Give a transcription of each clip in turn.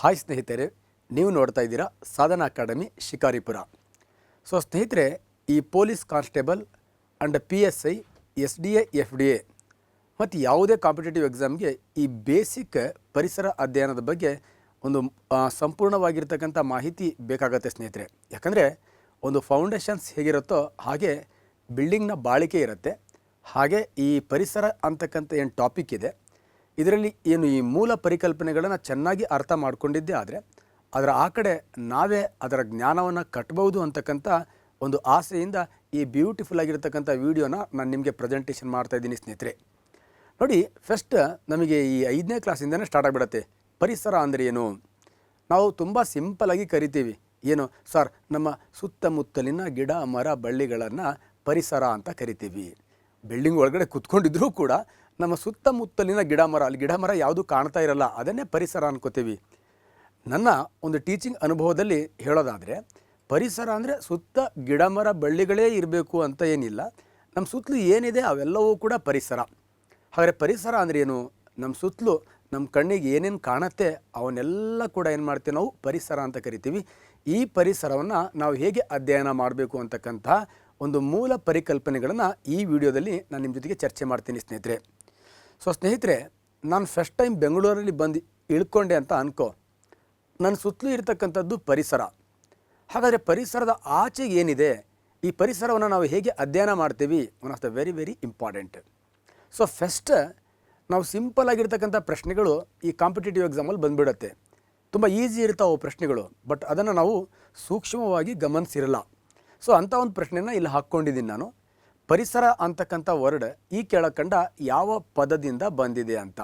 Hi ಸ್ನೇಹಿತರೆ, ನೀವು ನೋಡ್ತಾ ಇದ್ದೀರಾ ಸಾಧನಾ ಅಕಾಡೆಮಿ ಶಿಕಾರಿಪುರ. ಸೊ ಸ್ನೇಹಿತರೆ, ಈ police constable and PSI, SDA, FDA ಮತ್ತು ಯಾವುದೇ ಕಾಂಪಿಟೇಟಿವ್ ಎಕ್ಸಾಮ್ಗೆ ಈ ಬೇಸಿಕ್ ಪರಿಸರ ಅಧ್ಯಯನದ ಬಗ್ಗೆ ಒಂದು ಸಂಪೂರ್ಣವಾಗಿರ್ತಕ್ಕಂಥ ಮಾಹಿತಿ ಬೇಕಾಗತ್ತೆ ಸ್ನೇಹಿತರೆ. ಯಾಕಂದರೆ ಒಂದು ಫೌಂಡೇಶನ್ಸ್ ಹೇಗಿರುತ್ತೋ ಹಾಗೆ ಬಿಲ್ಡಿಂಗ್ನ ಬಾಳಿಕೆ ಇರುತ್ತೆ. ಹಾಗೆ ಈ ಪರಿಸರ ಅಂತಕ್ಕಂಥ ಏನು ಟಾಪಿಕ್ ಇದೆ, ಇದರಲ್ಲಿ ಏನು ಈ ಮೂಲ ಪರಿಕಲ್ಪನೆಗಳನ್ನು ಚೆನ್ನಾಗಿ ಅರ್ಥ ಮಾಡ್ಕೊಂಡಿದ್ದೇ ಆದರೆ ಅದರ ಆ ಕಡೆ ನಾವೇ ಅದರ ಜ್ಞಾನವನ್ನು ಕಟ್ಬೋದು ಅಂತಕ್ಕಂಥ ಒಂದು ಆಸೆಯಿಂದ ಈ ಬ್ಯೂಟಿಫುಲ್ ಆಗಿರ್ತಕ್ಕಂಥ ವಿಡಿಯೋನ ನಾನು ನಿಮಗೆ ಪ್ರೆಸೆಂಟೇಷನ್ ಮಾಡ್ತಾಯಿದ್ದೀನಿ ಸ್ನೇಹಿತರೆ. ನೋಡಿ, ಫಸ್ಟ್ ನಮಗೆ ಈ 5ನೇ ಕ್ಲಾಸಿಂದನೇ ಸ್ಟಾರ್ಟ್ ಆಗಿಬಿಡುತ್ತೆ. ಪರಿಸರ ಅಂದರೆ ಏನು? ನಾವು ತುಂಬ ಸಿಂಪಲಾಗಿ ಕರಿತೀವಿ. ಏನು ಸರ್, ನಮ್ಮ ಸುತ್ತಮುತ್ತಲಿನ ಗಿಡ ಮರ ಬಳ್ಳಿಗಳನ್ನು ಪರಿಸರ ಅಂತ ಕರಿತೀವಿ. ಬಿಲ್ಡಿಂಗ್ ಒಳಗಡೆ ಕುತ್ಕೊಂಡಿದ್ರೂ ಕೂಡ ನಮ್ಮ ಸುತ್ತಮುತ್ತಲಿನ ಗಿಡ ಮರ, ಅಲ್ಲಿ ಗಿಡ ಮರ ಯಾವುದು ಕಾಣ್ತಾ ಇರಲ್ಲ, ಅದನ್ನೇ ಪರಿಸರ ಅನ್ಕೋತೀವಿ. ನನ್ನ ಒಂದು ಟೀಚಿಂಗ್ ಅನುಭವದಲ್ಲಿ ಹೇಳೋದಾದರೆ ಪರಿಸರ ಅಂದರೆ ಸುತ್ತ ಗಿಡ ಮರ ಬಳ್ಳಿಗಳೇ ಇರಬೇಕು ಅಂತ ಏನಿಲ್ಲ. ನಮ್ಮ ಸುತ್ತಲೂ ಏನಿದೆ ಅವೆಲ್ಲವೂ ಕೂಡ ಪರಿಸರ. ಹಾಗಾದರೆ ಪರಿಸರ ಅಂದರೆ ಏನು? ನಮ್ಮ ಸುತ್ತಲೂ ನಮ್ಮ ಕಣ್ಣಿಗೆ ಏನೇನು ಕಾಣುತ್ತೆ ಅವನ್ನೆಲ್ಲ ಕೂಡ ಏನು ಮಾಡ್ತೀವಿ ನಾವು ಪರಿಸರ ಅಂತ ಕರಿತೀವಿ. ಈ ಪರಿಸರವನ್ನು ನಾವು ಹೇಗೆ ಅಧ್ಯಯನ ಮಾಡಬೇಕು ಅಂತಕ್ಕಂಥ ಒಂದು ಮೂಲ ಪರಿಕಲ್ಪನೆಗಳನ್ನು ಈ ವಿಡಿಯೋದಲ್ಲಿ ನಾನು ನಿಮ್ಮ ಜೊತೆಗೆ ಚರ್ಚೆ ಮಾಡ್ತೀನಿ ಸ್ನೇಹಿತರೆ. ಸೊ ಸ್ನೇಹಿತರೆ, ನಾನು ಫಸ್ಟ್ ಟೈಮ್ ಬೆಂಗಳೂರಲ್ಲಿ ಬಂದು ಇಳ್ಕೊಂಡೆ ಅಂತ ಅನ್ಕೋ. ನನ್ನ ಸುತ್ತಲೂ ಇರತಕ್ಕಂಥದ್ದು ಪರಿಸರ. ಹಾಗಾದರೆ ಪರಿಸರದ ಆಚೆ ಏನಿದೆ, ಈ ಪರಿಸರವನ್ನು ನಾವು ಹೇಗೆ ಅಧ್ಯಯನ ಮಾಡ್ತೀವಿ? One of the very very important. So first ನಾವು ಸಿಂಪಲ್ ಆಗಿರ್ತಕ್ಕಂಥ ಪ್ರಶ್ನೆಗಳು ಈ ಕಾಂಪಿಟೇಟಿವ್ ಎಕ್ಸಾಮಲ್ಲಿ ಬಂದುಬಿಡುತ್ತೆ. ತುಂಬ ಈಸಿ ಇರ್ತಾವೆ ಪ್ರಶ್ನೆಗಳು, ಬಟ್ ಅದನ್ನು ನಾವು ಸೂಕ್ಷ್ಮವಾಗಿ ಗಮನಿಸಿರಲ್ಲ. ಸೊ ಅಂಥ ಒಂದು ಪ್ರಶ್ನೆನ ಇಲ್ಲಿ ಹಾಕ್ಕೊಂಡಿದ್ದೀನಿ ನಾನು. ಪರಿಸರ ಅಂತಕ್ಕಂಥ ವರ್ಡ್ ಈ ಕೆಳಕಂಡ ಯಾವ ಪದದಿಂದ ಬಂದಿದೆ ಅಂತ.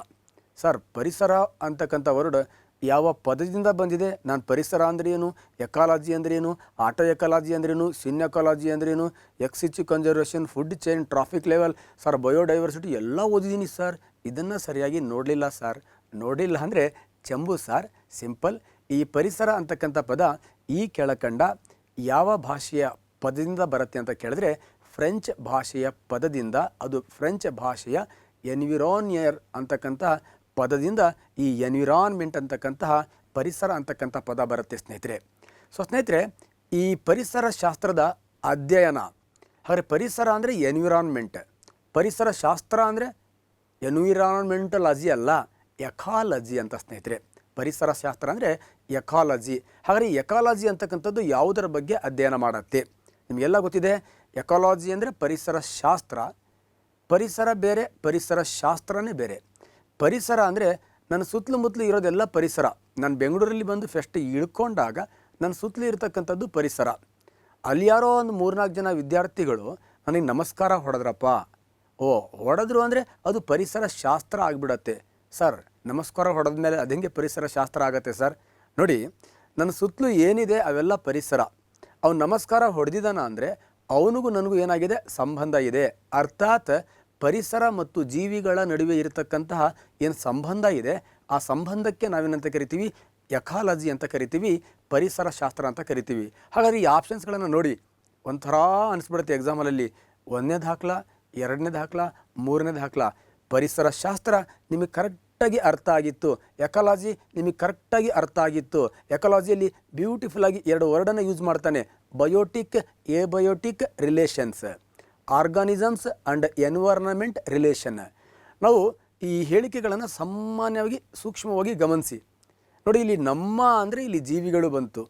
ಸರ್, ಪರಿಸರ ಅಂತಕ್ಕಂಥ ವರ್ಡ್ ಯಾವ ಪದದಿಂದ ಬಂದಿದೆ? ನಾನು ಪರಿಸರ ಅಂದರೆ ಏನು, ಎಕಾಲಜಿ ಅಂದರೆ ಏನು, ಆಟೋ ಎಕಾಲಜಿ ಅಂದ್ರೇನು, ಸಿನ್ ಎಕಾಲಜಿ ಅಂದ್ರೇನು, ex situ conservation, food chain, trophic level, sir biodiversity ಎಲ್ಲ ಓದಿದ್ದೀನಿ ಸರ್. ಇದನ್ನು ಸರಿಯಾಗಿ ನೋಡಲಿಲ್ಲ ಸರ್. ನೋಡಲಿಲ್ಲ ಅಂದರೆ ಚೆಂಬು ಸರ್. ಸಿಂಪಲ್. ಈ ಪರಿಸರ ಅಂತಕ್ಕಂಥ ಪದ ಈ ಕೆಳಕಂಡ ಯಾವ ಭಾಷೆಯ ಪದದಿಂದ ಬರುತ್ತೆ ಅಂತ ಕೇಳಿದ್ರೆ ಫ್ರೆಂಚ್ ಭಾಷೆಯ ಪದದಿಂದ, ಅದು ಫ್ರೆಂಚ್ ಭಾಷೆಯ ಎನ್ವಿರಾನಿಯರ್ ಅಂತಕ್ಕಂಥ ಪದದಿಂದ ಈ ಎನ್ವಿರಾನ್ಮೆಂಟ್ ಅಂತಕ್ಕಂತಹ ಪರಿಸರ ಅಂತಕ್ಕಂಥ ಪದ ಬರುತ್ತೆ ಸ್ನೇಹಿತರೆ. ಸೊ ಸ್ನೇಹಿತರೆ, ಈ ಪರಿಸರ ಶಾಸ್ತ್ರದ ಅಧ್ಯಯನ, ಹಾಗೆ ಪರಿಸರ ಅಂದರೆ ಎನ್ವಿರಾನ್ಮೆಂಟ್, ಪರಿಸರ ಶಾಸ್ತ್ರ ಅಂದರೆ ಎನ್ವಿರಾನ್ಮೆಂಟಲಾಜಿ ಅಲ್ಲ, ಎಕಾಲಜಿ ಅಂತ ಸ್ನೇಹಿತರೆ. ಪರಿಸರ ಶಾಸ್ತ್ರ ಅಂದರೆ ಎಕಾಲಜಿ. ಹಾಗಾದರೆ ಎಕಾಲಜಿ ಅಂತಕ್ಕಂಥದ್ದು ಯಾವುದರ ಬಗ್ಗೆ ಅಧ್ಯಯನ ಮಾಡುತ್ತೆ? ನಿಮಗೆಲ್ಲ ಗೊತ್ತಿದೆ, ಎಕಾಲಜಿ ಅಂದರೆ ಪರಿಸರ ಶಾಸ್ತ್ರ. ಪರಿಸರ ಬೇರೆ, ಪರಿಸರ ಶಾಸ್ತ್ರನೇ ಬೇರೆ. ಪರಿಸರ ಅಂದರೆ ನನ್ನ ಸುತ್ತಲೂ ಮುತ್ತಲೂ ಇರೋದೆಲ್ಲ ಪರಿಸರ. ನಾನು ಬೆಂಗಳೂರಲ್ಲಿ ಬಂದು ಫಸ್ಟ್ ಇಳ್ಕೊಂಡಾಗ ನನ್ನ ಸುತ್ತಲೂ ಇರತಕ್ಕಂಥದ್ದು ಪರಿಸರ. ಅಲ್ಲಿ ಯಾರೋ ಒಂದು 3-4 ಜನ ವಿದ್ಯಾರ್ಥಿಗಳು ನನಗೆ ನಮಸ್ಕಾರ ಹೊಡೆದ್ರಪ್ಪ. ಹೊಡೆದ್ರು ಅಂದರೆ ಅದು ಪರಿಸರ ಶಾಸ್ತ್ರ ಆಗಿಬಿಡತ್ತೆ. ಸರ್, ನಮಸ್ಕಾರ ಹೊಡೆದ ಮೇಲೆ ಅದು ಹೆಂಗೆ ಪರಿಸರ ಶಾಸ್ತ್ರ ಆಗತ್ತೆ ಸರ್? ನೋಡಿ, ನನ್ನ ಸುತ್ತಲೂ ಏನಿದೆ ಅವೆಲ್ಲ ಪರಿಸರ. ಅವ್ನು ನಮಸ್ಕಾರ ಹೊಡೆದಿದ್ದಾನ ಅಂದರೆ ಅವನಿಗೂ ನನಗೂ ಏನಾಗಿದೆ, ಸಂಬಂಧ ಇದೆ. ಅರ್ಥಾತ್ ಪರಿಸರ ಮತ್ತು ಜೀವಿಗಳ ನಡುವೆ ಇರತಕ್ಕಂತಹ ಏನು ಸಂಬಂಧ ಇದೆ, ಆ ಸಂಬಂಧಕ್ಕೆ ನಾವೇನಂತ ಕರಿತೀವಿ, ಎಕಾಲಜಿ ಅಂತ ಕರಿತೀವಿ, ಪರಿಸರ ಶಾಸ್ತ್ರ ಅಂತ ಕರಿತೀವಿ. ಹಾಗಾದರೆ ಈ ಆಪ್ಷನ್ಸ್ಗಳನ್ನು ನೋಡಿ ಒಂಥರ ಅನಿಸ್ಬಿಡುತ್ತೆ ಎಕ್ಸಾಮಲ್ಲಿ. 1ನೇ ದಾಖಲ, 2ನೇ ದಾಖಲ, 3ನೇ ದಾಖಲ. ಪರಿಸರ ಶಾಸ್ತ್ರ ನಿಮಗೆ ಕರೆಕ್ಟಾಗಿ ಅರ್ಥ ಆಗಿತ್ತು, ಎಕಾಲಜಿ ನಿಮಗೆ ಕರೆಕ್ಟಾಗಿ ಅರ್ಥ ಆಗಿತ್ತು. ಎಕಾಲಜಿಯಲ್ಲಿ ಬ್ಯೂಟಿಫುಲ್ಲಾಗಿ 2 ವರ್ಡನ್ನು ಯೂಸ್ ಮಾಡ್ತಾನೆ, biotic, abiotic relations, organisms and environment relation. ನಾವು ಈ ಹೇಳಿಕೆಗಳನ್ನು ಸಾಮಾನ್ಯವಾಗಿ ಸೂಕ್ಷ್ಮವಾಗಿ ಗಮನಿಸಿ ನೋಡಿ. ಇಲ್ಲಿ ನಮ್ಮ ಅಂದರೆ ಇಲ್ಲಿ ಜೀವಿಗಳು ಬಂತು,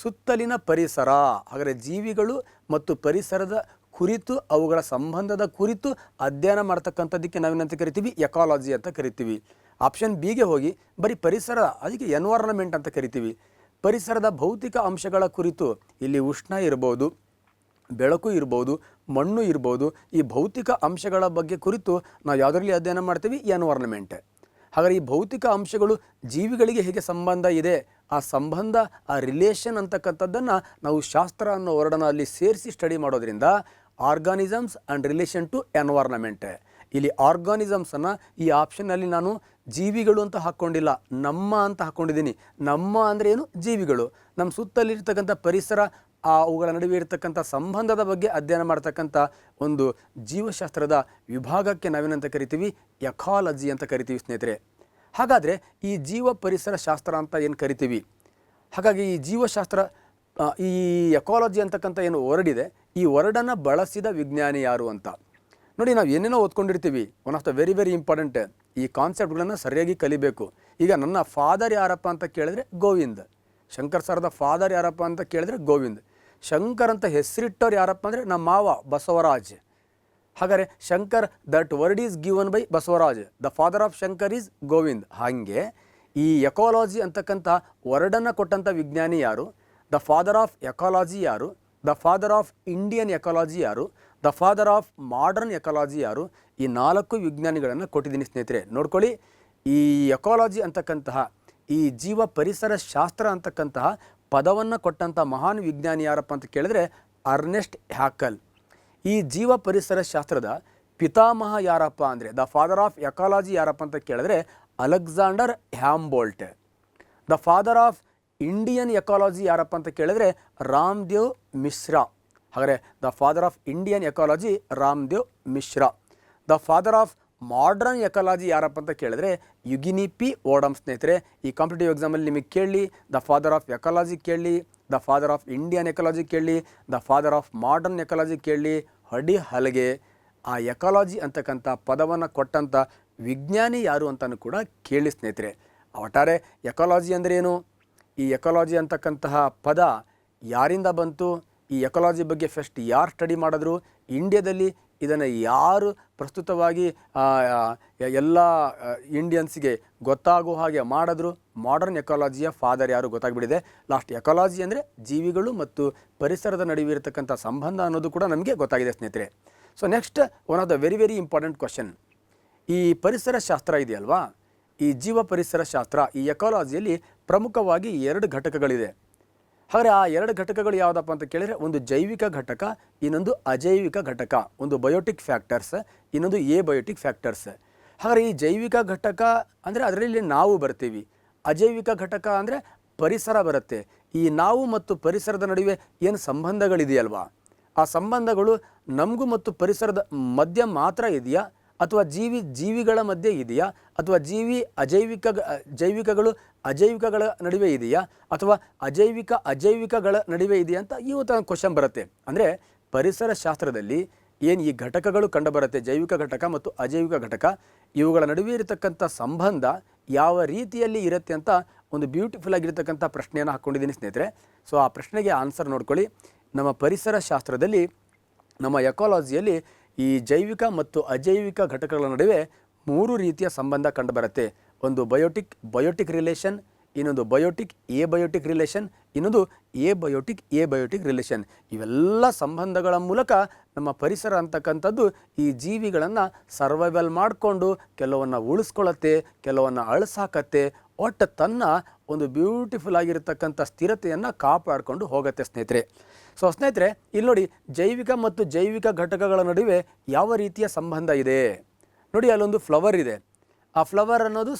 ಸುತ್ತಲಿನ ಪರಿಸರ. ಹಾಗಾದರೆ ಜೀವಿಗಳು ಮತ್ತು ಪರಿಸರದ ಕುರಿತು, ಅವುಗಳ ಸಂಬಂಧದ ಕುರಿತು ಅಧ್ಯಯನ ಮಾಡ್ತಕ್ಕಂಥದ್ದಕ್ಕೆ ನಾವೇನಂತ ಕರಿತೀವಿ, ಎಕಾಲಜಿ ಅಂತ ಕರಿತೀವಿ. ಆಪ್ಷನ್ ಬಿಗೆ ಹೋಗಿ ಬರೀ ಪರಿಸರ, ಅದಕ್ಕೆ ಎನ್ವೈರನ್ಮೆಂಟ್ ಅಂತ ಕರಿತೀವಿ. ಪರಿಸರದ ಭೌತಿಕ ಅಂಶಗಳ ಕುರಿತು, ಇಲ್ಲಿ ಉಷ್ಣ ಇರ್ಬೋದು, ಬೆಳಕು ಇರ್ಬೋದು, ಮಣ್ಣು ಇರ್ಬೋದು, ಈ ಭೌತಿಕ ಅಂಶಗಳ ಬಗ್ಗೆ ಕುರಿತು ನಾವು ಯಾವುದರಲ್ಲಿ ಅಧ್ಯಯನ ಮಾಡ್ತೀವಿ, ಎನ್ವೈರನ್ಮೆಂಟ್. ಹಾಗಾದರೆ ಈ ಭೌತಿಕ ಅಂಶಗಳು ಜೀವಿಗಳಿಗೆ ಹೇಗೆ ಸಂಬಂಧ ಇದೆ, ಆ ಸಂಬಂಧ, ಆ ರಿಲೇಷನ್ ಅಂತಕ್ಕಂಥದ್ದನ್ನು ನಾವು ಶಾಸ್ತ್ರ ಅನ್ನೋ ವರ್ಡನ್ನು ಅಲ್ಲಿ ಸೇರಿಸಿ ಸ್ಟಡಿ ಮಾಡೋದ್ರಿಂದ organisms and relation to environment. ಇಲ್ಲಿ ಆರ್ಗಾನಿಸಮ್ಸನ್ನು ಈ ಆಪ್ಷನ್ನಲ್ಲಿ ನಾನು ಜೀವಿಗಳು ಅಂತ ಹಾಕ್ಕೊಂಡಿಲ್ಲ, ನಮ್ಮ ಅಂತ ಹಾಕ್ಕೊಂಡಿದ್ದೀನಿ. ನಮ್ಮ ಅಂದರೆ ಏನು? ಜೀವಿಗಳು. ನಮ್ಮ ಸುತ್ತಲಿರ್ತಕ್ಕಂಥ ಪರಿಸರ, ಅವುಗಳ ನಡುವೆ ಇರತಕ್ಕಂಥ ಸಂಬಂಧದ ಬಗ್ಗೆ ಅಧ್ಯಯನ ಮಾಡ್ತಕ್ಕಂಥ ಒಂದು ಜೀವಶಾಸ್ತ್ರದ ವಿಭಾಗಕ್ಕೆ ನಾವೇನಂತ ಕರಿತೀವಿ, ಎಕಾಲಜಿ ಅಂತ ಕರಿತೀವಿ ಸ್ನೇಹಿತರೆ. ಹಾಗಾದರೆ ಈ ಜೀವ ಪರಿಸರ ಶಾಸ್ತ್ರ ಅಂತ ಏನು ಕರಿತೀವಿ, ಹಾಗಾಗಿ ಈ ಜೀವಶಾಸ್ತ್ರ ಈ ಎಕಾಲಜಿ ಅಂತಕ್ಕಂಥ ಏನು ವರ್ಡ್ ಇದೆ, ಈ ವರ್ಡನ್ನು ಬಳಸಿದ ವಿಜ್ಞಾನಿ ಯಾರು ಅಂತ ನೋಡಿ. ನಾವು ಏನೇನೋ ಓದ್ಕೊಂಡಿರ್ತೀವಿ. One of the very very important, ಈ ಕಾನ್ಸೆಪ್ಟ್ಗಳನ್ನು ಸರಿಯಾಗಿ ಕಲಿಬೇಕು. ಈಗ ನನ್ನ ಫಾದರ್ ಯಾರಪ್ಪ ಅಂತ ಕೇಳಿದ್ರೆ ಗೋವಿಂದ್. ಶಂಕರ್ ಸರ್ದ ಫಾದರ್ ಯಾರಪ್ಪ ಅಂತ ಕೇಳಿದ್ರೆ ಗೋವಿಂದ್. ಶಂಕರ್ ಅಂತ ಹೆಸರಿಟ್ಟವ್ರು ಯಾರಪ್ಪ ಅಂದರೆ ನಮ್ಮ ಮಾವ ಬಸವರಾಜ್. ಹಾಗಾದರೆ Shankar, that word is given by Basavaraj. The father of Shankar is Govind. ಹಾಗೆ ಈ ಎಕಾಲಜಿ ಅಂತಕ್ಕಂಥ ವರ್ಡನ್ನು ಕೊಟ್ಟಂಥ ವಿಜ್ಞಾನಿ ಯಾರು, ದ ಫಾದರ್ ಆಫ್ ಎಕಾಲಜಿ ಯಾರು, the father of Indian ecology ಯಾರು, the father of modern ecology ಯಾರು, ಈ 4 ವಿಜ್ಞಾನಿಗಳನ್ನು ಕೊಟ್ಟಿದ್ದೀನಿ ಸ್ನೇಹಿತರೆ. ನೋಡ್ಕೊಳ್ಳಿ, ಈ ಎಕಾಲಜಿ ಅಂತಕ್ಕಂತಹ, ಈ ಜೀವ ಪರಿಸರ ಶಾಸ್ತ್ರ ಅಂತಕ್ಕಂತಹ ಪದವನ್ನು ಕೊಟ್ಟಂಥ ಮಹಾನ್ ವಿಜ್ಞಾನಿ ಯಾರಪ್ಪ ಅಂತ ಕೇಳಿದ್ರೆ ಅರ್ನೆಸ್ಟ್ ಹ್ಯಾಕಲ್. ಈ ಜೀವ ಪರಿಸರ ಶಾಸ್ತ್ರದ ಪಿತಾಮಹ ಯಾರಪ್ಪ ಅಂದರೆ, ದ ಫಾದರ್ ಆಫ್ ಎಕಾಲಜಿ ಯಾರಪ್ಪ ಅಂತ ಕೇಳಿದ್ರೆ Alexander Humboldt. The father of Indian ecology ಯಾರಪ್ಪ ಅಂತ ಕೇಳಿದ್ರೆ ರಾಮದೇವ್ ಮಿಶ್ರಾ. ಹಾಗಾದರೆ the father of Indian ecology Ramdev Mishra. The father of modern ecology ಯಾರಪ್ಪ ಅಂತ ಕೇಳಿದ್ರೆ ಯುಗಿನಿ ಪಿ ಓಡಮ್. ಸ್ನೇಹಿತರೆ, ಈ ಕಾಂಪಿಟೇಟಿವ್ ಎಕ್ಸಾಮಲ್ಲಿ ನಿಮಗೆ ಕೇಳಿ, ದ ಫಾದರ್ ಆಫ್ ಎಕಾಲಜಿ ಕೇಳಿ, the father of Indian ecology ಕೇಳಿ, the father of modern ecology ಕೇಳಿ, ಹಡಿ ಹಲಗೆ ಆ ಎಕಾಲಜಿ ಅಂತಕ್ಕಂಥ ಪದವನ್ನು ಕೊಟ್ಟಂಥ ವಿಜ್ಞಾನಿ ಯಾರು ಅಂತಲೂ ಕೂಡ ಕೇಳಿ ಸ್ನೇಹಿತರೆ. ಒಟ್ಟಾರೆ ಎಕಾಲಜಿ ಅಂದರೆ ಏನು, ಈ ಎಕಾಲಜಿ ಅಂತಕ್ಕಂತಹ ಪದ ಯಾರಿಂದ ಬಂತು, ಈ ಎಕಾಲಜಿ ಬಗ್ಗೆ ಫಸ್ಟ್ ಯಾರು ಸ್ಟಡಿ ಮಾಡಿದ್ರು, ಇಂಡಿಯಾದಲ್ಲಿ ಇದನ್ನು ಯಾರು ಪ್ರಸ್ತುತವಾಗಿ ಎಲ್ಲ ಇಂಡಿಯನ್ಸ್ಗೆ ಗೊತ್ತಾಗೋ ಹಾಗೆ ಮಾಡಿದ್ರು, ಮಾಡರ್ನ್ ಎಕಾಲಜಿಯ ಫಾದರ್ ಯಾರು ಗೊತ್ತಾಗ್ಬಿಟ್ಟಿದೆ. ಲಾಸ್ಟ್ ಎಕಾಲಜಿ ಅಂದರೆ ಜೀವಿಗಳು ಮತ್ತು ಪರಿಸರದ ನಡುವೆ ಇರತಕ್ಕಂಥ ಸಂಬಂಧ ಅನ್ನೋದು ಕೂಡ ನಮಗೆ ಗೊತ್ತಾಗಿದೆ ಸ್ನೇಹಿತರೆ. So next one of the very very important question, ಈ ಪರಿಸರ ಶಾಸ್ತ್ರ ಇದೆಯಲ್ವಾ, ಈ ಜೀವ ಪರಿಸರ ಶಾಸ್ತ್ರ, ಈ ಎಕಾಲಜಿಯಲ್ಲಿ ಪ್ರಮುಖವಾಗಿ 2 ಘಟಕಗಳಿದೆ. ಹಾಗಾದರೆ ಆ 2 ಘಟಕಗಳು ಯಾವುದಪ್ಪ ಅಂತ ಕೇಳಿದರೆ, ಒಂದು ಜೈವಿಕ ಘಟಕ, ಇನ್ನೊಂದು ಅಜೈವಿಕ ಘಟಕ. ಒಂದು ಬಯೋಟಿಕ್ ಫ್ಯಾಕ್ಟರ್ಸ್, ಇನ್ನೊಂದು ಎ ಬಯೋಟಿಕ್ ಫ್ಯಾಕ್ಟರ್ಸ್. ಹಾಗಾದರೆ ಈ ಜೈವಿಕ ಘಟಕ ಅಂದರೆ ಅದರಲ್ಲಿ ನಾವು ಬರ್ತೀವಿ, ಅಜೈವಿಕ ಘಟಕ ಅಂದರೆ ಪರಿಸರ ಬರುತ್ತೆ. ಈ ನಾವು ಮತ್ತು ಪರಿಸರದ ನಡುವೆ ಏನು ಸಂಬಂಧಗಳಿದೆಯಲ್ವಾ, ಆ ಸಂಬಂಧಗಳು ನಮಗೂ ಮತ್ತು ಪರಿಸರದ ಮಧ್ಯ ಮಾತ್ರ ಇದೆಯಾ, ಅಥವಾ ಜೀವಿಗಳ ಮಧ್ಯೆ ಇದೆಯಾ, ಅಥವಾ ಜೈವಿಕಗಳು ಅಜೈವಿಕಗಳ ನಡುವೆ ಇದೆಯಾ, ಅಥವಾ ಅಜೈವಿಕಗಳ ನಡುವೆ ಇದೆಯಾ ಅಂತ ಇವತ್ತು ಕ್ವಶನ್ ಬರುತ್ತೆ. ಅಂದರೆ ಪರಿಸರ ಶಾಸ್ತ್ರದಲ್ಲಿ ಏನು ಈ ಘಟಕಗಳು ಕಂಡುಬರುತ್ತೆ, ಜೈವಿಕ ಘಟಕ ಮತ್ತು ಅಜೈವಿಕ ಘಟಕ, ಇವುಗಳ ನಡುವೆ ಇರತಕ್ಕಂಥ ಸಂಬಂಧ ಯಾವ ರೀತಿಯಲ್ಲಿ ಇರುತ್ತೆ ಅಂತ ಒಂದು ಬ್ಯೂಟಿಫುಲ್ ಆಗಿರತಕ್ಕಂಥ ಪ್ರಶ್ನೆಯನ್ನು ಹಾಕ್ಕೊಂಡಿದ್ದೀನಿ ಸ್ನೇಹಿತರೆ. ಸೊ ಆ ಪ್ರಶ್ನೆಗೆ ಆನ್ಸರ್ ನೋಡ್ಕೊಳ್ಳಿ. ನಮ್ಮ ಪರಿಸರ ಶಾಸ್ತ್ರದಲ್ಲಿ, ನಮ್ಮ ಎಕಾಲಜಿಯಲ್ಲಿ ಈ ಜೈವಿಕ ಮತ್ತು ಅಜೈವಿಕ ಘಟಕಗಳ ನಡುವೆ 3 ರೀತಿಯ ಸಂಬಂಧ ಕಂಡುಬರುತ್ತೆ. ಒಂದು ಬಯೋಟಿಕ್ ರಿಲೇಷನ್, ಇನ್ನೊಂದು ಬಯೋಟಿಕ್ ರಿಲೇಷನ್, ಇನ್ನೊಂದು ಎ ಬಯೋಟಿಕ್ ರಿಲೇಷನ್. ಇವೆಲ್ಲ ಸಂಬಂಧಗಳ ಮೂಲಕ ನಮ್ಮ ಪರಿಸರ ಅಂತಕ್ಕಂಥದ್ದು ಈ ಜೀವಿಗಳನ್ನು ಸರ್ವೈವಲ್ ಮಾಡಿಕೊಂಡು ಕೆಲವನ್ನು ಉಳಿಸ್ಕೊಳ್ಳುತ್ತೆ, ಕೆಲವನ್ನು ಅಳಿಸಾಕತ್ತೆ, ಒಟ್ಟು ತನ್ನ ಒಂದು ಬ್ಯೂಟಿಫುಲ್ ಆಗಿರತಕ್ಕಂಥ ಸ್ಥಿರತೆಯನ್ನು ಕಾಪಾಡಿಕೊಂಡು ಹೋಗುತ್ತೆ ಸ್ನೇಹಿತರೆ. ಸೊ ಸ್ನೇಹಿತರೆ, ಇಲ್ಲಿ ನೋಡಿ, ಜೈವಿಕ ಮತ್ತು ಜೈವಿಕ ಘಟಕಗಳ ನಡುವೆ ಯಾವ ರೀತಿಯ ಸಂಬಂಧ ಇದೆ ನೋಡಿ. ಅಲ್ಲೊಂದು ಫ್ಲವರ್ ಇದೆ, ಆ ಫ್ಲವರ್ ಅನ್ನೋದು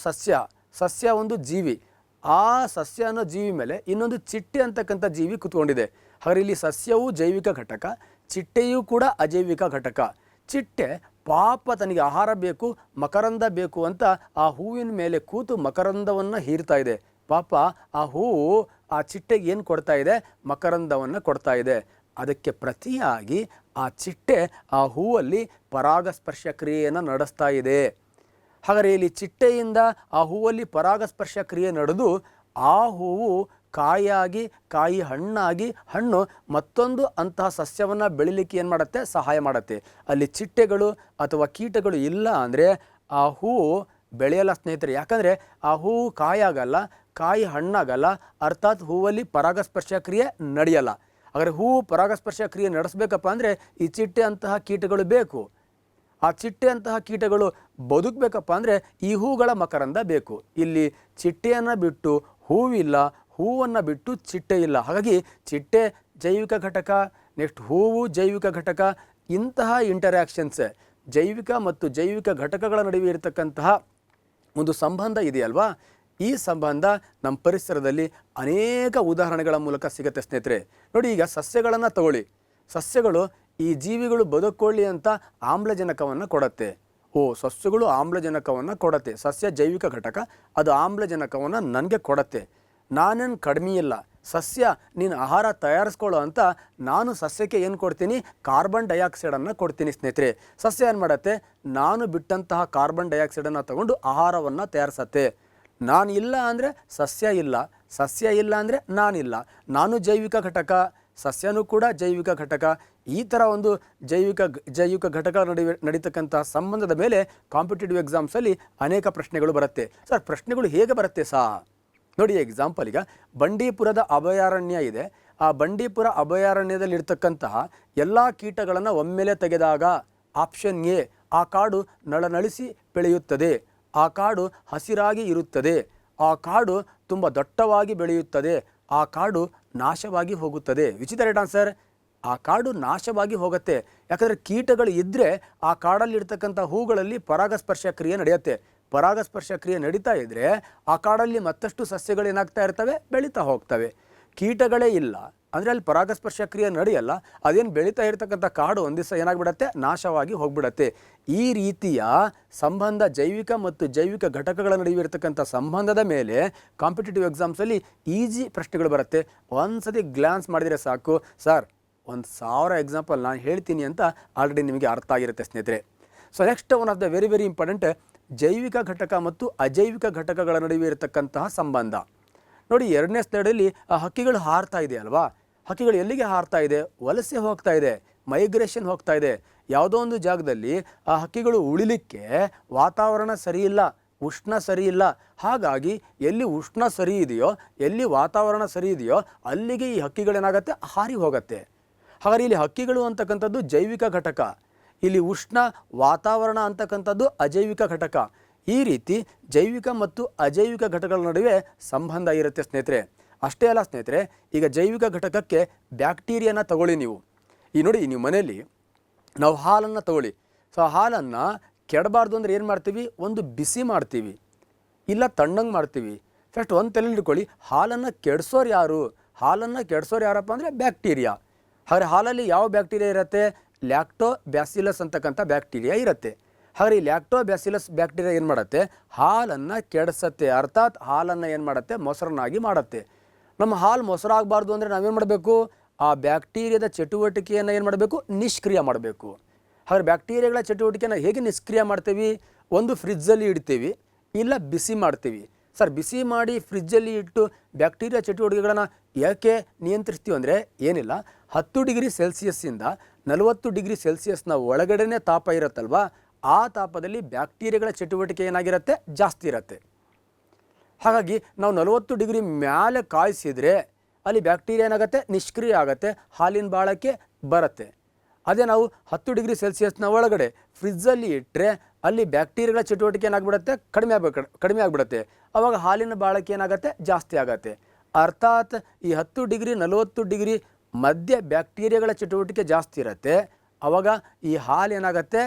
ಸಸ್ಯ ಒಂದು ಜೀವಿ. ಆ ಸಸ್ಯ ಅನ್ನೋ ಜೀವಿ ಮೇಲೆ ಇನ್ನೊಂದು ಚಿಟ್ಟೆ ಅಂತಕ್ಕಂಥ ಜೀವಿ ಕೂತ್ಕೊಂಡಿದೆ. ಹಾಗಾದ್ರೆ ಇಲ್ಲಿ ಸಸ್ಯವೂ ಜೈವಿಕ ಘಟಕ, ಚಿಟ್ಟೆಯೂ ಕೂಡ ಅಜೈವಿಕ ಘಟಕ. ಚಿಟ್ಟೆ ಪಾಪ ತನಗೆ ಆಹಾರ ಬೇಕು, ಮಕರಂದ ಬೇಕು ಅಂತ ಆ ಹೂವಿನ ಮೇಲೆ ಕೂತು ಮಕರಂದವನ್ನು ಹೀರ್ತಾ ಇದೆ. ಪಾಪ ಆ ಹೂವು ಆ ಚಿಟ್ಟೆಗೆ ಏನು ಕೊಡ್ತಾ ಇದೆ, ಮಕರಂದವನ್ನು ಕೊಡ್ತಾ ಇದೆ. ಅದಕ್ಕೆ ಪ್ರತಿಯಾಗಿ ಆ ಚಿಟ್ಟೆ ಆ ಹೂವಲ್ಲಿ ಪರಾಗಸ್ಪರ್ಶ ಕ್ರಿಯೆಯನ್ನು ನಡೆಸ್ತಾ ಇದೆ. ಹಾಗಾದರೆ ಇಲ್ಲಿ ಚಿಟ್ಟೆಯಿಂದ ಆ ಹೂವಲ್ಲಿ ಪರಾಗಸ್ಪರ್ಶ ಕ್ರಿಯೆ ನಡೆದು ಆ ಹೂವು ಕಾಯಿ ಹಣ್ಣಾಗಿ, ಹಣ್ಣು ಮತ್ತೊಂದು ಅಂತಹ ಸಸ್ಯವನ್ನು ಬೆಳಿಲಿಕ್ಕೆ ಏನು ಮಾಡುತ್ತೆ, ಸಹಾಯ ಮಾಡುತ್ತೆ. ಅಲ್ಲಿ ಚಿಟ್ಟೆಗಳು ಅಥವಾ ಕೀಟಗಳು ಇಲ್ಲ ಅಂದರೆ ಆ ಹೂವು ಬೆಳೆಯಲ್ಲ ಸ್ನೇಹಿತರೆ. ಯಾಕಂದರೆ ಆ ಹೂವು ಕಾಯಾಗಲ್ಲ, ಕಾಯಿ ಹಣ್ಣಾಗಲ್ಲ, ಅರ್ಥಾತ್ ಹೂವಲ್ಲಿ ಪರಾಗಸ್ಪರ್ಶ ಕ್ರಿಯೆ ನಡೆಯಲ್ಲ. ಹಾಗಾದರೆ ಹೂವು ಪರಾಗಸ್ಪರ್ಶ ಕ್ರಿಯೆ ನಡೆಸಬೇಕಪ್ಪ ಅಂದರೆ ಈ ಚಿಟ್ಟೆ ಅಂತಹ ಕೀಟಗಳು ಬೇಕು. ಆ ಚಿಟ್ಟೆ ಅಂತಹ ಕೀಟಗಳು ಬದುಕಬೇಕಪ್ಪ ಅಂದರೆ ಈ ಹೂಗಳ ಮಕರಂದ ಬೇಕು. ಇಲ್ಲಿ ಚಿಟ್ಟೆಯನ್ನು ಬಿಟ್ಟು ಹೂವಿಲ್ಲ, ಹೂವನ್ನು ಬಿಟ್ಟು ಚಿಟ್ಟೆ ಇಲ್ಲ. ಹಾಗಾಗಿ ಚಿಟ್ಟೆ ಜೈವಿಕ ಘಟಕ, ನೆಕ್ಸ್ಟ್ ಹೂವು ಜೈವಿಕ ಘಟಕ. ಇಂತಹ ಇಂಟರ್ಯಾಕ್ಷನ್ಸ್, ಜೈವಿಕ ಮತ್ತು ಜೈವಿಕ ಘಟಕಗಳ ನಡುವೆ ಇರತಕ್ಕಂತಹ ಒಂದು ಸಂಬಂಧ ಇದೆಯಲ್ವಾ, ಈ ಸಂಬಂಧ ನಮ್ಮ ಪರಿಸರದಲ್ಲಿ ಅನೇಕ ಉದಾಹರಣೆಗಳ ಮೂಲಕ ಸಿಗುತ್ತೆ ಸ್ನೇಹಿತರೆ. ನೋಡಿ, ಈಗ ಸಸ್ಯಗಳನ್ನು ತಗೊಳ್ಳಿ. ಸಸ್ಯಗಳು ಈ ಜೀವಿಗಳು ಬದುಕೊಳ್ಳಿ ಅಂತ ಆಮ್ಲಜನಕವನ್ನು ಕೊಡುತ್ತೆ. ಸಸ್ಯಗಳು ಆಮ್ಲಜನಕವನ್ನು ಕೊಡುತ್ತೆ, ಸಸ್ಯ ಜೈವಿಕ ಘಟಕ ಅದು ಆಮ್ಲಜನಕವನ್ನು ನನಗೆ ಕೊಡುತ್ತೆ, ನಾನೇನು ಕಡಿಮೆ ಇಲ್ಲ, ಸಸ್ಯ ನೀನು ಆಹಾರ ತಯಾರಿಸ್ಕೊಳ್ಳೋ ಅಂತ ನಾನು ಸಸ್ಯಕ್ಕೆ ಏನು ಕೊಡ್ತೀನಿ, ಕಾರ್ಬನ್ ಡೈಆಕ್ಸೈಡನ್ನು ಕೊಡ್ತೀನಿ ಸ್ನೇಹಿತರೆ. ಸಸ್ಯ ಏನು ಮಾಡುತ್ತೆ, ನಾನು ಬಿಟ್ಟಂತಹ ಕಾರ್ಬನ್ ಡೈಆಕ್ಸೈಡನ್ನು ತಗೊಂಡು ಆಹಾರವನ್ನು ತಯಾರಿಸತ್ತೆ. ನಾನು ಇಲ್ಲ ಅಂದರೆ ಸಸ್ಯ ಇಲ್ಲ, ಸಸ್ಯ ಇಲ್ಲ ಅಂದರೆ ನಾನಿಲ್ಲ, ನಾನು ಜೈವಿಕ ಘಟಕ, ಸಸ್ಯನೂ ಕೂಡ ಜೈವಿಕ ಘಟಕ. ಈ ಥರ ಒಂದು ಜೈವಿಕ ಘಟಕಗಳ ನಡುವೆ ನಡೀತಕ್ಕಂಥ ಸಂಬಂಧದ ಮೇಲೆ ಕಾಂಪಿಟೇಟಿವ್ ಎಕ್ಸಾಮ್ಸಲ್ಲಿ ಅನೇಕ ಪ್ರಶ್ನೆಗಳು ಬರುತ್ತೆ. ಸರ್ ಪ್ರಶ್ನೆಗಳು ಹೇಗೆ ಬರುತ್ತೆ ನೋಡಿ, ಎಕ್ಸಾಂಪಲ್ ಈಗ ಬಂಡೀಪುರದ ಅಭಯಾರಣ್ಯ ಇದೆ. ಆ ಬಂಡೀಪುರ ಅಭಯಾರಣ್ಯದಲ್ಲಿರ್ತಕ್ಕಂತಹ ಎಲ್ಲ ಕೀಟಗಳನ್ನು ಒಮ್ಮೆಲೆ ತೆಗೆದಾಗ ಆಪ್ಷನ್ ಎ, ಆ ಕಾಡು ನಳನಳಿಸಿ ಬೆಳೆಯುತ್ತದೆ, ಆ ಕಾಡು ಹಸಿರಾಗಿ ಇರುತ್ತದೆ, ಆ ಕಾಡು ತುಂಬ ದಟ್ಟವಾಗಿ ಬೆಳೆಯುತ್ತದೆ, ಆ ಕಾಡು ನಾಶವಾಗಿ ಹೋಗುತ್ತದೆ. Which is the right answer? ಆ ಕಾಡು ನಾಶವಾಗಿ ಹೋಗುತ್ತೆ. ಯಾಕಂದರೆ ಕೀಟಗಳು ಇದ್ದರೆ ಆ ಕಾಡಲ್ಲಿರ್ತಕ್ಕಂಥ ಹೂಗಳಲ್ಲಿ ಪರಾಗಸ್ಪರ್ಶ ಕ್ರಿಯೆ ನಡೆಯುತ್ತೆ. ಪರಾಗಸ್ಪರ್ಶ ಕ್ರಿಯೆ ನಡೀತಾ ಇದ್ದರೆ ಆ ಕಾಡಲ್ಲಿ ಮತ್ತಷ್ಟು ಸಸ್ಯಗಳು ಏನಾಗ್ತಾ ಇರ್ತವೆ, ಬೆಳೀತಾ ಹೋಗ್ತವೆ. ಕೀಟಗಳೇ ಇಲ್ಲ ಅಂದರೆ ಅಲ್ಲಿ ಪರಾಗಸ್ಪರ್ಶ ಕ್ರಿಯೆ ನಡೆಯಲ್ಲ, ಅದೇನು ಬೆಳೀತಾ ಇರ್ತಕ್ಕಂಥ ಕಾಡು ಒಂದು ದಿವಸ ಏನಾಗ್ಬಿಡತ್ತೆ, ನಾಶವಾಗಿ ಹೋಗ್ಬಿಡತ್ತೆ. ಈ ರೀತಿಯ ಸಂಬಂಧ, ಜೈವಿಕ ಮತ್ತು ಜೈವಿಕ ಘಟಕಗಳ ನಡುವೆ ಇರತಕ್ಕಂಥ ಸಂಬಂಧದ ಮೇಲೆ ಕಾಂಪಿಟೇಟಿವ್ ಎಕ್ಸಾಮ್ಸಲ್ಲಿ ಈಸಿ ಪ್ರಶ್ನೆಗಳು ಬರುತ್ತೆ. ಒಂದ್ಸತಿ ಗ್ಲಾನ್ಸ್ ಮಾಡಿದರೆ ಸಾಕು, ಸರ್ 1000 ಎಕ್ಸಾಂಪಲ್ ನಾನು ಹೇಳ್ತೀನಿ ಅಂತ ಆಲ್ರೆಡಿ ನಿಮಗೆ ಅರ್ಥ ಆಗಿರುತ್ತೆ ಸ್ನೇಹಿತರೆ. So next one of the very very important, ಜೈವಿಕ ಘಟಕ ಮತ್ತು ಅಜೈವಿಕ ಘಟಕಗಳ ನಡುವೆ ಇರತಕ್ಕಂತಹ ಸಂಬಂಧ. ನೋಡಿ, 2ನೇ ಸ್ಲೈಡಲ್ಲಿ ಆ ಹಕ್ಕಿಗಳು ಹಾರ್ತಾ ಇದೆ ಅಲ್ವಾ, ಹಕ್ಕಿಗಳು ಎಲ್ಲಿಗೆ ಹಾರ್ತಾ ಇದೆ, ವಲಸೆ ಹೋಗ್ತಾ ಇದೆ, ಮೈಗ್ರೇಷನ್ ಹೋಗ್ತಾ ಇದೆ. ಯಾವುದೋ ಒಂದು ಜಾಗದಲ್ಲಿ ಆ ಹಕ್ಕಿಗಳು ಉಳಿಲಿಕ್ಕೆ ವಾತಾವರಣ ಸರಿ ಇಲ್ಲ, ಉಷ್ಣ ಸರಿ ಇಲ್ಲ. ಹಾಗಾಗಿ ಎಲ್ಲಿ ಉಷ್ಣ ಸರಿ ಇದೆಯೋ, ಎಲ್ಲಿ ವಾತಾವರಣ ಸರಿ ಇದೆಯೋ ಅಲ್ಲಿಗೆ ಈ ಹಕ್ಕಿಗಳೇನಾಗತ್ತೆ, ಹಾರಿ ಹೋಗುತ್ತೆ. ಹಾಗಾದರೆ ಇಲ್ಲಿ ಹಕ್ಕಿಗಳು ಅಂತಕ್ಕಂಥದ್ದು ಜೈವಿಕ ಘಟಕ, ಇಲ್ಲಿ ಉಷ್ಣ ವಾತಾವರಣ ಅಂತಕ್ಕಂಥದ್ದು ಅಜೈವಿಕ ಘಟಕ. ಈ ರೀತಿ ಜೈವಿಕ ಮತ್ತು ಅಜೈವಿಕ ಘಟಕಗಳ ನಡುವೆ ಸಂಬಂಧ ಇರುತ್ತೆ ಸ್ನೇಹಿತರೆ. ಅಷ್ಟೇ ಅಲ್ಲ ಸ್ನೇಹಿತರೆ, ಈಗ ಜೈವಿಕ ಘಟಕಕ್ಕೆ ಬ್ಯಾಕ್ಟೀರಿಯಾನ ತಗೊಳ್ಳಿ ನೀವು. ನೋಡಿ, ನೀವು ಮನೆಯಲ್ಲಿ ನಾವು ಹಾಲನ್ನು ತಗೊಳ್ಳಿ. ಸೊ ಹಾಲನ್ನು ಕೆಡಬಾರ್ದು ಅಂದರೆ ಏನು ಮಾಡ್ತೀವಿ, ಒಂದು ಬಿಸಿ ಮಾಡ್ತೀವಿ, ಇಲ್ಲ ತಣ್ಣಗೆ ಮಾಡ್ತೀವಿ. ಫಸ್ಟ್ ಒಂದು ತಲೆಯಲ್ಲಿ ಇಟ್ಕೊಳ್ಳಿ, ಹಾಲನ್ನು ಕೆಡಿಸೋರು ಯಾರು? ಹಾಲನ್ನು ಕೆಡಿಸೋರು ಯಾರಪ್ಪ ಅಂದರೆ ಬ್ಯಾಕ್ಟೀರಿಯಾ. ಹಾಗಾದರೆ ಹಾಲಲ್ಲಿ ಯಾವ ಬ್ಯಾಕ್ಟೀರಿಯಾ ಇರುತ್ತೆ? ಲ್ಯಾಕ್ಟೋಬ್ಯಾಸಿಲಸ್ ಅಂತಕ್ಕಂಥ ಬ್ಯಾಕ್ಟೀರಿಯಾ ಇರುತ್ತೆ. ಹಾಗಾದರೆ ಈ ಲ್ಯಾಕ್ಟೋಬ್ಯಾಸಿಲಸ್ ಬ್ಯಾಕ್ಟೀರಿಯಾ ಏನು ಮಾಡುತ್ತೆ, ಹಾಲನ್ನು ಕೆಡಿಸತ್ತೆ. ಅರ್ಥಾತ್ ಹಾಲನ್ನು ಏನು ಮಾಡುತ್ತೆ, ಮೊಸರನ್ನಾಗಿ ಮಾಡುತ್ತೆ. ನಮ್ಮ ಹಾಲು ಮೊಸರಾಗಬಾರ್ದು ಅಂದರೆ ನಾವೇನು ಮಾಡಬೇಕು, ಆ ಬ್ಯಾಕ್ಟೀರಿಯಾದ ಚಟುವಟಿಕೆಯನ್ನು ಏನು ಮಾಡಬೇಕು, ನಿಷ್ಕ್ರಿಯ ಮಾಡಬೇಕು. ಹಾಗಾದರೆ ಬ್ಯಾಕ್ಟೀರಿಯಾಗಳ ಚಟುವಟಿಕೆಯನ್ನು ಹೇಗೆ ನಿಷ್ಕ್ರಿಯ ಮಾಡ್ತೀವಿ? ಒಂದು ಫ್ರಿಜ್ಜಲ್ಲಿ ಇಡ್ತೀವಿ, ಇಲ್ಲ ಬಿಸಿ ಮಾಡ್ತೀವಿ. ಸರ್, ಬಿಸಿ ಮಾಡಿ ಫ್ರಿಜ್ಜಲ್ಲಿ ಇಟ್ಟು ಬ್ಯಾಕ್ಟೀರಿಯಾ ಚಟುವಟಿಕೆಗಳನ್ನು ಯಾಕೆ ನಿಯಂತ್ರಿಸ್ತೀವಿ ಅಂದರೆ ಏನಿಲ್ಲ, 10 ಡಿಗ್ರಿ ಸೆಲ್ಸಿಯಸ್ಸಿಂದ 40 ಡಿಗ್ರಿ ಸೆಲ್ಸಿಯಸ್ನ ಒಳಗಡೆನೇ ತಾಪ ಇರುತ್ತಲ್ವ, ಆ ತಾಪದಲ್ಲಿ ಬ್ಯಾಕ್ಟೀರಿಯಾಗಳ ಚಟುವಟಿಕೆ ಏನಾಗಿರುತ್ತೆ, ಜಾಸ್ತಿ ಇರುತ್ತೆ. ಹಾಗಾಗಿ ನಾವು 40 ಡಿಗ್ರಿ ಮೇಲೆ ಕಾಯಿಸಿದರೆ ಅಲ್ಲಿ ಬ್ಯಾಕ್ಟೀರಿಯಾ ಏನಾಗುತ್ತೆ, ನಿಷ್ಕ್ರಿಯ ಆಗುತ್ತೆ, ಹಾಲಿನ ಬಾಳಕ್ಕೆ ಬರುತ್ತೆ. ಅದೇ ನಾವು 10 ಡಿಗ್ರಿ ಸೆಲ್ಸಿಯಸ್ನ ಒಳಗಡೆ ಫ್ರಿಜ್ಜಲ್ಲಿ ಇಟ್ಟರೆ ಅಲ್ಲಿ ಬ್ಯಾಕ್ಟೀರಿಯಾಗಳ ಚಟುವಟಿಕೆ ಏನಾಗ್ಬಿಡುತ್ತೆ, ಕಡಿಮೆ ಆಗಿಬಿಡುತ್ತೆ. ಆವಾಗ ಹಾಲಿನ ಬಾಳಕೆ ಏನಾಗುತ್ತೆ, ಜಾಸ್ತಿ ಆಗುತ್ತೆ. ಅರ್ಥಾತ್ ಈ 10 ಡಿಗ್ರಿ 40 ಡಿಗ್ರಿ ಮಧ್ಯೆ ಬ್ಯಾಕ್ಟೀರಿಯಾಗಳ ಚಟುವಟಿಕೆ ಜಾಸ್ತಿ ಇರುತ್ತೆ. ಆವಾಗ ಈ ಹಾಲು ಏನಾಗುತ್ತೆ,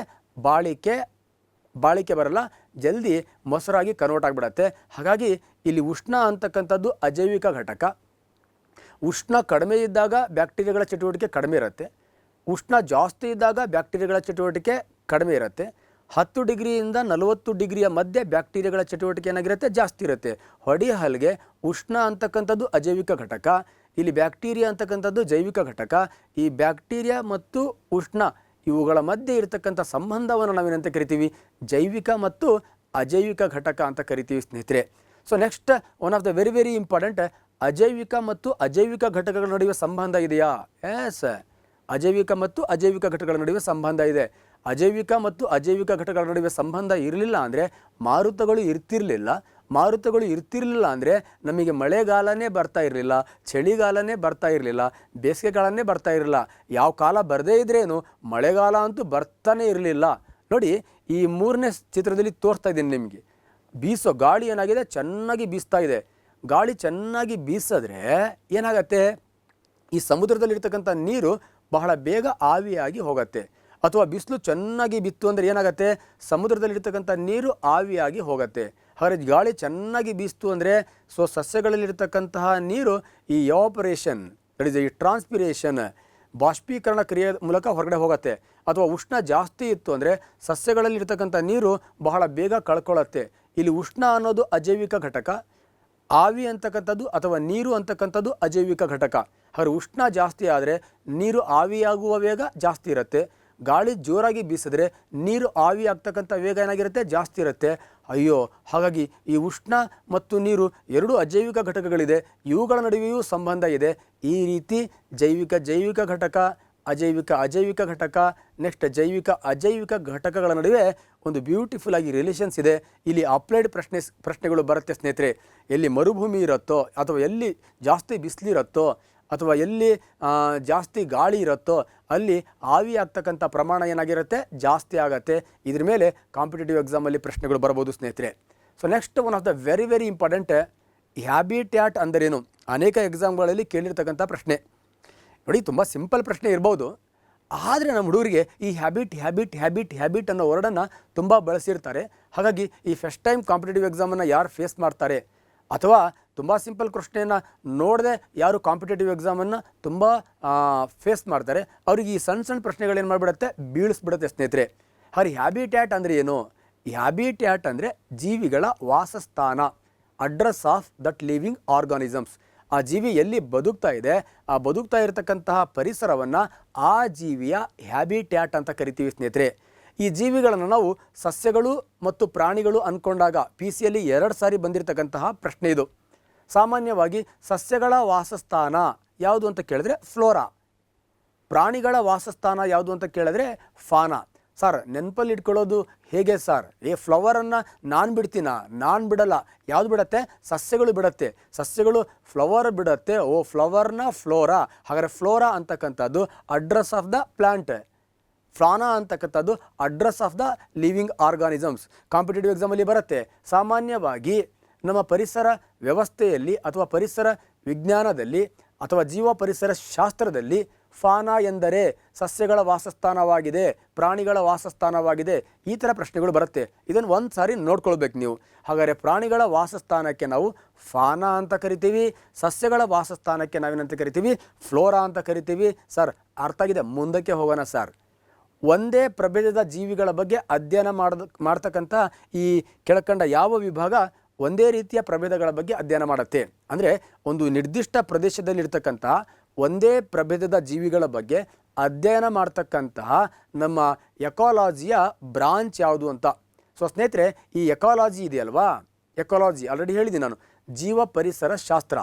ಬಾಳಿಕೆ ಬರಲ್ಲ, ಜಲ್ದಿ ಮೊಸರಾಗಿ ಕನ್ವರ್ಟ್ ಆಗಿಬಿಡತ್ತೆ. ಹಾಗಾಗಿ ಇಲ್ಲಿ ಉಷ್ಣ ಅಂತಕ್ಕಂಥದ್ದು ಅಜೈವಿಕ ಘಟಕ. ಉಷ್ಣ ಕಡಿಮೆ ಇದ್ದಾಗ ಬ್ಯಾಕ್ಟೀರಿಯಾಗಳ ಚಟುವಟಿಕೆ ಕಡಿಮೆ ಇರುತ್ತೆ, ಉಷ್ಣ ಜಾಸ್ತಿ ಇದ್ದಾಗ ಬ್ಯಾಕ್ಟೀರಿಯಾಗಳ ಚಟುವಟಿಕೆ ಕಡಿಮೆ ಇರುತ್ತೆ. 10 ಡಿಗ್ರಿಯಿಂದ 40 ಡಿಗ್ರಿಯ ಮಧ್ಯೆ ಬ್ಯಾಕ್ಟೀರಿಯಾಗಳ ಚಟುವಟಿಕೆ ಏನಾಗಿರುತ್ತೆ, ಜಾಸ್ತಿ ಇರುತ್ತೆ. ಹೊಡಿ ಹಾಲಿಗೆ ಉಷ್ಣ ಅಂತಕ್ಕಂಥದ್ದು ಅಜೈವಿಕ ಘಟಕ, ಇಲ್ಲಿ ಬ್ಯಾಕ್ಟೀರಿಯಾ ಅಂತಕ್ಕಂಥದ್ದು ಜೈವಿಕ ಘಟಕ. ಈ ಬ್ಯಾಕ್ಟೀರಿಯಾ ಮತ್ತು ಉಷ್ಣ ಇವುಗಳ ಮಧ್ಯೆ ಇರತಕ್ಕಂಥ ಸಂಬಂಧವನ್ನು ನಾವೇನಂತ ಕರಿತೀವಿ, ಜೈವಿಕ ಮತ್ತು ಅಜೈವಿಕ ಘಟಕ ಅಂತ ಕರಿತೀವಿ ಸ್ನೇಹಿತರೆ. So next one of the very very important, ಅಜೈವಿಕ ಮತ್ತು ಅಜೈವಿಕ ಘಟಕಗಳ ನಡುವೆ ಸಂಬಂಧ ಇದೆಯಾ? ಎಸ್, ಅಜೈವಿಕ ಮತ್ತು ಅಜೈವಿಕ ಘಟಕಗಳ ನಡುವೆ ಸಂಬಂಧ ಇದೆ. ಅಜೈವಿಕ ಮತ್ತು ಅಜೈವಿಕ ಘಟಕಗಳ ನಡುವೆ ಸಂಬಂಧ ಇರಲಿಲ್ಲ ಅಂದರೆ ಮಾರುತಗಳು ಇರ್ತಿರಲಿಲ್ಲ ಅಂದರೆ ನಮಗೆ ಮಳೆಗಾಲನೇ ಬರ್ತಾ ಇರಲಿಲ್ಲ, ಚಳಿಗಾಲನೇ ಬರ್ತಾ ಇರಲಿಲ್ಲ, ಬೇಸಿಗೆಗಾಲನೇ ಬರ್ತಾ ಇರಲಿಲ್ಲ. ಯಾವ ಕಾಲ ಬರದೇ ಇದ್ರೇನು ಮಳೆಗಾಲ ಅಂತೂ ಬರ್ತಾನೆ ಇರಲಿಲ್ಲ. ನೋಡಿ, ಈ 3ನೇ ಚಿತ್ರದಲ್ಲಿ ತೋರಿಸ್ತಾ ಇದ್ದೀನಿ ನಿಮಗೆ. ಬೀಸೋ ಗಾಳಿ ಏನಾಗಿದೆ, ಚೆನ್ನಾಗಿ ಬೀಸ್ತಾ ಇದೆ. ಗಾಳಿ ಚೆನ್ನಾಗಿ ಬೀಸಿದ್ರೆ ಏನಾಗತ್ತೆ, ಈ ಸಮುದ್ರದಲ್ಲಿರ್ತಕ್ಕಂಥ ನೀರು ಬಹಳ ಬೇಗ ಆವಿಯಾಗಿ ಹೋಗುತ್ತೆ. ಅಥವಾ ಬಿಸಿಲು ಚೆನ್ನಾಗಿ ಬಿತ್ತು ಅಂದರೆ ಏನಾಗುತ್ತೆ, ಸಮುದ್ರದಲ್ಲಿರ್ತಕ್ಕಂಥ ನೀರು ಆವಿಯಾಗಿ ಹೋಗುತ್ತೆ. ಹಾಗಾದರೆ ಗಾಳಿ ಚೆನ್ನಾಗಿ ಬೀಸ್ತು ಅಂದರೆ ಸಸ್ಯಗಳಲ್ಲಿರ್ತಕ್ಕಂತಹ ನೀರು ಈ ಎವಾಪರೇಷನ್, ದಟ್ ಇಸ್ ಈ ಟ್ರಾನ್ಸ್ಪಿರೇಷನ್, ಬಾಷ್ಪೀಕರಣ ಕ್ರಿಯೆ ಮೂಲಕ ಹೊರಗಡೆ ಹೋಗುತ್ತೆ. ಅಥವಾ ಉಷ್ಣ ಜಾಸ್ತಿ ಇತ್ತು ಅಂದರೆ ಸಸ್ಯಗಳಲ್ಲಿ ಇರ್ತಕ್ಕಂಥ ನೀರು ಬಹಳ ಬೇಗ ಕಳ್ಕೊಳ್ಳುತ್ತೆ. ಇಲ್ಲಿ ಉಷ್ಣ ಅನ್ನೋದು ಅಜೈವಿಕ ಘಟಕ, ಆವಿ ಅಂತಕ್ಕಂಥದ್ದು ಅಥವಾ ನೀರು ಅಂತಕ್ಕಂಥದ್ದು ಅಜೈವಿಕ ಘಟಕ. ಹಾಗೆ ಉಷ್ಣ ಜಾಸ್ತಿ ಆದರೆ ನೀರು ಆವಿಯಾಗುವ ವೇಗ ಜಾಸ್ತಿ ಇರುತ್ತೆ. ಗಾಳಿ ಜೋರಾಗಿ ಬೀಸಿದ್ರೆ ನೀರು ಆವಿ ಆಗ್ತಕ್ಕಂಥ ವೇಗ ಏನಾಗಿರುತ್ತೆ, ಜಾಸ್ತಿ ಇರುತ್ತೆ. ಅಯ್ಯೋ, ಹಾಗಾಗಿ ಈ ಉಷ್ಣ ಮತ್ತು ನೀರು ಎರಡೂ ಅಜೈವಿಕ ಘಟಕಗಳಿದೆ, ಇವುಗಳ ನಡುವೆಯೂ ಸಂಬಂಧ ಇದೆ. ಈ ರೀತಿ ಜೈವಿಕ ಘಟಕ, ಅಜೈವಿಕ ಘಟಕ, ನೆಕ್ಸ್ಟ್ ಅಜೈವಿಕ ಘಟಕಗಳ ನಡುವೆ ಒಂದು ಬ್ಯೂಟಿಫುಲ್ ಆಗಿ ರಿಲೇಷನ್ಸ್ ಇದೆ. ಇಲ್ಲಿ ಅಪ್ಲೈಡ್ ಪ್ರಶ್ನೆಗಳು ಬರುತ್ತೆ ಸ್ನೇಹಿತರೆ. ಎಲ್ಲಿ ಮರುಭೂಮಿ ಇರುತ್ತೋ ಅಥವಾ ಎಲ್ಲಿ ಜಾಸ್ತಿ ಬಿಸಿಲಿರುತ್ತೋ ಅಥವಾ ಎಲ್ಲಿ ಜಾಸ್ತಿ ಗಾಳಿ ಇರುತ್ತೋ ಅಲ್ಲಿ ಆವಿ ಆಗ್ತಕ್ಕಂಥ ಪ್ರಮಾಣ ಏನಾಗಿರುತ್ತೆ, ಜಾಸ್ತಿ ಆಗುತ್ತೆ. ಇದ್ರ ಮೇಲೆ ಕಾಂಪಿಟೇಟಿವ್ ಎಕ್ಸಾಮಲ್ಲಿ ಪ್ರಶ್ನೆಗಳು ಬರ್ಬೋದು ಸ್ನೇಹಿತರೆ. So next one of the very important, habitat ಅಂದರೇನು? ಅನೇಕ ಎಕ್ಸಾಮ್ಗಳಲ್ಲಿ ಕೇಳಿರ್ತಕ್ಕಂಥ ಪ್ರಶ್ನೆ ನೋಡಿ. ತುಂಬ ಸಿಂಪಲ್ ಪ್ರಶ್ನೆ ಇರ್ಬೋದು, ಆದರೆ ನಮ್ಮ ಹುಡುಗರಿಗೆ ಈ ಹ್ಯಾಬಿಟ್ ಅನ್ನೋ ವರ್ಡನ್ನು ತುಂಬ ಬಳಸಿರ್ತಾರೆ. ಹಾಗಾಗಿ ಈ ಫಸ್ಟ್ ಟೈಮ್ ಕಾಂಪಿಟೇಟಿವ್ ಎಕ್ಸಾಮನ್ನು ಯಾರು ಫೇಸ್ ಮಾಡ್ತಾರೆ ಅಥವಾ ತುಂಬ ಸಿಂಪಲ್ ಪ್ರಶ್ನೆಯನ್ನು ನೋಡದೆ ಯಾರು ಕಾಂಪಿಟೇಟಿವ್ ಎಕ್ಸಾಮನ್ನು ತುಂಬ ಫೇಸ್ ಮಾಡ್ತಾರೆ, ಅವ್ರಿಗೆ ಈ ಸಣ್ಣ ಪ್ರಶ್ನೆಗಳೇನು ಮಾಡಿಬಿಡುತ್ತೆ, ಬೀಳಿಸ್ಬಿಡುತ್ತೆ ಸ್ನೇಹಿತರೆ. ಹಾಗೆ ಹ್ಯಾಬಿಟ್ಯಾಟ್ ಅಂದರೆ ಏನು? ಹ್ಯಾಬಿಟ್ಯಾಟ್ ಅಂದರೆ ಜೀವಿಗಳ ವಾಸಸ್ಥಾನ, address of that living organisms. ಆ ಜೀವಿ ಎಲ್ಲಿ ಬದುಕ್ತಾ ಇದೆ, ಆ ಬದುಕ್ತಾ ಇರತಕ್ಕಂತಹ ಪರಿಸರವನ್ನು ಆ ಜೀವಿಯ ಹ್ಯಾಬಿಟ್ಯಾಟ್ ಅಂತ ಕರಿತೀವಿ ಸ್ನೇಹಿತರೆ. ಈ ಜೀವಿಗಳನ್ನು ನಾವು ಸಸ್ಯಗಳು ಮತ್ತು ಪ್ರಾಣಿಗಳು ಅಂದ್ಕೊಂಡಾಗ PCಯಲ್ಲಿ 2 ಸಾರಿ ಬಂದಿರತಕ್ಕಂತಹ ಪ್ರಶ್ನೆ ಇದು. ಸಾಮಾನ್ಯವಾಗಿ ಸಸ್ಯಗಳ ವಾಸಸ್ಥಾನ ಯಾವುದು ಅಂತ ಕೇಳಿದ್ರೆ ಫ್ಲೋರಾ, ಪ್ರಾಣಿಗಳ ವಾಸಸ್ಥಾನ ಯಾವುದು ಅಂತ ಕೇಳಿದ್ರೆ ಫಾನಾ. ಸರ್ ನೆನಪಲ್ಲಿ ಇಟ್ಕೊಳ್ಳೋದು ಹೇಗೆ ಸರ್? ಫ್ಲವರನ್ನು ನಾನು ಬಿಡ್ತೀನ? ನಾನು ಬಿಡಲ್ಲ. ಯಾವುದು ಬಿಡತ್ತೆ? ಸಸ್ಯಗಳು ಬಿಡತ್ತೆ. ಸಸ್ಯಗಳು ಫ್ಲವರ್ ಬಿಡತ್ತೆ. ಓ ಫ್ಲವರ್ನ ಫ್ಲೋರಾ. ಹಾಗಾದರೆ ಫ್ಲೋರಾ ಅಂತಕ್ಕಂಥದ್ದು address of the plant, fauna ಅಂತಕ್ಕಂಥದ್ದು address of the living organisms. Competitive ಎಕ್ಸಾಮಲ್ಲಿ ಬರುತ್ತೆ. ಸಾಮಾನ್ಯವಾಗಿ ನಮ್ಮ ಪರಿಸರ ವ್ಯವಸ್ಥೆಯಲ್ಲಿ ಅಥವಾ ಪರಿಸರ ವಿಜ್ಞಾನದಲ್ಲಿ ಅಥವಾ ಜೀವ ಪರಿಸರ ಶಾಸ್ತ್ರದಲ್ಲಿ ಫಾನಾ ಎಂದರೆ ಸಸ್ಯಗಳ ವಾಸಸ್ಥಾನವಾಗಿದೆ, ಪ್ರಾಣಿಗಳ ವಾಸಸ್ಥಾನವಾಗಿದೆ, ಈ ಥರ ಪ್ರಶ್ನೆಗಳು ಬರುತ್ತೆ. ಇದನ್ನು ಒಂದು ಸಾರಿ ನೋಡ್ಕೊಳ್ಬೇಕು ನೀವು. ಹಾಗಾದರೆ ಪ್ರಾಣಿಗಳ ವಾಸಸ್ಥಾನಕ್ಕೆ ನಾವು ಫಾನಾ ಅಂತ ಕರಿತೀವಿ, ಸಸ್ಯಗಳ ವಾಸಸ್ಥಾನಕ್ಕೆ ನಾವೇನಂತ ಕರಿತೀವಿ, ಫ್ಲೋರಾ ಅಂತ ಕರಿತೀವಿ. ಸರ್ ಅರ್ಥ ಆಗಿದೆ? ಮುಂದಕ್ಕೆ ಹೋಗೋಣ ಸರ್. ಒಂದೇ ಪ್ರಭೇದದ ಜೀವಿಗಳ ಬಗ್ಗೆ ಅಧ್ಯಯನ ಮಾಡ್ತಕ್ಕಂಥ ಈ ಕೆಳಕಂಡ ಯಾವ ವಿಭಾಗ ಒಂದೇ ರೀತಿಯ ಪ್ರಭೇದಗಳ ಬಗ್ಗೆ ಅಧ್ಯಯನ ಮಾಡುತ್ತೆ ಅಂದರೆ, ಒಂದು ನಿರ್ದಿಷ್ಟ ಪ್ರದೇಶದಲ್ಲಿರ್ತಕ್ಕಂಥ ಒಂದೇ ಪ್ರಭೇದದ ಜೀವಿಗಳ ಬಗ್ಗೆ ಅಧ್ಯಯನ ಮಾಡ್ತಕ್ಕಂತಹ ನಮ್ಮ ಎಕಾಲಜಿಯ ಬ್ರಾಂಚ್ ಯಾವುದು ಅಂತ. ಸೊ ಸ್ನೇಹಿತರೆ, ಈ ಎಕಾಲಜಿ ಇದೆಯಲ್ವಾ, ಎಕಾಲಜಿ ಆಲ್ರೆಡಿ ಹೇಳಿದ್ದೀನಿ ನಾನು, ಜೀವ ಪರಿಸರ ಶಾಸ್ತ್ರ.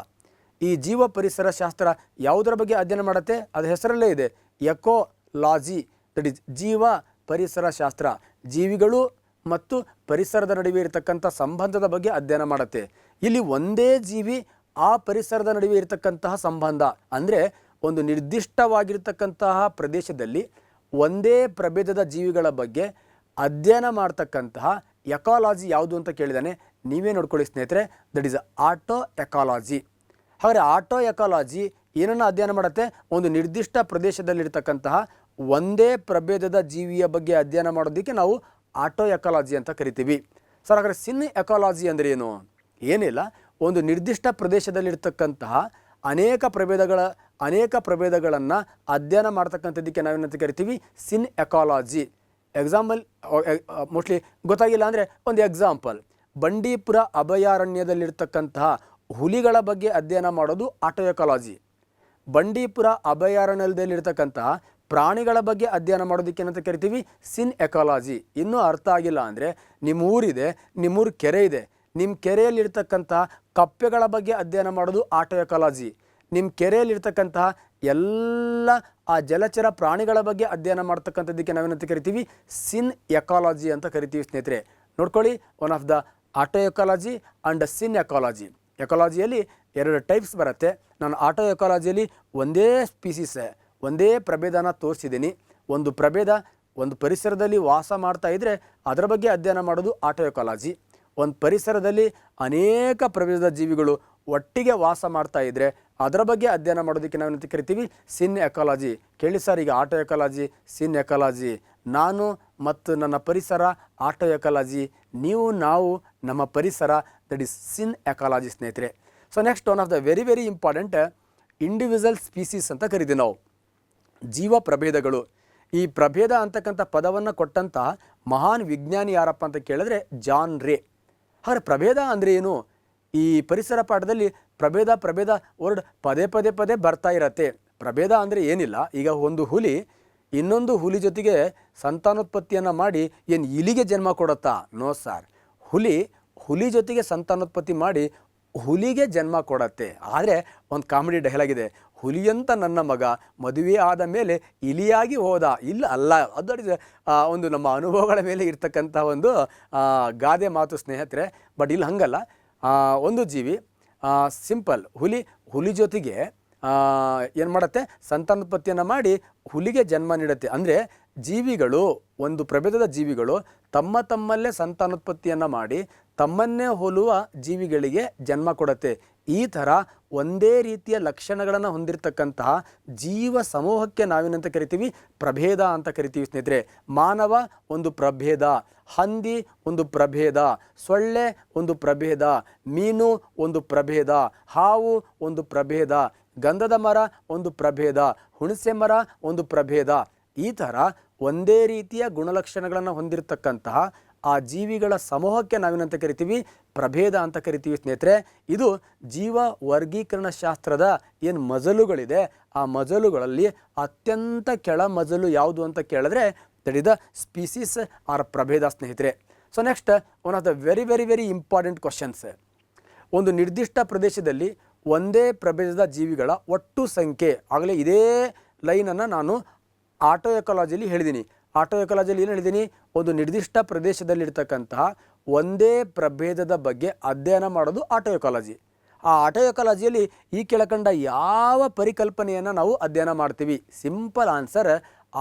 ಈ ಜೀವ ಪರಿಸರ ಶಾಸ್ತ್ರ ಯಾವುದರ ಬಗ್ಗೆ ಅಧ್ಯಯನ ಮಾಡುತ್ತೆ? ಅದರ ಹೆಸರಲ್ಲೇ ಇದೆ, ಎಕೋಲಾಜಿ. ದಟ್ ಈಸ್ ಜೀವ ಪರಿಸರ ಶಾಸ್ತ್ರ. ಜೀವಿಗಳು ಮತ್ತು ಪರಿಸರದ ನಡುವೆ ಇರತಕ್ಕಂಥ ಸಂಬಂಧದ ಬಗ್ಗೆ ಅಧ್ಯಯನ ಮಾಡುತ್ತೆ. ಇಲ್ಲಿ ಒಂದೇ ಜೀವಿ ಆ ಪರಿಸರದ ನಡುವೆ ಇರತಕ್ಕಂತಹ ಸಂಬಂಧ ಅಂದರೆ, ಒಂದು ನಿರ್ದಿಷ್ಟವಾಗಿರ್ತಕ್ಕಂತಹ ಪ್ರದೇಶದಲ್ಲಿ ಒಂದೇ ಪ್ರಭೇದದ ಜೀವಿಗಳ ಬಗ್ಗೆ ಅಧ್ಯಯನ ಮಾಡ್ತಕ್ಕಂತಹ ಎಕಾಲಜಿ ಯಾವುದು ಅಂತ ಕೇಳಿದಾನೆ. ನೀವೇ ನೋಡ್ಕೊಳ್ಳಿ ಸ್ನೇಹಿತರೆ, ದಟ್ ಈಸ್ ಆಟೋ ಎಕಾಲಜಿ. ಹಾಗಾದರೆ ಆಟೋ ಎಕಾಲಜಿ ಏನನ್ನು ಅಧ್ಯಯನ ಮಾಡುತ್ತೆ? ಒಂದು ನಿರ್ದಿಷ್ಟ ಪ್ರದೇಶದಲ್ಲಿರ್ತಕ್ಕಂತಹ ಒಂದೇ ಪ್ರಭೇದದ ಜೀವಿಯ ಬಗ್ಗೆ ಅಧ್ಯಯನ ಮಾಡೋದಕ್ಕೆ ನಾವು ಆಟೋ ಎಕಾಲಜಿ ಅಂತ ಕರಿತೀವಿ. ಸರ್ ಹಾಗಾದರೆ ಸಿನ್ ಎಕಾಲಜಿ ಅಂದರೆ ಏನು? ಏನಿಲ್ಲ, ಒಂದು ನಿರ್ದಿಷ್ಟ ಪ್ರದೇಶದಲ್ಲಿರ್ತಕ್ಕಂತಹ ಅನೇಕ ಪ್ರಭೇದಗಳನ್ನು ಅಧ್ಯಯನ ಮಾಡ್ತಕ್ಕಂಥದ್ದಕ್ಕೆ ನಾವೇನಂತ ಕರಿತೀವಿ, ಸಿನ್ ಎಕಾಲಜಿ. ಎಕ್ಸಾಂಪಲ್ ಮೋಸ್ಟ್ಲಿ ಗೊತ್ತಾಗಿಲ್ಲ ಅಂದರೆ ಒಂದು ಎಕ್ಸಾಂಪಲ್, ಬಂಡೀಪುರ ಅಭಯಾರಣ್ಯದಲ್ಲಿರ್ತಕ್ಕಂತಹ ಹುಲಿಗಳ ಬಗ್ಗೆ ಅಧ್ಯಯನ ಮಾಡೋದು ಆಟೋ ಎಕಾಲಜಿ. ಬಂಡೀಪುರ ಅಭಯಾರಣ್ಯದಲ್ಲಿರ್ತಕ್ಕಂತಹ ಪ್ರಾಣಿಗಳ ಬಗ್ಗೆ ಅಧ್ಯಯನ ಮಾಡೋದಕ್ಕೆ ಏನಂತ ಕರಿತೀವಿ, ಸಿನ್ ಎಕಾಲಜಿ. ಇನ್ನೂ ಅರ್ಥ ಆಗಿಲ್ಲ ಅಂದರೆ, ನಿಮ್ಮೂರಿದೆ, ನಿಮ್ಮೂರು ಕೆರೆ ಇದೆ, ನಿಮ್ಮ ಕೆರೆಯಲ್ಲಿರ್ತಕ್ಕಂತಹ ಕಪ್ಪೆಗಳ ಬಗ್ಗೆ ಅಧ್ಯಯನ ಮಾಡೋದು ಆಟೋ ಎಕಾಲಜಿ. ನಿಮ್ಮ ಕೆರೆಯಲ್ಲಿರ್ತಕ್ಕಂತಹ ಎಲ್ಲ ಆ ಜಲಚರ ಪ್ರಾಣಿಗಳ ಬಗ್ಗೆ ಅಧ್ಯಯನ ಮಾಡ್ತಕ್ಕಂಥದ್ದಕ್ಕೆ ನಾವೇನಂತ ಕರಿತೀವಿ, ಸಿನ್ ಎಕಾಲಜಿ ಅಂತ ಕರಿತೀವಿ ಸ್ನೇಹಿತರೆ. ನೋಡ್ಕೊಳ್ಳಿ, one of the autecology and synecology. ಎಕಾಲಜಿಯಲ್ಲಿ 2 ಟೈಪ್ಸ್ ಬರುತ್ತೆ. ನಾನು ಆಟೋ ಎಕಾಲಜಿಯಲ್ಲಿ ಒಂದೇ ಸ್ಪೀಸೀಸ್, ಒಂದೇ ಪ್ರಭೇದನ ತೋರಿಸಿದ್ದೀನಿ. ಒಂದು ಪ್ರಭೇದ ಒಂದು ಪರಿಸರದಲ್ಲಿ ವಾಸ ಮಾಡ್ತಾ ಇದ್ದರೆ ಅದರ ಬಗ್ಗೆ ಅಧ್ಯಯನ ಮಾಡೋದು ಆಟೋ ಎಕಾಲಜಿ. ಒಂದು ಪರಿಸರದಲ್ಲಿ ಅನೇಕ ಪ್ರಭೇದದ ಜೀವಿಗಳು ಒಟ್ಟಿಗೆ ವಾಸ ಮಾಡ್ತಾ ಇದ್ದರೆ ಅದರ ಬಗ್ಗೆ ಅಧ್ಯಯನ ಮಾಡೋದಕ್ಕೆ ನಾವೇನಂತ ಕರಿತೀವಿ, ಸಿನ್ ಎಕಾಲಜಿ. ಕೇಳಿ ಸರ್, ಈಗ ಆಟೋ ಎಕಾಲಜಿ, ಸಿನ್ ಎಕಾಲಜಿ, ನಾನು ಮತ್ತು ನನ್ನ ಪರಿಸರ ಆಟೋ ಎಕಾಲಜಿ, ನಾವು ನಮ್ಮ ಪರಿಸರ, ದಟ್ ಈಸ್ ಸಿನ್ ಎಕಾಲಜಿ ಸ್ನೇಹಿತರೆ. So next one of the very important, individual species ಅಂತ ಕರಿತೀವಿ ನಾವು. ಜೀವ ಪ್ರಭೇದಗಳು. ಈ ಪ್ರಭೇದ ಅಂತಕ್ಕಂಥ ಪದವನ್ನು ಕೊಟ್ಟಂಥ ಮಹಾನ್ ವಿಜ್ಞಾನಿ ಯಾರಪ್ಪ ಅಂತ ಕೇಳಿದ್ರೆ ಜಾನ್ ರೇ. ಹಾಗಾದ್ರೆ ಪ್ರಭೇದ ಅಂದರೆ ಏನು? ಈ ಪರಿಸರ ಪಾಠದಲ್ಲಿ ಪ್ರಭೇದ ವರ್ಡ್ ಪದೇ ಬರ್ತಾ ಇರತ್ತೆ. ಪ್ರಭೇದ ಅಂದರೆ ಏನಿಲ್ಲ, ಈಗ ಒಂದು ಹುಲಿ ಇನ್ನೊಂದು ಹುಲಿ ಜೊತೆಗೆ ಸಂತಾನೋತ್ಪತ್ತಿಯನ್ನು ಮಾಡಿ ಏನು ಇಲಿಗೆ ಜನ್ಮ ಕೊಡುತ್ತಾ? No sir. ಹುಲಿ ಜೊತೆಗೆ ಸಂತಾನೋತ್ಪತ್ತಿ ಮಾಡಿ ಹುಲಿಗೆ ಜನ್ಮ ಕೊಡತ್ತೆ. ಆದರೆ ಒಂದು ಕಾಮಿಡಿ ಡೈಲಾಗ್ ಇದೆ, ಹುಲಿಯಂತ ನನ್ನ ಮಗ ಮದುವೆ ಆದ ಮೇಲೆ ಇಲಿಯಾಗಿ ಹೋದ. ಇಲ್ಲ ಅಲ್ಲ, ಅದು ಒಂದು ನಮ್ಮ ಅನುಭವಗಳ ಮೇಲೆ ಇರ್ತಕ್ಕಂಥ ಒಂದು ಗಾದೆ ಮಾತು ಸ್ನೇಹಿತರೆ. ಬಟ್ ಇಲ್ಲಿ ಹಂಗಲ್ಲ. ಒಂದು ಜೀವಿ ಸಿಂಪಲ್ ಹುಲಿ ಜೊತೆಗೆ ಏನು ಮಾಡುತ್ತೆ? ಸಂತಾನೋತ್ಪತ್ತಿಯನ್ನು ಮಾಡಿ ಹುಲಿಗೆ ಜನ್ಮ ನೀಡುತ್ತೆ. ಅಂದರೆ ಜೀವಿಗಳು, ಒಂದು ಪ್ರಭೇದದ ಜೀವಿಗಳು ತಮ್ಮಲ್ಲೇ ಸಂತಾನೋತ್ಪತ್ತಿಯನ್ನು ಮಾಡಿ ತಮ್ಮನ್ನೇ ಹೋಲುವ ಜೀವಿಗಳಿಗೆ ಜನ್ಮ ಕೊಡುತ್ತೆ. ಈ ಥರ ಒಂದೇ ರೀತಿಯ ಲಕ್ಷಣಗಳನ್ನು ಹೊಂದಿರತಕ್ಕಂತಹ ಜೀವ ಸಮೂಹಕ್ಕೆ ನಾವೇನಂತ ಕರಿತೀವಿ? ಪ್ರಭೇದ ಅಂತ ಕರಿತೀವಿ ಸ್ನೇಹಿತರೆ. ಮಾನವ ಒಂದು ಪ್ರಭೇದ, ಹಂದಿ ಒಂದು ಪ್ರಭೇದ, ಸೊಳ್ಳೆ ಒಂದು ಪ್ರಭೇದ, ಮೀನು ಒಂದು ಪ್ರಭೇದ, ಹಾವು ಒಂದು ಪ್ರಭೇದ, ಗಂಧದ ಮರ ಒಂದು ಪ್ರಭೇದ, ಹುಣಸೆ ಮರ ಒಂದು ಪ್ರಭೇದ. ಈ ಥರ ಒಂದೇ ರೀತಿಯ ಗುಣಲಕ್ಷಣಗಳನ್ನು ಹೊಂದಿರತಕ್ಕಂತಹ ಆ ಜೀವಿಗಳ ಸಮೂಹಕ್ಕೆ ನಾವೇನಂತ ಕರಿತೀವಿ? ಪ್ರಭೇದ ಅಂತ ಕರಿತೀವಿ ಸ್ನೇಹಿತರೆ. ಇದು ಜೀವ ವರ್ಗೀಕರಣ ಶಾಸ್ತ್ರದ ಏನು ಮಜಲುಗಳಿದೆ, ಆ ಮಜಲುಗಳಲ್ಲಿ ಅತ್ಯಂತ ಕೆಳ ಮಜಲು ಯಾವುದು ಅಂತ ಕೇಳಿದ್ರೆ that is the species or ಪ್ರಭೇದ ಸ್ನೇಹಿತರೆ. So next one of the very important questions. ಒಂದು ನಿರ್ದಿಷ್ಟ ಪ್ರದೇಶದಲ್ಲಿ ಒಂದೇ ಪ್ರಭೇದದ ಜೀವಿಗಳ ಒಟ್ಟು ಸಂಖ್ಯೆ, ಆಗಲೇ ಇದೇ ಲೈನನ್ನು ನಾನು ಆಟೋ ಎಕಾಲಜಿಯಲ್ಲಿ ಹೇಳಿದ್ದೀನಿ. ಆಟೋ ಎಕಾಲಜಿಯಲ್ಲಿ ಏನು ಹೇಳಿದ್ದೀನಿ? ಒಂದು ನಿರ್ದಿಷ್ಟ ಪ್ರದೇಶದಲ್ಲಿರ್ತಕ್ಕಂತಹ ಒಂದೇ ಪ್ರಭೇದದ ಬಗ್ಗೆ ಅಧ್ಯಯನ ಮಾಡೋದು ಆಟೋ ಎಕಾಲಜಿ. ಆ ಆಟೋ ಎಕಾಲಜಿಯಲ್ಲಿ ಈ ಕೆಳಕಂಡ ಯಾವ ಪರಿಕಲ್ಪನೆಯನ್ನು ನಾವು ಅಧ್ಯಯನ ಮಾಡ್ತೀವಿ? ಸಿಂಪಲ್ ಆನ್ಸರ್,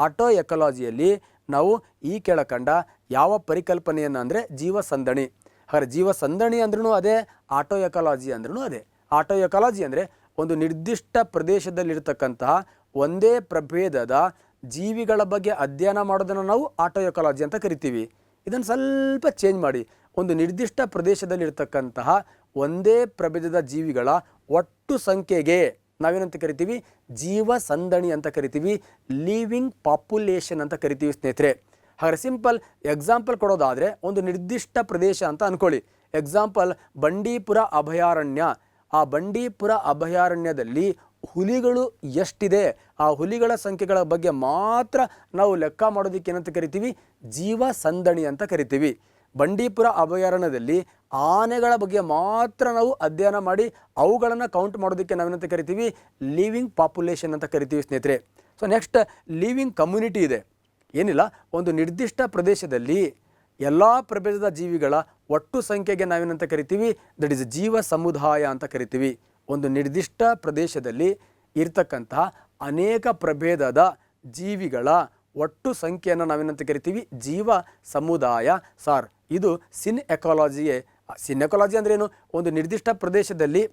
ಆಟೋ ಎಕಾಲಜಿಯಲ್ಲಿ ನಾವು ಈ ಕೆಳಕಂಡ ಯಾವ ಪರಿಕಲ್ಪನೆಯನ್ನು ಅಂದರೆ ಜೀವ ಸಂದಣಿ. ಹಾಗಾದ್ರೆ ಜೀವ ಸಂದಣಿ ಅಂದ್ರೂ ಅದೇ, ಆಟೋ ಎಕಾಲಜಿ ಅಂದ್ರೂ ಅದೇ. ಆಟೋ ಎಕಾಲಜಿ ಅಂದರೆ ಒಂದು ನಿರ್ದಿಷ್ಟ ಪ್ರದೇಶದಲ್ಲಿರ್ತಕ್ಕಂತಹ ಒಂದೇ ಪ್ರಭೇದದ ಜೀವಿಗಳ ಬಗ್ಗೆ ಅಧ್ಯಯನ ಮಾಡೋದನ್ನು ನಾವು ಆಟೋ ಎಕಾಲಜಿ ಅಂತ ಕರಿತೀವಿ. ಇದನ್ನು ಸ್ವಲ್ಪ ಚೇಂಜ್ ಮಾಡಿ, ಒಂದು ನಿರ್ದಿಷ್ಟ ಪ್ರದೇಶದಲ್ಲಿರ್ತಕ್ಕಂತಹ ಒಂದೇ ಪ್ರಭೇದದ ಜೀವಿಗಳ ಒಟ್ಟು ಸಂಖ್ಯೆಗೆ ನಾವೇನಂತ ಕರಿತೀವಿ? ಜೀವ ಸಂದಣಿ ಅಂತ ಕರಿತೀವಿ, ಲಿವಿಂಗ್ ಪಾಪ್ಯುಲೇಷನ್ ಅಂತ ಕರಿತೀವಿ ಸ್ನೇಹಿತರೆ. ಹಾಗಾದ್ರೆ ಸಿಂಪಲ್ ಎಕ್ಸಾಂಪಲ್ ಕೊಡೋದಾದರೆ, ಒಂದು ನಿರ್ದಿಷ್ಟ ಪ್ರದೇಶ ಅಂತ ಅಂದ್ಕೊಳ್ಳಿ. ಎಕ್ಸಾಂಪಲ್ ಬಂಡೀಪುರ ಅಭಯಾರಣ್ಯ. ಆ ಬಂಡೀಪುರ ಅಭಯಾರಣ್ಯದಲ್ಲಿ ಹುಲಿಗಳು ಎಷ್ಟಿದೆ, ಆ ಹುಲಿಗಳ ಸಂಖ್ಯೆಗಳ ಬಗ್ಗೆ ಮಾತ್ರ ನಾವು ಲೆಕ್ಕ ಮಾಡೋದಕ್ಕೆ ಏನಂತ ಕರಿತೀವಿ? ಜೀವ ಸಂದಣಿ ಅಂತ ಕರಿತೀವಿ. ಬಂಡೀಪುರ ಅಭಯಾರಣ್ಯದಲ್ಲಿ ಆನೆಗಳ ಬಗ್ಗೆ ಮಾತ್ರ ನಾವು ಅಧ್ಯಯನ ಮಾಡಿ ಅವುಗಳನ್ನು ಕೌಂಟ್ ಮಾಡೋದಕ್ಕೆ ನಾವೇನಂತ ಕರಿತೀವಿ? ಲಿವಿಂಗ್ ಪಾಪ್ಯುಲೇಷನ್ ಅಂತ ಕರಿತೀವಿ ಸ್ನೇಹಿತರೆ. ಸೊ ನೆಕ್ಸ್ಟ್ ಲಿವಿಂಗ್ ಕಮ್ಯುನಿಟಿ ಇದೆ. ಏನಿಲ್ಲ, ಒಂದು ನಿರ್ದಿಷ್ಟ ಪ್ರದೇಶದಲ್ಲಿ ಎಲ್ಲ ಪ್ರಭೇದದ ಜೀವಿಗಳ ಒಟ್ಟು ಸಂಖ್ಯೆಗೆ ನಾವೇನಂತ ಕರಿತೀವಿ? ದಟ್ ಈಸ್ ಜೀವ ಸಮುದಾಯ ಅಂತ ಕರಿತೀವಿ. ಒಂದು ನಿರ್ದಿಷ್ಟ ಪ್ರದೇಶದಲ್ಲಿ ಇರ್ತಕ್ಕಂತಹ ಅನೇಕ ಪ್ರಭೇದದ ಜೀವಿಗಳ ಒಟ್ಟು ಸಂಖ್ಯೆಯನ್ನು ನಾವೇನಂತ ಕರಿತೀವಿ? ಜೀವ ಸಮುದಾಯ. ಸಾರ್, ಇದು ಸಿನ್ ಎಕಾಲಜಿಯೇ. ಸಿನ್ ಎಕಾಲಜಿ ಅಂದರೆ ಏನು? ಒಂದು ನಿರ್ದಿಷ್ಟ ಪ್ರದೇಶದಲ್ಲಿ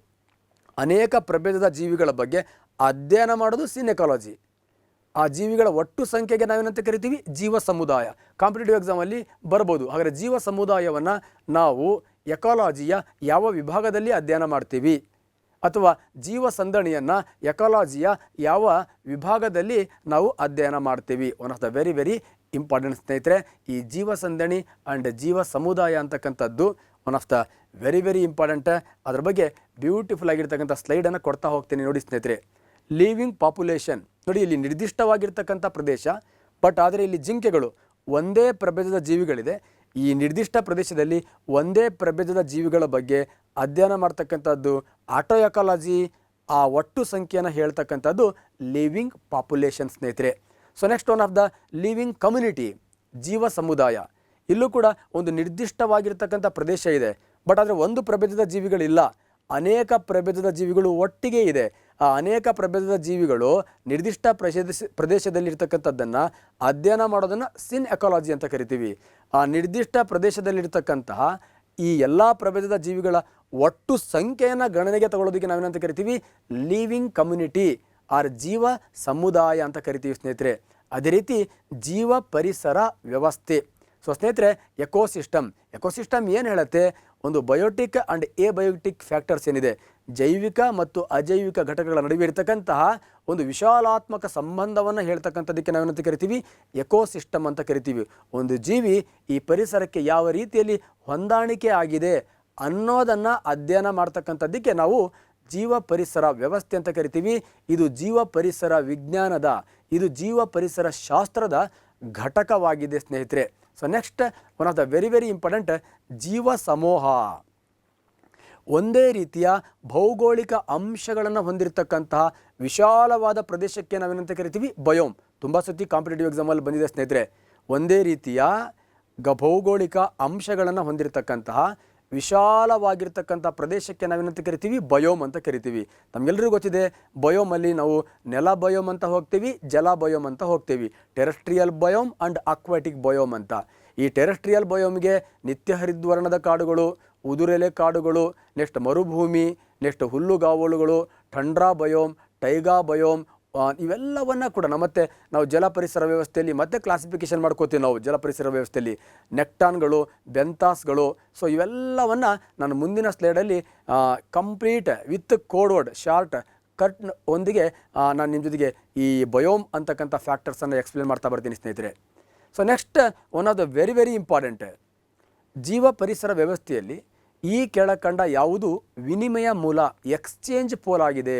ಅನೇಕ ಪ್ರಭೇದದ ಜೀವಿಗಳ ಬಗ್ಗೆ ಅಧ್ಯಯನ ಮಾಡೋದು ಸಿನ್ ಎಕಾಲಜಿ. ಆ ಜೀವಿಗಳ ಒಟ್ಟು ಸಂಖ್ಯೆಗೆ ನಾವೇನಂತ ಕರಿತೀವಿ? ಜೀವ ಸಮುದಾಯ. ಕಾಂಪಿಟೇಟಿವ್ ಎಕ್ಸಾಮಲ್ಲಿ ಬರ್ಬೋದು. ಹಾಗಾದರೆ ಜೀವ ಸಮುದಾಯವನ್ನು ನಾವು ಎಕಾಲಜಿಯ ಯಾವ ವಿಭಾಗದಲ್ಲಿ ಅಧ್ಯಯನ ಮಾಡ್ತೀವಿ, ಅಥವಾ ಜೀವ ಸಂದಣಿಯನ್ನು ಎಕಾಲಜಿಯ ಯಾವ ವಿಭಾಗದಲ್ಲಿ ನಾವು ಅಧ್ಯಯನ ಮಾಡ್ತೀವಿ? One of the very important ಸ್ನೇಹಿತರೆ. ಈ ಜೀವ ಸಂದಣಿ ಆ್ಯಂಡ್ ಜೀವ ಸಮುದಾಯ ಅಂತಕ್ಕಂಥದ್ದು one of the very important. ಅದ್ರ ಬಗ್ಗೆ ಬ್ಯೂಟಿಫುಲ್ ಆಗಿರ್ತಕ್ಕಂಥ ಸ್ಲೈಡನ್ನು ಕೊಡ್ತಾ ಹೋಗ್ತೀನಿ ನೋಡಿ ಸ್ನೇಹಿತರೆ. ಲಿವಿಂಗ್ ಪಾಪ್ಯುಲೇಷನ್ ನೋಡಿ, ಇಲ್ಲಿ ನಿರ್ದಿಷ್ಟವಾಗಿರ್ತಕ್ಕಂಥ ಪ್ರದೇಶ, ಬಟ್ ಆದರೆ ಇಲ್ಲಿ ಜಿಂಕೆಗಳು ಒಂದೇ ಪ್ರಭೇದದ ಜೀವಿಗಳಿದೆ. ಈ ನಿರ್ದಿಷ್ಟ ಪ್ರದೇಶದಲ್ಲಿ ಒಂದೇ ಪ್ರಭೇದದ ಜೀವಿಗಳ ಬಗ್ಗೆ ಅಧ್ಯಯನ ಮಾಡ್ತಕ್ಕಂಥದ್ದು ಆಟೋ ಎಕಾಲಜಿ. ಆ ಒಟ್ಟು ಸಂಖ್ಯೆಯನ್ನು ಹೇಳ್ತಕ್ಕಂಥದ್ದು ಲಿವಿಂಗ್ ಪಾಪ್ಯುಲೇಷನ್ ಸ್ನೇಹಿತರೆ. So next one of the living community, ಜೀವ ಸಮುದಾಯ. ಇಲ್ಲೂ ಕೂಡ ಒಂದು ನಿರ್ದಿಷ್ಟವಾಗಿರ್ತಕ್ಕಂಥ ಪ್ರದೇಶ ಇದೆ, ಬಟ್ ಆದರೆ ಒಂದು ಪ್ರಭೇದದ ಜೀವಿಗಳಿಲ್ಲ, ಅನೇಕ ಪ್ರಭೇದದ ಜೀವಿಗಳು ಒಟ್ಟಿಗೆ ಇದೆ. ಆ ಅನೇಕ ಪ್ರಭೇದದ ಜೀವಿಗಳು ನಿರ್ದಿಷ್ಟ ಪ್ರದೇಶದಲ್ಲಿರ್ತಕ್ಕಂಥದ್ದನ್ನು ಅಧ್ಯಯನ ಮಾಡೋದನ್ನು ಸಿನ್ ಎಕಾಲಜಿ ಅಂತ ಕರಿತೀವಿ. ಆ ನಿರ್ದಿಷ್ಟ ಪ್ರದೇಶದಲ್ಲಿರ್ತಕ್ಕಂತಹ ಈ ಎಲ್ಲ ಪ್ರಭೇದದ ಜೀವಿಗಳ ಒಟ್ಟು ಸಂಖ್ಯೆಯನ್ನು ಗಣನೆಗೆ ತಗೊಳ್ಳೋದಕ್ಕೆ ನಾವೇನಂತ ಕರಿತೀವಿ? ಲಿವಿಂಗ್ ಕಮ್ಯುನಿಟಿ ಆರ್ ಜೀವ ಸಮುದಾಯ ಅಂತ ಕರಿತೀವಿ ಸ್ನೇಹಿತರೆ. ಅದೇ ರೀತಿ ಜೀವ ಪರಿಸರ ವ್ಯವಸ್ಥೆ. ಸೊ ಸ್ನೇಹಿತರೆ, ಎಕೋಸಿಸ್ಟಮ್ ಏನು ಹೇಳುತ್ತೆ? ಒಂದು biotic and abiotic factors ಏನಿದೆ, ಜೈವಿಕ ಮತ್ತು ಅಜೈವಿಕ ಘಟಕಗಳ ನಡುವೆ ಇರತಕ್ಕಂತಹ ಒಂದು ವಿಶಾಲಾತ್ಮಕ ಸಂಬಂಧವನ್ನು ಹೇಳ್ತಕ್ಕಂಥದ್ದಕ್ಕೆ ನಾವೇನಂತ ಕರಿತೀವಿ, ಎಕೋಸಿಸ್ಟಮ್ ಅಂತ ಕರಿತೀವಿ. ಒಂದು ಜೀವಿ ಈ ಪರಿಸರಕ್ಕೆ ಯಾವ ರೀತಿಯಲ್ಲಿ ಹೊಂದಾಣಿಕೆ ಆಗಿದೆ ಅನ್ನೋದನ್ನು ಅಧ್ಯಯನ ಮಾಡ್ತಕ್ಕಂಥದ್ದಕ್ಕೆ ನಾವು ಜೀವ ಪರಿಸರ ವ್ಯವಸ್ಥೆ ಅಂತ ಕರಿತೀವಿ. ಇದು ಜೀವ ಪರಿಸರ ವಿಜ್ಞಾನದ, ಇದು ಜೀವ ಪರಿಸರ ಶಾಸ್ತ್ರದ ಘಟಕವಾಗಿದೆ ಸ್ನೇಹಿತರೆ. So next one of the very very important, ಜೀವ ಸಮೂಹ. ಒಂದೇ ರೀತಿಯ ಭೌಗೋಳಿಕ ಅಂಶಗಳನ್ನು ಹೊಂದಿರತಕ್ಕಂತಹ ವಿಶಾಲವಾದ ಪ್ರದೇಶಕ್ಕೆ ನಾವೇನಂತ ಕರಿತೀವಿ, ಬಯೋಮ್. ತುಂಬ ಸತಿ ಕಾಂಪಿಟೇಟಿವ್ ಎಕ್ಸಾಮಲ್ಲಿ ಬಂದಿದೆ ಸ್ನೇಹಿತರೆ. ಒಂದೇ ರೀತಿಯ ಭೌಗೋಳಿಕ ಅಂಶಗಳನ್ನು ಹೊಂದಿರತಕ್ಕಂತಹ ವಿಶಾಲವಾಗಿರ್ತಕ್ಕಂಥ ಪ್ರದೇಶಕ್ಕೆ ನಾವೇನಂತ ಕರಿತೀವಿ, ಬಯೋಮ್ ಅಂತ ಕರಿತೀವಿ. ನಮಗೆಲ್ಲರಿಗೂ ಗೊತ್ತಿದೆ, ಬಯೋಮಲ್ಲಿ ನಾವು ನೆಲ ಬಯೋಮ್ ಅಂತ ಹೋಗ್ತೀವಿ, ಜಲ ಬಯೋಮ್ ಅಂತ ಹೋಗ್ತೀವಿ. Terrestrial biome and aquatic biome ಅಂತ. ಈ ಟೆರೆಸ್ಟ್ರಿಯಲ್ ಬಯೋಮ್ಗೆ ನಿತ್ಯ ಹರಿದ್ವರ್ಣದ ಕಾಡುಗಳು, ಉದುರೆಲೆ ಕಾಡುಗಳು, ನೆಕ್ಸ್ಟ್ ಮರುಭೂಮಿ, ನೆಕ್ಸ್ಟ್ ಹುಲ್ಲುಗಾವಲುಗಳು, ಟಂಡ್ರಾ ಬಯೋಮ್, ಟೈಗಾ ಬಯೋಮ್, ಇವೆಲ್ಲವನ್ನು ಕೂಡ ಮತ್ತೆ ನಾವು ಜಲ ಪರಿಸರ ವ್ಯವಸ್ಥೆಯಲ್ಲಿ ಮತ್ತೆ ಕ್ಲಾಸಿಫಿಕೇಷನ್ ಮಾಡ್ಕೋತೀವಿ ನಾವು ಜಲ ಪರಿಸರ ವ್ಯವಸ್ಥೆಯಲ್ಲಿ. ನೆಕ್ಟಾನ್ಗಳು, ಬೆಂತಾಸ್ಗಳು. ಸೊ ಇವೆಲ್ಲವನ್ನು ನಾನು ಮುಂದಿನ ಸ್ಲೈಡಲ್ಲಿ complete with code word shortcut ಒಂದಿಗೆ ನಾನು ನಿಮ್ಮ ಜೊತೆಗೆ ಈ ಬಯೋಮ್ ಅಂತಕ್ಕಂಥ ಫ್ಯಾಕ್ಟರ್ಸನ್ನು ಎಕ್ಸ್ಪ್ಲೇನ್ ಮಾಡ್ತಾ ಬರ್ತೀನಿ ಸ್ನೇಹಿತರೆ. So next one of the very very important, ಜೀವ ಪರಿಸರ ವ್ಯವಸ್ಥೆಯಲ್ಲಿ ಈ ಕೆಳಕಂಡ ಯಾವುದು ವಿನಿಮಯ ಮೂಲ, ಎಕ್ಸ್ಚೇಂಜ್ ಪೋಲ್ ಆಗಿದೆ.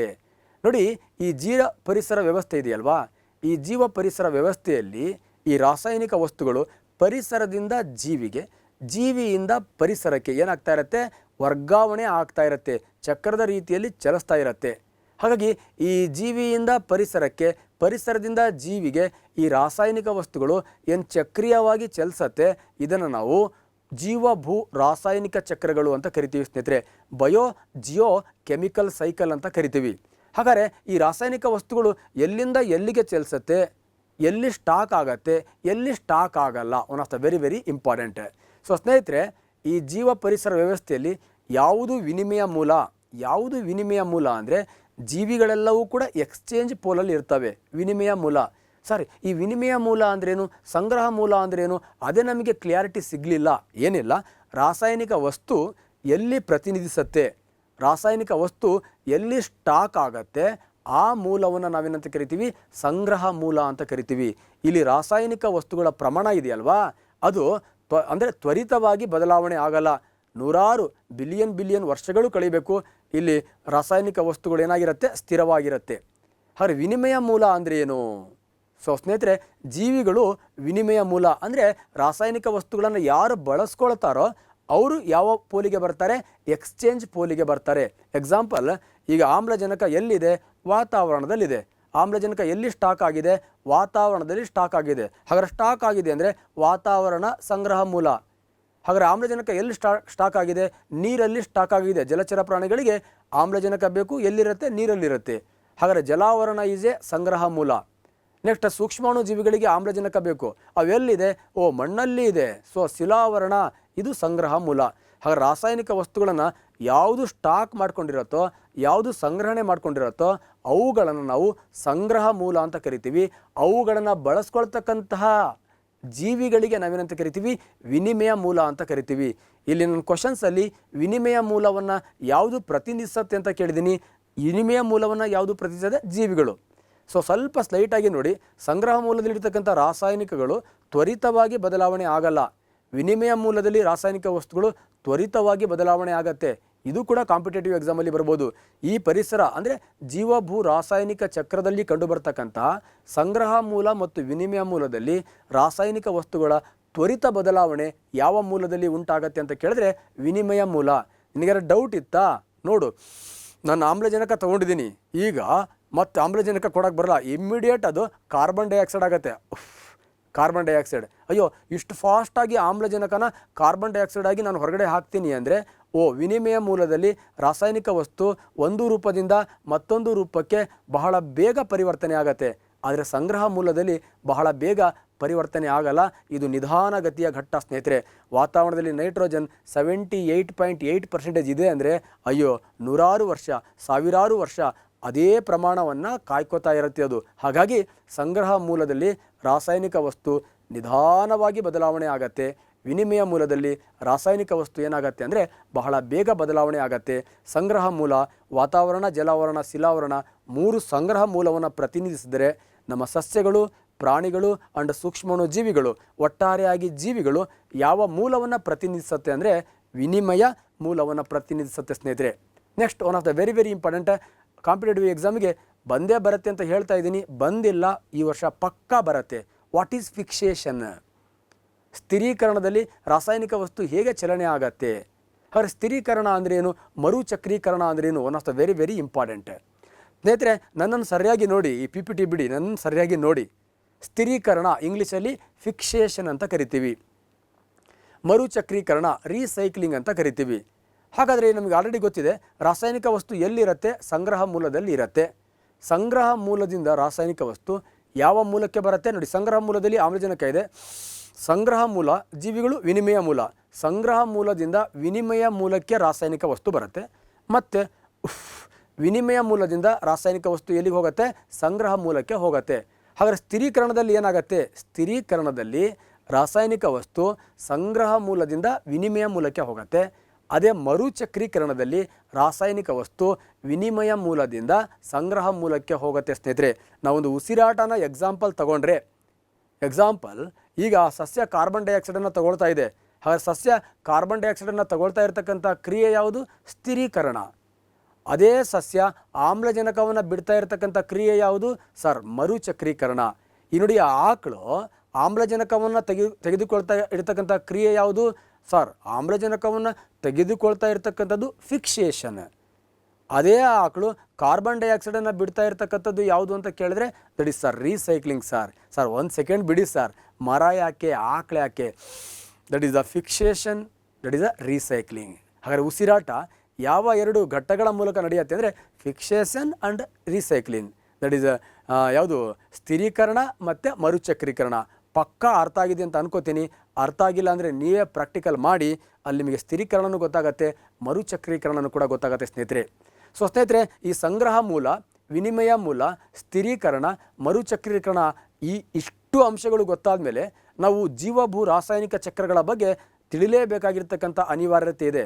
ನೋಡಿ, ಈ ಜೀವ ಪರಿಸರ ವ್ಯವಸ್ಥೆ ಇದೆಯಲ್ವಾ, ಈ ಜೀವ ಪರಿಸರ ವ್ಯವಸ್ಥೆಯಲ್ಲಿ ಈ ರಾಸಾಯನಿಕ ವಸ್ತುಗಳು ಪರಿಸರದಿಂದ ಜೀವಿಗೆ, ಜೀವಿಯಿಂದ ಪರಿಸರಕ್ಕೆ ಏನಾಗ್ತಾ ಇರುತ್ತೆ, ವರ್ಗಾವಣೆ ಆಗ್ತಾ ಇರುತ್ತೆ, ಚಕ್ರದ ರೀತಿಯಲ್ಲಿ ಚಲಿಸ್ತಾ ಇರುತ್ತೆ. ಹಾಗಾಗಿ ಈ ಜೀವಿಯಿಂದ ಪರಿಸರಕ್ಕೆ, ಪರಿಸರದಿಂದ ಜೀವಿಗೆ ಈ ರಾಸಾಯನಿಕ ವಸ್ತುಗಳು ಏನು ಚಕ್ರೀಯವಾಗಿ ಚಲಿಸತ್ತೆ, ಇದನ್ನು ನಾವು ಜೀವ ಭೂ ರಾಸಾಯನಿಕ ಚಕ್ರಗಳು ಅಂತ ಕರಿತೀವಿ ಸ್ನೇಹಿತರೆ. ಬಯೋ ಜಿಯೋ ಕೆಮಿಕಲ್ ಸೈಕಲ್ ಅಂತ ಕರಿತೀವಿ. ಹಾಗಾದರೆ ಈ ರಾಸಾಯನಿಕ ವಸ್ತುಗಳು ಎಲ್ಲಿಂದ ಎಲ್ಲಿಗೆ ಚಲಿಸುತ್ತೆ, ಎಲ್ಲಿ ಸ್ಟಾಕ್ ಆಗತ್ತೆ, ಎಲ್ಲಿ ಸ್ಟಾಕ್ ಆಗಲ್ಲ, one of the very very important. So ಸ್ನೇಹಿತರೆ, ಈ ಜೀವ ಪರಿಸರ ವ್ಯವಸ್ಥೆಯಲ್ಲಿ ಯಾವುದು ವಿನಿಮಯ ಮೂಲ, ಯಾವುದು ವಿನಿಮಯ ಮೂಲ ಅಂದರೆ ಜೀವಿಗಳೆಲ್ಲವೂ ಕೂಡ ಎಕ್ಸ್ಚೇಂಜ್ ಪೋಲಲ್ಲಿ ಇರ್ತವೆ. ವಿನಿಮಯ ಮೂಲ, ಸಾರಿ, ಈ ವಿನಿಮಯ ಮೂಲ ಅಂದ್ರೇನು, ಸಂಗ್ರಹ ಮೂಲ ಅಂದ್ರೇನು, ಅದೇ ನಮಗೆ ಕ್ಲಿಯಾರಿಟಿ ಸಿಗಲಿಲ್ಲ. ಏನಿಲ್ಲ, ರಾಸಾಯನಿಕ ವಸ್ತು ಎಲ್ಲಿ ಪ್ರತಿನಿಧಿಸುತ್ತೆ, ರಾಸಾಯನಿಕ ವಸ್ತು ಎಲ್ಲಿ ಸ್ಟಾಕ್ ಆಗತ್ತೆ, ಆ ಮೂಲವನ್ನು ನಾವೇನಂತ ಕರಿತೀವಿ, ಸಂಗ್ರಹ ಮೂಲ ಅಂತ ಕರಿತೀವಿ. ಇಲ್ಲಿ ರಾಸಾಯನಿಕ ವಸ್ತುಗಳ ಪ್ರಮಾಣ ಇದೆಯಲ್ವಾ, ಅದು ಅಂದರೆ ತ್ವರಿತವಾಗಿ ಬದಲಾವಣೆ ಆಗಲ್ಲ. ನೂರಾರು ಬಿಲಿಯನ್ ವರ್ಷಗಳು ಕಳಿಬೇಕು. ಇಲ್ಲಿ ರಾಸಾಯನಿಕ ವಸ್ತುಗಳು ಏನಾಗಿರುತ್ತೆ, ಸ್ಥಿರವಾಗಿರುತ್ತೆ. ಹಾಗೆ ವಿನಿಮಯ ಮೂಲ ಅಂದರೆ ಏನು? ಸೊ ಸ್ನೇಹಿತರೆ, ಜೀವಿಗಳು ವಿನಿಮಯ ಮೂಲ ಅಂದರೆ ರಾಸಾಯನಿಕ ವಸ್ತುಗಳನ್ನು ಯಾರು ಬಳಸ್ಕೊಳ್ತಾರೋ ಅವರು ಯಾವ ಪೋಲಿಗೆ ಬರ್ತಾರೆ, ಎಕ್ಸ್ಚೇಂಜ್ ಪೋಲಿಗೆ ಬರ್ತಾರೆ. ಎಕ್ಸಾಂಪಲ್, ಈಗ ಆಮ್ಲಜನಕ ಎಲ್ಲಿದೆ, ವಾತಾವರಣದಲ್ಲಿದೆ. ಆಮ್ಲಜನಕ ಎಲ್ಲಿ ಸ್ಟಾಕ್ ಆಗಿದೆ, ವಾತಾವರಣದಲ್ಲಿ ಸ್ಟಾಕ್ ಆಗಿದೆ. ಹಾಗಾದ್ರೆ ಸ್ಟಾಕ್ ಆಗಿದೆ ಅಂದರೆ ವಾತಾವರಣ ಸಂಗ್ರಹ ಮೂಲ. ಹಾಗಾದರೆ ಆಮ್ಲಜನಕ ಎಲ್ಲಿ ಸ್ಟಾಕ್ ಆಗಿದೆ, ನೀರಲ್ಲಿ ಸ್ಟಾಕ್ ಆಗಿದೆ. ಜಲಚರ ಪ್ರಾಣಿಗಳಿಗೆ ಆಮ್ಲಜನಕ ಬೇಕು, ಎಲ್ಲಿರುತ್ತೆ, ನೀರಲ್ಲಿರುತ್ತೆ. ಹಾಗಾದರೆ ಜಲಾವರಣ ಈಸ್ ಎ ಸಂಗ್ರಹ ಮೂಲ. ನೆಕ್ಸ್ಟ್ ಸೂಕ್ಷ್ಮಾಣು ಜೀವಿಗಳಿಗೆ ಆಮ್ಲಜನಕ ಬೇಕು, ಅವೆಲ್ಲಿದೆ, ಮಣ್ಣಲ್ಲಿ ಇದೆ. ಸೊ ಶಿಲಾವರಣ ಇದು ಸಂಗ್ರಹ ಮೂಲ. ಹಾಗೆ ರಾಸಾಯನಿಕ ವಸ್ತುಗಳನ್ನು ಯಾವುದು ಸ್ಟಾಕ್ ಮಾಡ್ಕೊಂಡಿರತ್ತೋ, ಯಾವುದು ಸಂಗ್ರಹಣೆ ಮಾಡ್ಕೊಂಡಿರತ್ತೋ ಅವುಗಳನ್ನು ನಾವು ಸಂಗ್ರಹ ಮೂಲ ಅಂತ ಕರಿತೀವಿ. ಅವುಗಳನ್ನು ಬಳಸ್ಕೊಳ್ತಕ್ಕಂತಹ ಜೀವಿಗಳಿಗೆ ನಾವೇನಂತ ಕರಿತೀವಿ, ವಿನಿಮಯ ಮೂಲ ಅಂತ ಕರಿತೀವಿ. ಇಲ್ಲಿ ನನ್ನ ಕ್ವಶನ್ಸಲ್ಲಿ ವಿನಿಮಯ ಮೂಲವನ್ನು ಯಾವುದು ಪ್ರತಿನಿಧಿಸುತ್ತೆ ಅಂತ ಕೇಳಿದ್ದೀನಿ. ವಿನಿಮಯ ಮೂಲವನ್ನು ಯಾವುದು ಪ್ರತಿನಿಧಿಸದೆ, ಜೀವಿಗಳು. ಸೊ ಸ್ವಲ್ಪ ಸ್ಲೈಟಾಗಿ ನೋಡಿ, ಸಂಗ್ರಹ ಮೂಲದಲ್ಲಿರ್ತಕ್ಕಂಥ ರಾಸಾಯನಿಕಗಳು ತ್ವರಿತವಾಗಿ ಬದಲಾವಣೆ ಆಗಲ್ಲ. ವಿನಿಮಯ ಮೂಲದಲ್ಲಿ ರಾಸಾಯನಿಕ ವಸ್ತುಗಳು ತ್ವರಿತವಾಗಿ ಬದಲಾವಣೆ ಆಗತ್ತೆ. ಇದು ಕೂಡ ಕಾಂಪಿಟೇಟಿವ್ ಎಕ್ಸಾಮಲ್ಲಿ ಬರ್ಬೋದು. ಈ ಪರಿಸರ ಅಂದರೆ ಜೀವಭೂ ರಾಸಾಯನಿಕ ಚಕ್ರದಲ್ಲಿ ಕಂಡುಬರ್ತಕ್ಕಂತಹ ಸಂಗ್ರಹ ಮೂಲ ಮತ್ತು ವಿನಿಮಯ ಮೂಲದಲ್ಲಿ ರಾಸಾಯನಿಕ ವಸ್ತುಗಳ ತ್ವರಿತ ಬದಲಾವಣೆ ಯಾವ ಮೂಲದಲ್ಲಿ ಉಂಟಾಗತ್ತೆ ಅಂತ ಕೇಳಿದ್ರೆ ವಿನಿಮಯ ಮೂಲ. ನಿನಗಾರ ಡೌಟ್ ಇತ್ತಾ? ನೋಡು, ನಾನು ಆಮ್ಲಜನಕ ತೊಗೊಂಡಿದ್ದೀನಿ, ಈಗ ಮತ್ತು ಆಮ್ಲಜನಕ ಕೊಡೋಕ್ಕೆ ಬರಲ್ಲ, ಇಮ್ಮಿಡಿಯೇಟ್ ಅದು ಕಾರ್ಬನ್ ಡೈಆಕ್ಸೈಡ್ ಆಗುತ್ತೆ. ಕಾರ್ಬನ್ ಡೈಆಕ್ಸೈಡ್, ಅಯ್ಯೋ ಇಷ್ಟು ಫಾಸ್ಟಾಗಿ ಆಮ್ಲಜನಕನ ಕಾರ್ಬನ್ ಡೈಆಕ್ಸೈಡ್ ಆಗಿ ನಾನು ಹೊರಗಡೆ ಹಾಕ್ತೀನಿ ಅಂದರೆ ವಿನಿಮಯ ಮೂಲದಲ್ಲಿ ರಾಸಾಯನಿಕ ವಸ್ತು ಒಂದು ರೂಪದಿಂದ ಮತ್ತೊಂದು ರೂಪಕ್ಕೆ ಬಹಳ ಬೇಗ ಪರಿವರ್ತನೆ ಆಗತ್ತೆ. ಆದರೆ ಸಂಗ್ರಹ ಮೂಲದಲ್ಲಿ ಬಹಳ ಬೇಗ ಪರಿವರ್ತನೆ ಆಗಲ್ಲ. ಇದು ನಿಧಾನಗತಿಯ ಘಟ್ಟ ಸ್ನೇಹಿತರೆ. ವಾತಾವರಣದಲ್ಲಿ ನೈಟ್ರೋಜನ್ 78.8% ಇದೆ ಅಂದರೆ ಅಯ್ಯೋ ನೂರಾರು ವರ್ಷ, ಸಾವಿರಾರು ವರ್ಷ ಅದೇ ಪ್ರಮಾಣವನ್ನು ಕಾಯ್ಕೋತಾ ಇರುತ್ತೆ ಅದು. ಹಾಗಾಗಿ ಸಂಗ್ರಹ ಮೂಲದಲ್ಲಿ ರಾಸಾಯನಿಕ ವಸ್ತು ನಿಧಾನವಾಗಿ ಬದಲಾವಣೆ ಆಗತ್ತೆ. ವಿನಿಮಯ ಮೂಲದಲ್ಲಿ ರಾಸಾಯನಿಕ ವಸ್ತು ಏನಾಗುತ್ತೆ ಅಂದರೆ ಬಹಳ ಬೇಗ ಬದಲಾವಣೆ ಆಗತ್ತೆ. ಸಂಗ್ರಹ ಮೂಲ ವಾತಾವರಣ, ಜಲಾವರಣ, ಶಿಲಾವರಣ 3 ಸಂಗ್ರಹ ಮೂಲವನ್ನು ಪ್ರತಿನಿಧಿಸಿದರೆ ನಮ್ಮ ಸಸ್ಯಗಳು, ಪ್ರಾಣಿಗಳು ಅಂಡ್ ಸೂಕ್ಷ್ಮಾಣುಜೀವಿಗಳು, ಒಟ್ಟಾರೆಯಾಗಿ ಜೀವಿಗಳು ಯಾವ ಮೂಲವನ್ನು ಪ್ರತಿನಿಧಿಸುತ್ತೆ ಅಂದರೆ ವಿನಿಮಯ ಮೂಲವನ್ನು ಪ್ರತಿನಿಧಿಸುತ್ತೆ ಸ್ನೇಹಿತರೆ. Next one of the very very important, competitive ಎಕ್ಸಾಮ್ಗೆ ಬಂದೇ ಬರುತ್ತೆ ಅಂತ ಹೇಳ್ತಾ ಇದ್ದೀನಿ, ಬಂದಿಲ್ಲ, ಈ ವರ್ಷ ಪಕ್ಕಾ ಬರುತ್ತೆ. What is fixation? ಸ್ಥಿರೀಕರಣದಲ್ಲಿ ರಾಸಾಯನಿಕ ವಸ್ತು ಹೇಗೆ ಚಲನೆ ಆಗತ್ತೆ? ಹಾಗಾದ್ರೆ ಸ್ಥಿರೀಕರಣ ಅಂದ್ರೇನು, ಮರುಚಕ್ರೀಕರಣ ಅಂದ್ರೇನು? One of the very very important ಸ್ನೇಹಿತರೆ. ನನ್ನನ್ನು ಸರಿಯಾಗಿ ನೋಡಿ, ಈ PPT ಬಿಡಿ, ನನ್ನನ್ನು ಸರಿಯಾಗಿ ನೋಡಿ. ಸ್ಥಿರೀಕರಣ ಇಂಗ್ಲೀಷಲ್ಲಿ ಫಿಕ್ಸೇಷನ್ ಅಂತ ಕರಿತೀವಿ, ಮರುಚಕ್ರೀಕರಣ ರೀಸೈಕ್ಲಿಂಗ್ ಅಂತ ಕರಿತೀವಿ. ಹಾಗಾದರೆ ನಮಗೆ ಆಲ್ರೆಡಿ ಗೊತ್ತಿದೆ ರಾಸಾಯನಿಕ ವಸ್ತು ಎಲ್ಲಿರುತ್ತೆ? ಸಂಗ್ರಹ ಮೂಲದಲ್ಲಿ ಇರುತ್ತೆ. ಸಂಗ್ರಹ ಮೂಲದಿಂದ ರಾಸಾಯನಿಕ ವಸ್ತು ಯಾವ ಮೂಲಕ್ಕೆ ಬರುತ್ತೆ ನೋಡಿ. ಸಂಗ್ರಹ ಮೂಲದಲ್ಲಿ ಆಮ್ಲಜನಕ ಇದೆ. ಸಂಗ್ರಹ ಮೂಲ ಜೀವಿಗಳು, ವಿನಿಮಯ ಮೂಲ. ಸಂಗ್ರಹ ಮೂಲದಿಂದ ವಿನಿಮಯ ಮೂಲಕ್ಕೆ ರಾಸಾಯನಿಕ ವಸ್ತು ಬರುತ್ತೆ. ಮತ್ತು ವಿನಿಮಯ ಮೂಲದಿಂದ ರಾಸಾಯನಿಕ ವಸ್ತು ಎಲ್ಲಿಗೆ ಹೋಗುತ್ತೆ? ಸಂಗ್ರಹ ಮೂಲಕ್ಕೆ ಹೋಗುತ್ತೆ. ಹಾಗಾದರೆ ಸ್ಥಿರೀಕರಣದಲ್ಲಿ ಏನಾಗುತ್ತೆ? ಸ್ಥಿರೀಕರಣದಲ್ಲಿ ರಾಸಾಯನಿಕ ವಸ್ತು ಸಂಗ್ರಹ ಮೂಲದಿಂದ ವಿನಿಮಯ ಮೂಲಕ್ಕೆ ಹೋಗುತ್ತೆ. ಅದೇ ಮರುಚಕ್ರೀಕರಣದಲ್ಲಿ ರಾಸಾಯನಿಕ ವಸ್ತು ವಿನಿಮಯ ಮೂಲದಿಂದ ಸಂಗ್ರಹ ಮೂಲಕ್ಕೆ ಹೋಗುತ್ತೆ ಸ್ನೇಹಿತರೆ. ನಾವೊಂದು ಉಸಿರಾಟನ ಎಕ್ಸಾಂಪಲ್ ತಗೊಂಡ್ರೆ, ಎಕ್ಸಾಂಪಲ್ ಈಗ ಸಸ್ಯ ಕಾರ್ಬನ್ ಡೈಆಕ್ಸೈಡನ್ನು ತಗೊಳ್ತಾ ಇದೆ. ಹಾಗಾದ್ರೆ ಸಸ್ಯ ಕಾರ್ಬನ್ ಡೈಆಕ್ಸೈಡನ್ನು ತಗೊಳ್ತಾ ಇರತಕ್ಕಂಥ ಕ್ರಿಯೆ ಯಾವುದು? ಸ್ಥಿರೀಕರಣ. ಅದೇ ಸಸ್ಯ ಆಮ್ಲಜನಕವನ್ನು ಬಿಡ್ತಾ ಇರತಕ್ಕಂಥ ಕ್ರಿಯೆ ಯಾವುದು? ಸರ್, ಮರುಚಕ್ರೀಕರಣ. ಈ ನೋಡಿ, ಆಕಳು ಆಮ್ಲಜನಕವನ್ನು ತೆಗೆದುಕೊಳ್ತಾ ಇರತಕ್ಕಂಥ ಕ್ರಿಯೆ ಯಾವುದು? ಸರ್, ಆಮ್ಲಜನಕವನ್ನು ತೆಗೆದುಕೊಳ್ತಾ ಇರತಕ್ಕಂಥದ್ದು ಫಿಕ್ಸೇಷನ್. ಅದೇ ಆಕಳು ಕಾರ್ಬನ್ ಡೈಆಕ್ಸೈಡನ್ನು ಬಿಡ್ತಾ ಇರತಕ್ಕಂಥದ್ದು ಯಾವುದು ಅಂತ ಕೇಳಿದ್ರೆ that is sir recycling. Sir 1 second ಬಿಡಿ ಸರ್, ಮರ ಯಾಕೆ, ಆಕಳು ಯಾಕೆ? That is the fixation, that is the recycling. ಹಾಗಾದರೆ ಉಸಿರಾಟ ಯಾವ 2 ಘಟ್ಟಗಳ ಮೂಲಕ ನಡೆಯುತ್ತೆ ಅಂದರೆ fixation and recycling. That is ಯಾವುದು? ಸ್ಥಿರೀಕರಣ ಮತ್ತು ಮರುಚಕ್ರೀಕರಣ. ಪಕ್ಕಾ ಅರ್ಥ ಆಗಿದೆ ಅಂತ ಅನ್ಕೋತೀನಿ. ಅರ್ಥ ಆಗಿಲ್ಲ ಅಂದರೆ ನೀವೇ ಪ್ರಾಕ್ಟಿಕಲ್ ಮಾಡಿ, ಅಲ್ಲಿ ನಿಮಗೆ ಸ್ಥಿರೀಕರಣನೂ ಗೊತ್ತಾಗುತ್ತೆ, ಮರುಚಕ್ರೀಕರಣನೂ ಕೂಡ ಗೊತ್ತಾಗುತ್ತೆ ಸ್ನೇಹಿತರೆ. ಸೊ ಸ್ನೇಹಿತರೆ, ಈ ಸಂಗ್ರಹ ಮೂಲ, ವಿನಿಮಯ ಮೂಲ, ಸ್ಥಿರೀಕರಣ, ಮರುಚಕ್ರೀಕರಣ ಇಷ್ಟು ಅಂಶಗಳು ಗೊತ್ತಾದ ಮೇಲೆ ನಾವು ಜೀವಭೂ ರಾಸಾಯನಿಕ ಚಕ್ರಗಳ ಬಗ್ಗೆ ತಿಳಿಲೇಬೇಕಾಗಿರ್ತಕ್ಕಂಥ ಅನಿವಾರ್ಯತೆ ಇದೆ.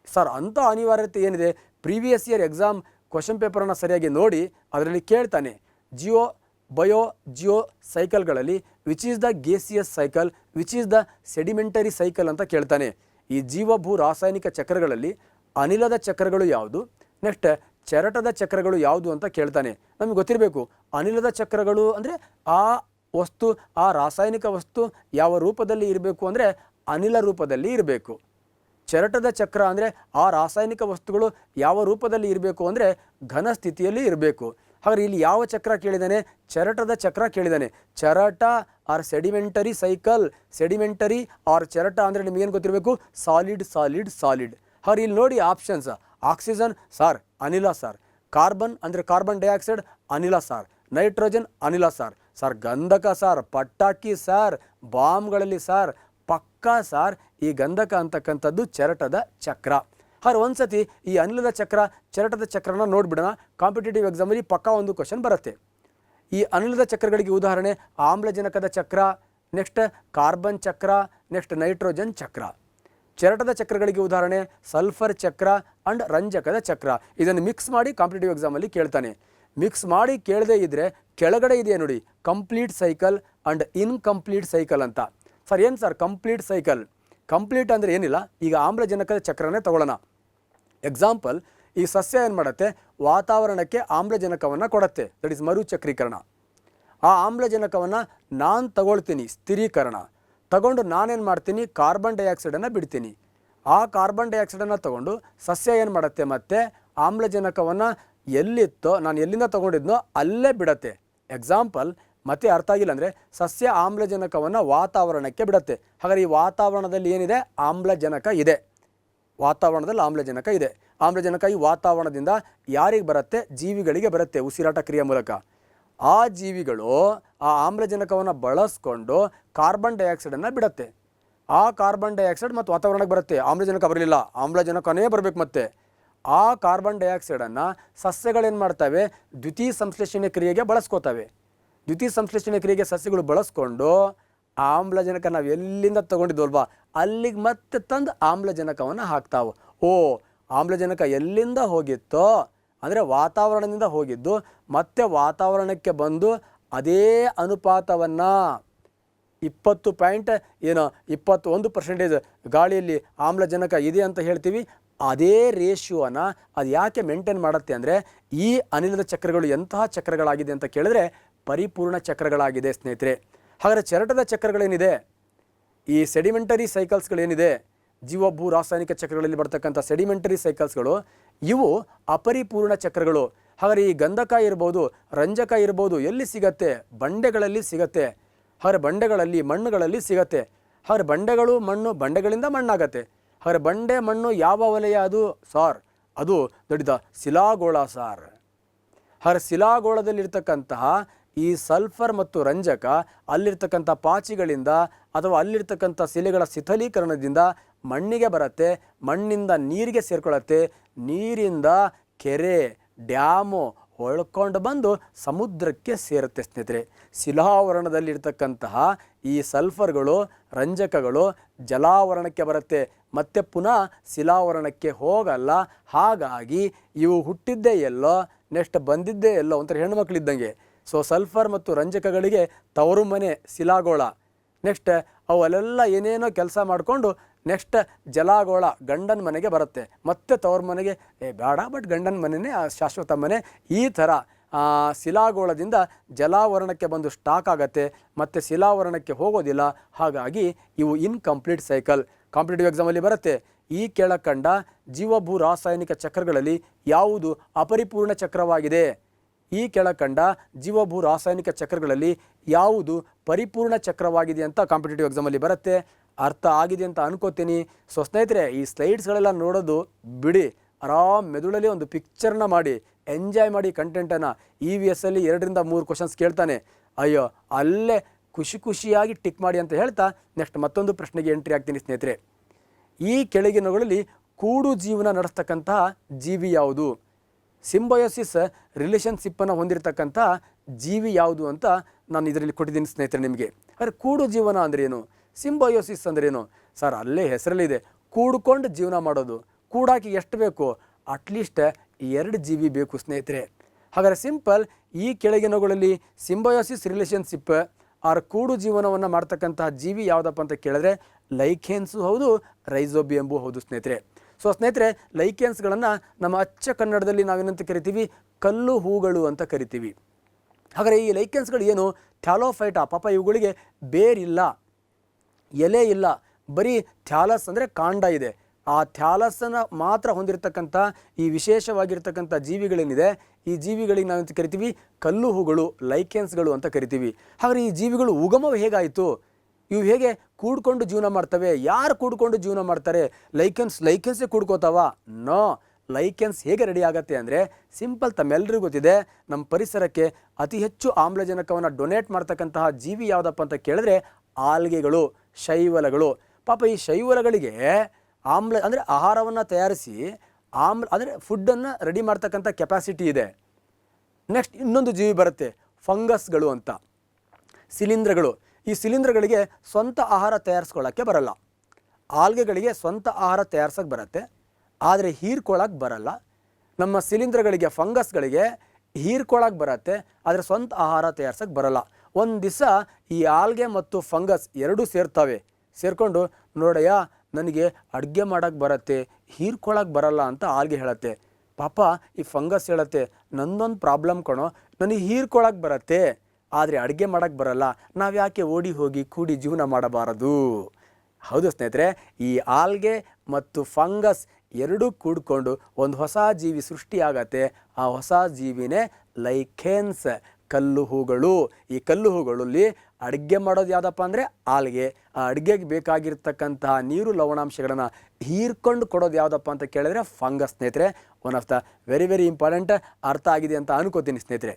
ಸರ್, ಅಂಥ ಅನಿವಾರ್ಯತೆ ಏನಿದೆ? ಪ್ರೀವಿಯಸ್ ಇಯರ್ ಎಕ್ಸಾಮ್ ಕ್ವಶನ್ ಪೇಪರನ್ನು ಸರಿಯಾಗಿ ನೋಡಿ, ಅದರಲ್ಲಿ ಕೇಳ್ತಾನೆ ಬಯೋ ಜಿಯೋ ಸೈಕಲ್ಗಳಲ್ಲಿ which is the gaseous cycle, which is the sedimentary cycle ಅಂತ ಕೇಳ್ತಾನೆ. ಈ ಜೀವಭೂ ರಾಸಾಯನಿಕ ಚಕ್ರಗಳಲ್ಲಿ ಅನಿಲದ ಚಕ್ರಗಳು ಯಾವುದು, ನೆಕ್ಸ್ಟ್ ಚೆರಟದ ಚಕ್ರಗಳು ಯಾವುದು ಅಂತ ಕೇಳ್ತಾನೆ. ನಮಗೆ ಗೊತ್ತಿರಬೇಕು, ಅನಿಲದ ಚಕ್ರಗಳು ಅಂದರೆ ಆ ವಸ್ತು, ಆ ರಾಸಾಯನಿಕ ವಸ್ತು ಯಾವ ರೂಪದಲ್ಲಿ ಇರಬೇಕು ಅಂದರೆ ಅನಿಲ ರೂಪದಲ್ಲಿ ಇರಬೇಕು. ಚೆರಟದ ಚಕ್ರ ಅಂದರೆ ಆ ರಾಸಾಯನಿಕ ವಸ್ತುಗಳು ಯಾವ ರೂಪದಲ್ಲಿ ಇರಬೇಕು ಅಂದರೆ ಘನ ಸ್ಥಿತಿಯಲ್ಲಿ ಇರಬೇಕು. ಹಾಗಾದ್ರೆ ಇಲ್ಲಿ ಯಾವ ಚಕ್ರ ಕೇಳಿದ್ದಾನೆ? ಚೆರಟದ ಚಕ್ರ ಕೇಳಿದ್ದಾನೆ. ಚೆರಟ or sedimentary cycle. Sedimentary or ಚೆರಟ ಅಂದರೆ ನಿಮಗೇನು ಗೊತ್ತಿರಬೇಕು? Solid solid solid. ಹಾಗಾದ್ರೆ ಇಲ್ಲಿ ನೋಡಿ ಆಪ್ಷನ್ಸ್. ಆಕ್ಸಿಜನ್ ಸರ್ ಅನಿಲ ಸರ್, ಕಾರ್ಬನ್ ಅಂದರೆ ಕಾರ್ಬನ್ ಡೈಆಕ್ಸೈಡ್ ಅನಿಲ ಸರ್, ನೈಟ್ರೋಜನ್ ಅನಿಲ ಸರ್ ಗಂಧಕ ಸರ್, ಪಟಾಕಿ ಸರ್, ಬಾಂಬ್ಗಳಲ್ಲಿ ಸರ್, ಪಕ್ಕಾ ಸರ್ ಈ ಗಂಧಕ ಅಂತಕ್ಕಂಥದ್ದು ಚೆರಟದ ಚಕ್ರ. ಹಾಗಾದ್ರೆ ಒಂದ್ಸತಿ ಈ ಅನಿಲದ ಚಕ್ರ, ಚೆರಟದ ಚಕ್ರನ ನೋಡಿಬಿಡೋಣ. ಕಾಂಪಿಟೇಟಿವ್ ಎಕ್ಸಾಮಲ್ಲಿ ಪಕ್ಕಾ ಒಂದು ಕ್ವಶನ್ ಬರುತ್ತೆ. ಈ ಅನಿಲದ ಚಕ್ರಗಳಿಗೆ ಉದಾಹರಣೆ ಆಮ್ಲಜನಕದ ಚಕ್ರ, ನೆಕ್ಸ್ಟ್ ಕಾರ್ಬನ್ ಚಕ್ರ, ನೆಕ್ಸ್ಟ್ ನೈಟ್ರೋಜನ್ ಚಕ್ರ. ಚೆರಟದ ಚಕ್ರಗಳಿಗೆ ಉದಾಹರಣೆ ಸಲ್ಫರ್ ಚಕ್ರ ಆ್ಯಂಡ್ ರಂಜಕದ ಚಕ್ರ. ಇದನ್ನು ಮಿಕ್ಸ್ ಮಾಡಿ ಕಾಂಪಿಟೇಟಿವ್ ಎಕ್ಸಾಮಲ್ಲಿ ಕೇಳ್ತಾನೆ. ಮಿಕ್ಸ್ ಮಾಡಿ ಕೇಳದೇ ಇದ್ದರೆ ಕೆಳಗಡೆ ಇದೆಯಾ ನೋಡಿ, complete cycle and incomplete cycle ಅಂತ. ಸರ್ ಏನು ಸರ್ ಕಂಪ್ಲೀಟ್ ಸೈಕಲ್? ಕಂಪ್ಲೀಟ್ ಅಂದರೆ ಏನಿಲ್ಲ, ಈಗ ಆಮ್ಲಜನಕದ ಚಕ್ರನೇ ತಗೊಳ್ಳೋಣ. ಎಕ್ಸಾಂಪಲ್, ಈ ಸಸ್ಯ ಏನು ಮಾಡುತ್ತೆ? ವಾತಾವರಣಕ್ಕೆ ಆಮ್ಲಜನಕವನ್ನು ಕೊಡುತ್ತೆ, ದಟ್ ಈಸ್ ಮರುಚಕ್ರೀಕರಣ. ಆ ಆಮ್ಲಜನಕವನ್ನು ನಾನು ತಗೊಳ್ತೀನಿ, ಸ್ಥಿರೀಕರಣ. ತಗೊಂಡು ನಾನೇನು ಮಾಡ್ತೀನಿ? ಕಾರ್ಬನ್ ಡೈಆಕ್ಸೈಡನ್ನು ಬಿಡ್ತೀನಿ. ಆ ಕಾರ್ಬನ್ ಡೈಆಕ್ಸೈಡನ್ನು ತಗೊಂಡು ಸಸ್ಯ ಏನು ಮಾಡುತ್ತೆ? ಮತ್ತೆ ಆಮ್ಲಜನಕವನ್ನು ಎಲ್ಲಿತ್ತೋ, ನಾನು ಎಲ್ಲಿಂದ ತೊಗೊಂಡಿದ್ನೋ ಅಲ್ಲೇ ಬಿಡತ್ತೆ. ಎಕ್ಸಾಂಪಲ್ ಮತ್ತೆ ಅರ್ಥ ಆಗಿಲ್ಲ ಅಂದರೆ, ಸಸ್ಯ ಆಮ್ಲಜನಕವನ್ನು ವಾತಾವರಣಕ್ಕೆ ಬಿಡುತ್ತೆ. ಹಾಗಾದರೆ ಈ ವಾತಾವರಣದಲ್ಲಿ ಏನಿದೆ? ಆಮ್ಲಜನಕ ಇದೆ. ವಾತಾವರಣದಲ್ಲಿ ಆಮ್ಲಜನಕ ಇದೆ. ಆಮ್ಲಜನಕ ಈ ವಾತಾವರಣದಿಂದ ಯಾರಿಗೆ ಬರುತ್ತೆ? ಜೀವಿಗಳಿಗೆ ಬರುತ್ತೆ ಉಸಿರಾಟ ಕ್ರಿಯೆ ಮೂಲಕ. ಆ ಜೀವಿಗಳು ಆ ಆಮ್ಲಜನಕವನ್ನು ಬಳಸ್ಕೊಂಡು ಕಾರ್ಬನ್ ಡೈಆಕ್ಸೈಡನ್ನು ಬಿಡುತ್ತೆ. ಆ ಕಾರ್ಬನ್ ಡೈಆಕ್ಸೈಡ್ ಮತ್ತು ವಾತಾವರಣಕ್ಕೆ ಬರುತ್ತೆ. ಆಮ್ಲಜನಕ ಬರಲಿಲ್ಲ, ಆಮ್ಲಜನಕನೇ ಬರಬೇಕು. ಮತ್ತೆ ಆ ಕಾರ್ಬನ್ ಡೈಆಕ್ಸೈಡನ್ನು ಸಸ್ಯಗಳೇನು ಮಾಡ್ತವೆ? ದ್ವಿತೀಯ ಸಂಶ್ಲೇಷಣೆ ಕ್ರಿಯೆಗೆ ಬಳಸ್ಕೋತವೆ. ದ್ವಿತೀಯ ಸಂಶ್ಲೇಷಣೆ ಕ್ರಿಯೆಗೆ ಸಸ್ಯಗಳು ಬಳಸ್ಕೊಂಡು ಆಮ್ಲಜನಕ ನಾವು ಎಲ್ಲಿಂದ ತೊಗೊಂಡಿದ್ವಲ್ವಾ ಅಲ್ಲಿಗೆ ಮತ್ತೆ ತಂದು ಆಮ್ಲಜನಕವನ್ನು ಹಾಕ್ತಾವೆ. ಓ, ಆಮ್ಲಜನಕ ಎಲ್ಲಿಂದ ಹೋಗಿತ್ತೋ ಅಂದರೆ ವಾತಾವರಣದಿಂದ ಹೋಗಿದ್ದು ಮತ್ತೆ ವಾತಾವರಣಕ್ಕೆ ಬಂದು ಅದೇ ಅನುಪಾತವನ್ನು 21% ಗಾಳಿಯಲ್ಲಿ ಆಮ್ಲಜನಕ ಇದೆ ಅಂತ ಹೇಳ್ತೀವಿ. ಅದೇ ರೇಷಿಯೋನ ಅದು ಯಾಕೆ ಮೇಂಟೈನ್ ಮಾಡುತ್ತೆ ಅಂದರೆ ಈ ಅನಿಲದ ಚಕ್ರಗಳು ಎಂತಹ ಚಕ್ರಗಳಾಗಿದೆ ಅಂತ ಕೇಳಿದ್ರೆ ಪರಿಪೂರ್ಣ ಚಕ್ರಗಳಾಗಿದೆ ಸ್ನೇಹಿತರೆ. ಹಾಗಾದರೆ ಚರಟದ ಚಕ್ರಗಳೇನಿದೆ, ಈ ಸೆಡಿಮೆಂಟರಿ ಸೈಕಲ್ಸ್ಗಳೇನಿದೆ, ಜೀವಭೂ ರಾಸಾಯನಿಕ ಚಕ್ರಗಳಲ್ಲಿ ಬರ್ತಕ್ಕಂಥ ಸೆಡಿಮೆಂಟರಿ ಸೈಕಲ್ಸ್ಗಳು ಇವು ಅಪರಿಪೂರ್ಣ ಚಕ್ರಗಳು. ಹಾಗಾದರೆ ಈ ಗಂಧಕ ಇರ್ಬೋದು, ರಂಜಕ ಇರ್ಬೋದು, ಎಲ್ಲಿ ಸಿಗತ್ತೆ? ಬಂಡೆಗಳಲ್ಲಿ ಸಿಗತ್ತೆ. ಹಾಗಾದರೆ ಬಂಡೆಗಳಲ್ಲಿ, ಮಣ್ಣುಗಳಲ್ಲಿ ಸಿಗತ್ತೆ. ಹಾಗಾದರೆ ಬಂಡೆಗಳು, ಮಣ್ಣು, ಬಂಡೆಗಳಿಂದ ಮಣ್ಣಾಗತ್ತೆ. ಹಾಗಾದರೆ ಬಂಡೆ ಮಣ್ಣು ಯಾವ ವಲಯ ಅದು ಸಾರ್? ಅದು ದೊಡ್ಡದ ಶಿಲಾಗೋಳ ಸಾರ್. ಹಾಗಾದರೆ ಶಿಲಾಗೋಳದಲ್ಲಿರ್ತಕ್ಕಂತಹ ಈ ಸಲ್ಫರ್ ಮತ್ತು ರಂಜಕ ಅಲ್ಲಿರ್ತಕ್ಕಂಥ ಪಾಚಿಗಳಿಂದ ಅಥವಾ ಅಲ್ಲಿರ್ತಕ್ಕಂಥ ಶಿಲೆಗಳ ಶಿಥಲೀಕರಣದಿಂದ ಮಣ್ಣಿಗೆ ಬರುತ್ತೆ. ಮಣ್ಣಿಂದ ನೀರಿಗೆ ಸೇರ್ಕೊಳ್ಳುತ್ತೆ. ನೀರಿಂದ ಕೆರೆ, ಡ್ಯಾಮು ಹೊಳ್ಕೊಂಡು ಬಂದು ಸಮುದ್ರಕ್ಕೆ ಸೇರುತ್ತೆ ಸ್ನೇಹಿತರೆ. ಶಿಲಾವರಣದಲ್ಲಿರ್ತಕ್ಕಂತಹ ಈ ಸಲ್ಫರ್ಗಳು, ರಂಜಕಗಳು ಜಲಾವರಣಕ್ಕೆ ಬರುತ್ತೆ, ಮತ್ತೆ ಪುನಃ ಶಿಲಾವರಣಕ್ಕೆ ಹೋಗಲ್ಲ. ಹಾಗಾಗಿ ಇವು ಹುಟ್ಟಿದ್ದೇ ಎಲ್ಲೋ, ನೆಕ್ಸ್ಟ್ ಬಂದಿದ್ದೇ ಎಲ್ಲೋ, ಒಂಥರ ಹೆಣ್ಮಕ್ಳಿದ್ದಂಗೆ. ಸೊ ಸಲ್ಫರ್ ಮತ್ತು ರಂಜಕಗಳಿಗೆ ತವರು ಮನೆ ಶಿಲಾಗೋಳ. ನೆಕ್ಸ್ಟ್ ಅವೆಲ್ಲ ಏನೇನೋ ಕೆಲಸ ಮಾಡಿಕೊಂಡು ನೆಕ್ಸ್ಟ್ ಜಲಾಗೋಳ ಗಂಡನ ಮನೆಗೆ ಬರುತ್ತೆ. ಮತ್ತೆ ತವ್ರ ಮನೆಗೆ ಬೇಡ, ಬಟ್ ಗಂಡನ ಮನೆಯೇ ಶಾಶ್ವತ ಮನೆ. ಈ ಥರ ಶಿಲಾಗೋಳದಿಂದ ಜಲಾವರಣಕ್ಕೆ ಬಂದು ಸ್ಟಾಕ್ ಆಗುತ್ತೆ, ಮತ್ತು ಶಿಲಾವರಣಕ್ಕೆ ಹೋಗೋದಿಲ್ಲ. ಹಾಗಾಗಿ ಇವು ಇನ್ಕಂಪ್ಲೀಟ್ ಸೈಕಲ್. ಕಾಂಪಿಟೇಟಿವ್ ಎಕ್ಸಾಮಲ್ಲಿ ಬರುತ್ತೆ. ಈ ಕೆಳಕಂಡ ಜೀವಭೂ ರಾಸಾಯನಿಕ ಚಕ್ರಗಳಲ್ಲಿ ಯಾವುದು ಅಪರಿಪೂರ್ಣ ಚಕ್ರವಾಗಿದೆ? ಈ ಕೆಳಕಂಡ ಜೀವಭೂ ರಾಸಾಯನಿಕ ಚಕ್ರಗಳಲ್ಲಿ ಯಾವುದು ಪರಿಪೂರ್ಣ ಚಕ್ರವಾಗಿದೆ ಅಂತ ಕಾಂಪಿಟೇಟಿವ್ ಎಕ್ಸಾಮಲ್ಲಿ ಬರುತ್ತೆ. ಅರ್ಥ ಆಗಿದೆ ಅಂತ ಅನ್ಕೋತೀನಿ. ಸೊ ಸ್ನೇಹಿತರೆ, ಈ ಸ್ಲೈಡ್ಸ್ಗಳೆಲ್ಲ ನೋಡೋದು ಬಿಡಿ, ಆರಾಮ್ ಮೆದುಳಲ್ಲಿ ಒಂದು ಪಿಕ್ಚರ್ನ ಮಾಡಿ ಎಂಜಾಯ್ ಮಾಡಿ ಕಂಟೆಂಟನ್ನು. EVS ಅಲ್ಲಿ 2-3 ಕ್ವಶನ್ಸ್ ಕೇಳ್ತಾನೆ, ಅಯ್ಯೋ ಅಲ್ಲೇ ಖುಷಿಯಾಗಿ ಟಿಕ್ ಮಾಡಿ ಅಂತ ಹೇಳ್ತಾ ನೆಕ್ಸ್ಟ್ ಮತ್ತೊಂದು ಪ್ರಶ್ನೆಗೆ ಎಂಟ್ರಿ ಆಗ್ತೀನಿ ಸ್ನೇಹಿತರೆ. ಈ ಕೆಳಗಿನವುಗಳಲ್ಲಿ ಕೂಡು ಜೀವನ ನಡೆಸ್ತಕ್ಕಂತಹ ಜೀವಿ ಯಾವುದು? ಸಿಂಬಯೋಸಿಸ್ ರಿಲೇಷನ್ಶಿಪ್ಪನ್ನು ಹೊಂದಿರತಕ್ಕಂಥ ಜೀವಿ ಯಾವುದು ಅಂತ ನಾನು ಇದರಲ್ಲಿ ಕೊಟ್ಟಿದ್ದೀನಿ ಸ್ನೇಹಿತರೆ ನಿಮಗೆ. ಆದರೆ ಕೂಡು ಜೀವನ ಅಂದ್ರೇನು, ಸಿಂಬಯೋಸಿಸ್ ಅಂದ್ರೇನು? ಸರ್ ಅಲ್ಲೇ ಹೆಸರಲ್ಲಿದೆ, ಕೂಡ್ಕೊಂಡು ಜೀವನ ಮಾಡೋದು. ಕೂಡಾಕಿ ಎಷ್ಟು ಬೇಕು? ಅಟ್ಲೀಸ್ಟ್ 2 ಜೀವಿ ಬೇಕು ಸ್ನೇಹಿತರೆ. ಹಾಗಾದರೆ ಸಿಂಪಲ್, ಈ ಕೆಳಗಿನವುಗಳಲ್ಲಿ ಸಿಂಬಯೋಸಿಸ್ ರಿಲೇಷನ್ಶಿಪ್ ಆರ್ ಕೂಡು ಜೀವನವನ್ನು ಮಾಡ್ತಕ್ಕಂತಹ ಜೀವಿ ಯಾವುದಪ್ಪ ಅಂತ ಕೇಳಿದ್ರೆ ಲೈಕೆನ್ಸು ಹೌದು, ರೈಜೋಬಿಯಂಬು ಹೌದು ಸ್ನೇಹಿತರೆ. ಸೊ ಸ್ನೇಹಿತರೆ, ಲೈಕೆನ್ಸ್ಗಳನ್ನು ನಮ್ಮ ಅಚ್ಚ ಕನ್ನಡದಲ್ಲಿ ನಾವೇನಂತ ಕರಿತೀವಿ? ಕಲ್ಲು ಹೂಗಳು ಅಂತ ಕರಿತೀವಿ. ಹಾಗಾದರೆ ಈ ಲೈಕೆನ್ಸ್ಗಳು ಏನು? ಥ್ಯಾಲೋಫೈಟಾ. ಪಾಪ ಇವುಗಳಿಗೆ ಬೇರಿಲ್ಲ, ಎಲೆ ಇಲ್ಲ, ಬರೀ ಥ್ಯಾಲಸ್ ಅಂದರೆ ಕಾಂಡ ಇದೆ. ಆ ಥ್ಯಾಲಸನ್ನು ಮಾತ್ರ ಹೊಂದಿರತಕ್ಕಂಥ ಈ ವಿಶೇಷವಾಗಿರ್ತಕ್ಕಂಥ ಜೀವಿಗಳೇನಿದೆ, ಈ ಜೀವಿಗಳಿಗೆ ನಾವಂತ ಕರಿತೀವಿ ಕಲ್ಲು ಹೂಗಳು, ಲೈಕೆನ್ಸ್ಗಳು ಅಂತ ಕರಿತೀವಿ. ಹಾಗಾದರೆ ಈ ಜೀವಿಗಳು ಉಗಮವು ಹೇಗಾಯಿತು? ಇವು ಹೇಗೆ ಕೂಡ್ಕೊಂಡು ಜೀವನ ಮಾಡ್ತವೆ? ಯಾರು ಕೂಡ್ಕೊಂಡು ಜೀವನ ಮಾಡ್ತಾರೆ? ಲೈಕೆನ್ಸೇ ಕೂಡ್ಕೋತಾವ? ನೋ. ಲೈಕೆನ್ಸ್ ಹೇಗೆ ರೆಡಿ ಆಗುತ್ತೆ ಅಂದರೆ ಸಿಂಪಲ್, ತಮ್ಮೆಲ್ಲರಿಗೂ ಗೊತ್ತಿದೆ, ನಮ್ಮ ಪರಿಸರಕ್ಕೆ ಅತಿ ಹೆಚ್ಚು ಆಮ್ಲಜನಕವನ್ನು ಡೊನೇಟ್ ಮಾಡ್ತಕ್ಕಂತಹ ಜೀವಿ ಯಾವುದಪ್ಪ ಅಂತ ಕೇಳಿದ್ರೆ ಆಲ್ಗೆಗಳು, ಶೈವಲಗಳು. ಪಾಪ ಈ ಶೈವಲಗಳಿಗೆ ಅಂದರೆ ಆಹಾರವನ್ನು ತಯಾರಿಸಿ ಅಂದರೆ ಫುಡ್ಡನ್ನು ರೆಡಿ ಮಾಡ್ತಕ್ಕಂಥ ಕೆಪಾಸಿಟಿ ಇದೆ. ನೆಕ್ಸ್ಟ್ ಇನ್ನೊಂದು ಜೀವಿ ಬರುತ್ತೆ, ಫಂಗಸ್ಗಳು ಅಂತ, ಶಿಲೀಂಧ್ರಗಳು. ಈ ಶಿಲೀಂಧ್ರಗಳಿಗೆ ಸ್ವಂತ ಆಹಾರ ತಯಾರಿಸ್ಕೊಳ್ಳೋಕ್ಕೆ ಬರಲ್ಲ. ಆಲ್ಗೆಗಳಿಗೆ ಸ್ವಂತ ಆಹಾರ ತಯಾರಿಸೋಕ್ಕೆ ಬರುತ್ತೆ, ಆದರೆ ಹೀರ್ಕೊಳ್ಳೋಕೆ ಬರಲ್ಲ. ನಮ್ಮ ಶಿಲೀಂಧ್ರಗಳಿಗೆ, ಫಂಗಸ್ಗಳಿಗೆ ಹೀರ್ಕೊಳ್ಳೋಕೆ ಬರುತ್ತೆ, ಆದರೆ ಸ್ವಂತ ಆಹಾರ ತಯಾರಿಸೋಕ್ಕೆ ಬರಲ್ಲ. ಒಂದು ದಿವಸ ಈ ಆಲ್ಗೆ ಮತ್ತು ಫಂಗಸ್ ಎರಡೂ ಸೇರ್ಕೊಂಡು ನೋಡಯ್ಯ ನನಗೆ ಅಡುಗೆ ಮಾಡೋಕ್ಕೆ ಬರುತ್ತೆ, ಹೀರ್ಕೊಳ್ಳೋಕೆ ಬರಲ್ಲ ಅಂತ ಆಲ್ಗೆ ಹೇಳುತ್ತೆ. ಪಾಪ ಈ ಫಂಗಸ್ ಹೇಳುತ್ತೆ, ನಂದೊಂದು ಪ್ರಾಬ್ಲಮ್ ಕಣೋ, ನನಗೆ ಹೀರ್ಕೊಳ್ಳೋಕೆ ಬರುತ್ತೆ ಆದರೆ ಅಡುಗೆ ಮಾಡೋಕ್ಕೆ ಬರಲ್ಲ, ನಾವು ಯಾಕೆ ಓಡಿ ಹೋಗಿ ಕೂಡಿ ಜೀವನ ಮಾಡಬಾರದು? ಹೌದು ಸ್ನೇಹಿತರೆ, ಈ ಆಲ್ಗೆ ಮತ್ತು ಫಂಗಸ್ ಎರಡೂ ಕೂಡಿಕೊಂಡು ಒಂದು ಹೊಸ ಜೀವಿ ಸೃಷ್ಟಿಯಾಗತ್ತೆ. ಆ ಹೊಸ ಜೀವಿನೇ ಲೈಕೆನ್ಸ್, ಕಲ್ಲು ಹೂಗಳು. ಈ ಕಲ್ಲು ಹೂಗಳಲ್ಲಿ ಅಡುಗೆ ಮಾಡೋದು ಯಾವುದಪ್ಪ ಅಂದರೆ ಆಲ್ಗೆ. ಆ ಅಡುಗೆಗೆ ಬೇಕಾಗಿರ್ತಕ್ಕಂತಹ ನೀರು, ಲವಣಾಂಶಗಳನ್ನು ಹೀರ್ಕೊಂಡು ಕೊಡೋದು ಯಾವುದಪ್ಪ ಅಂತ ಕೇಳಿದ್ರೆ ಫಂಗಸ್ ಸ್ನೇಹಿತರೆ. One of the very very important. ಅರ್ಥ ಆಗಿದೆ ಅಂತ ಅನ್ಕೋತೀನಿ ಸ್ನೇಹಿತರೆ.